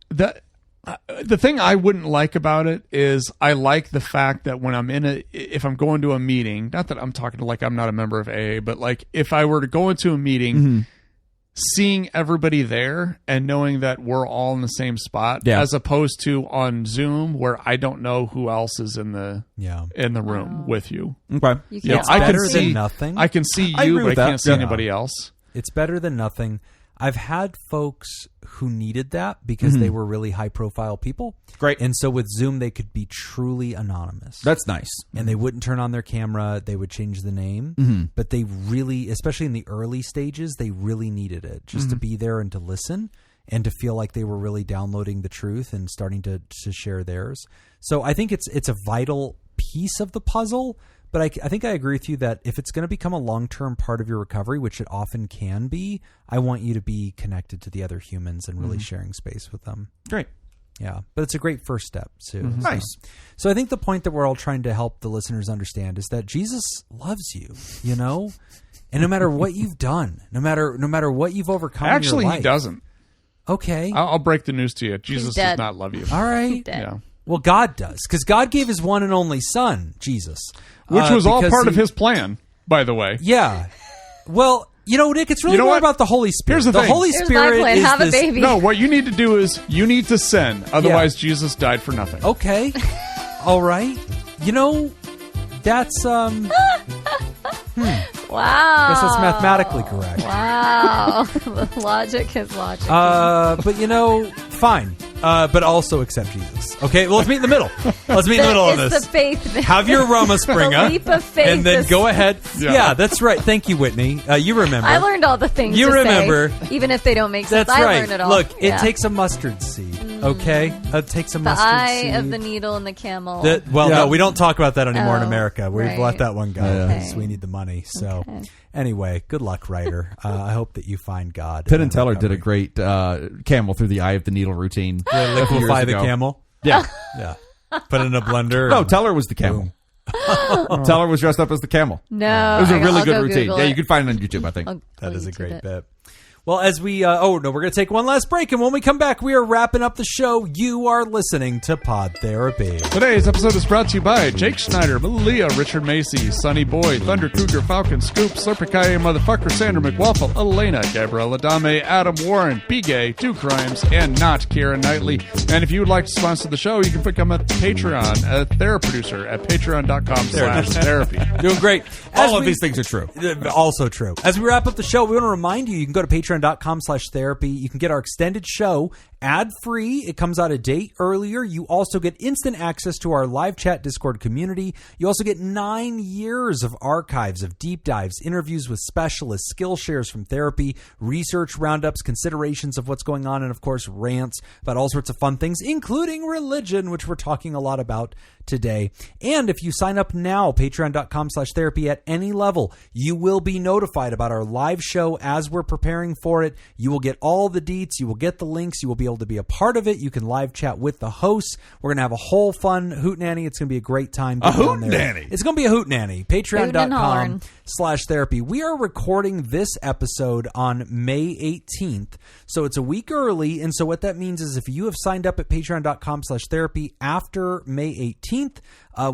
The thing I wouldn't like about it is I like the fact that when I'm if I'm going to a meeting, not that I'm talking to like I'm not a member of AA, but like if I were to go into a meeting, seeing everybody there and knowing that we're all in the same spot, as opposed to on Zoom where I don't know who else is in the room with you.
Okay,
I can see nothing.
I can see you, but I can't see anybody else.
It's better than nothing. I've had folks who needed that because they were really high-profile people.
Great.
And so with Zoom, they could be truly anonymous.
That's nice.
And they wouldn't turn on their camera. They would change the name. But they really, especially in the early stages, they really needed it just to be there and to listen and to feel like they were really downloading the truth and starting to share theirs. So I think it's a vital piece of the puzzle. But I think I agree with you that if it's going to become a long-term part of your recovery, which it often can be, I want you to be connected to the other humans and really sharing space with them.
Great.
Yeah. But it's a great first step, too.
Nice.
So I think the point that we're all trying to help the listeners understand is that Jesus loves you, And no matter what you've done, no matter what you've overcome in your life.
He doesn't.
Okay.
I'll break the news to you. Jesus does not love you.
All right.
Yeah.
Well, God does, because God gave his one and only son, Jesus.
Which was all part of his plan, by the way.
Yeah. Well, Nick, it's really more about the Holy Spirit.
Here's the thing.
Holy Spirit is
have a baby.
No, what you need to do is you need to sin. Otherwise, Jesus died for nothing.
Okay. All right. That's
Wow.
I guess that's mathematically correct.
Wow. Logic is logic.
But fine. But also accept Jesus. Okay, well, let's meet in the middle. Let's meet in the middle on this.
It's the faith.
Have your Rama Springer.
The leap of faith.
And then go ahead. Yeah, that's right. Thank you, Whitney. You remember.
I learned all the things
you
to
remember.
Say, even if they don't make sense.
That's right.
I learned it all.
Look, it takes a mustard seed. Okay? It takes a mustard seed.
The eye of the needle and the camel.
No, we don't talk about that anymore in America. We've
right.
let that one go
Okay.
because we need the money. So anyway, good luck, writer. I hope that you find God.
Penn and Teller did a great camel through the eye of the needle routine.
Liquefy the camel?
Yeah.
Yeah. Put it in a blender.
No, Teller was the camel. Teller was dressed up as the camel.
No.
It was a really good routine.
Google
Yeah,
it.
you can find it on YouTube, I think.
That is a great bit. Well, as we, we're going to take one last break, and when we come back, we are wrapping up the show. You are listening to Pod Therapy.
Today's episode is brought to you by Jake Schneider, Malia, Richard Macy, Sonny Boy, Thunder Cougar, Falcon Scoop, Slurpikaye Motherfucker, Sandra McWaffle, Elena, Gabriella Dame, Adam Warren, B-Gay, Do Crimes, and not Kira Knightley. And if you would like to sponsor the show, you can become a Patreon, a Theraproducer at patreon.com/therapy.
Doing great.
All of these things are true.
Also true. As we wrap up the show, we want to remind you, you can go to patreon.com/therapy. You can get our extended show ad-free. It comes out a day earlier. You also get instant access to our live chat Discord community. You also get 9 years of archives of deep dives, interviews with specialists, skill shares from therapy, research roundups, considerations of what's going on, and of course rants about all sorts of fun things, including religion, which we're talking a lot about today. And if you sign up now, patreon.com/therapy at any level, you will be notified about our live show as we're preparing for it. You will get all the deets. You will get the links. You will be able to be a part of it. You can live chat with the hosts. We're going to have a whole fun hootenanny. It's going to be a great time.
A hootenanny.
It's going to be a hootenanny. Patreon.com/therapy. We are recording this episode on May 18th. So it's a week early. And so what that means is if you have signed up at patreon.com/therapy after May 18th,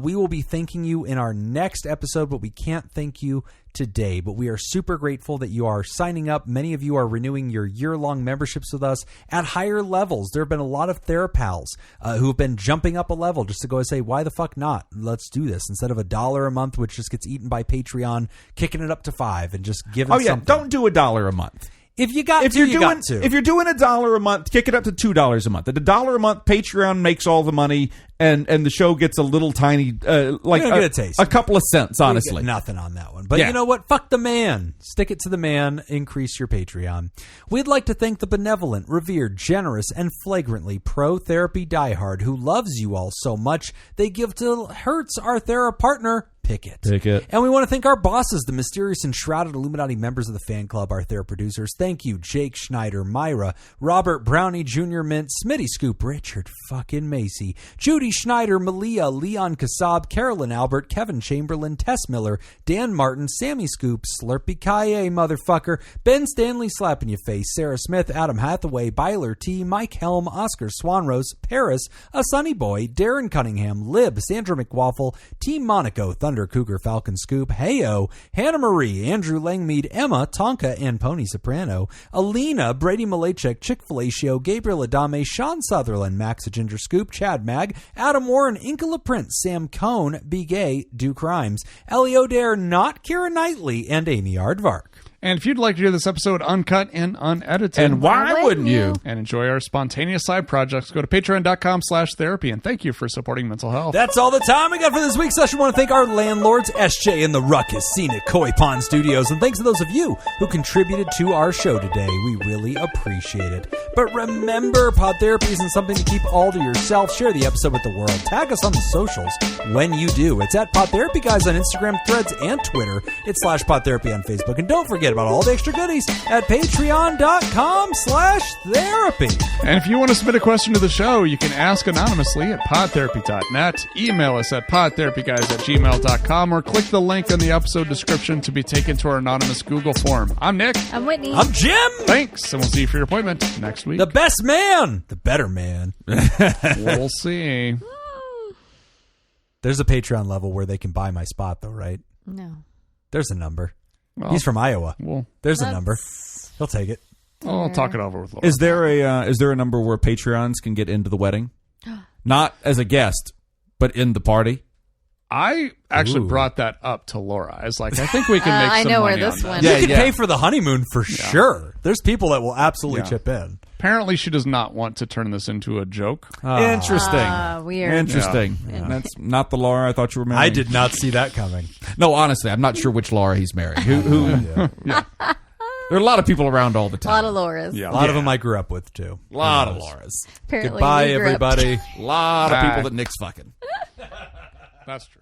we will be thanking you in our next episode, but we can't thank you today. But we are super grateful that you are signing up. Many of you are renewing your year-long memberships with us at higher levels. There have been a lot of TheraPals who have been jumping up a level just to go and say, why the fuck not? Let's do this. Instead of $1 a month, which just gets eaten by Patreon, kicking it up to $5 and just giving something.
Don't do $1 a month.
If you got to, you got to.
If you're doing $1 a month, kick it up to $2 a month. At $1 a month, Patreon makes all the money, and the show gets a little tiny,
get a taste.
A couple of cents, honestly.
Nothing on that one. But you know what? Fuck the man. Stick it to the man. Increase your Patreon. We'd like to thank the benevolent, revered, generous, and flagrantly pro-therapy diehard who loves you all so much they give to Hertz, our Thera partner. Pick it. And we want to thank our bosses, the mysterious and shrouded Illuminati members of the fan club, our Thera producers. Thank you, Jake Schneider, Myra, Robert Brownie, Jr. Mint, Smitty Scoop, Richard fucking Macy, Judy Schneider, Malia, Leon Kassab, Carolyn Albert, Kevin Chamberlain, Tess Miller, Dan Martin, Sammy Scoop, Slurpy Kaye, motherfucker, Ben Stanley slapping your face, Sarah Smith, Adam Hathaway, Byler T, Mike Helm, Oscar Swanrose, Paris, A Sunny Boy, Darren Cunningham, Lib, Sandra McWaffle, Team Monaco, Thunder Cougar, Falcon Scoop, Heyo, Hannah Marie, Andrew Langmead, Emma, Tonka, and Pony Soprano, Alina, Brady Malachek, Chick-fil-A, Gabriel Adame, Sean Sutherland, Max a Ginger Scoop, Chad Mag, Adam Warren, Inkala Prince, Sam Cohn, Be Gay, Do Crimes, Ellie O'Dare, Not Keira Knightley, and Amy Aardvark.
And if you'd like to hear this episode uncut and unedited,
and why wouldn't you?
And enjoy our spontaneous side projects, go to patreon.com/therapy. And thank you for supporting mental health.
That's all the time we got for this week's session. I want to thank our landlords, SJ and the Ruckus, Scenic Koi Pond Studios. And thanks to those of you who contributed to our show today. We really appreciate it. But remember, Pod Therapy isn't something to keep all to yourself. Share the episode with the world. Tag us on the socials when you do. It's at PodTherapyGuys on Instagram, Threads, and Twitter. It's /PodTherapy on Facebook. And don't forget about all the extra goodies at patreon.com/therapy.
And if you want to submit a question to the show, you can ask anonymously at podtherapy.net, email us at podtherapyguys@gmail.com, or click the link in the episode description to be taken to our anonymous Google form. I'm Nick.
I'm Whitney.
I'm Jim.
Thanks, and we'll see you for your appointment next week.
The best man. The better man.
We'll see.
There's a Patreon level where they can buy my spot, though, right?
No.
There's a number.
Well,
he's from Iowa.
Well,
there's a number. He'll take it.
I'll talk it over with Laura.
Is there a number where Patreons can get into the wedding? Not as a guest, but in the party?
I actually brought that up to Laura. I was like, I think we can make some money.
I know where this
on
went.
Yeah, you can pay for the honeymoon for sure. There's people that will absolutely chip in.
Apparently, she does not want to turn this into a joke.
Interesting.
Weird.
Interesting.
Yeah.
That's not the Laura I thought you were marrying.
I did not see that coming.
No, honestly, I'm not sure which Laura he's married. There are a lot of people around all the time.
A lot of Lauras.
Yeah.
A lot of them I grew up with, too.
A lot of Lauras.
Apparently
Goodbye,
we grew up-
everybody.
A lot of people that Nick's fucking.
That's true.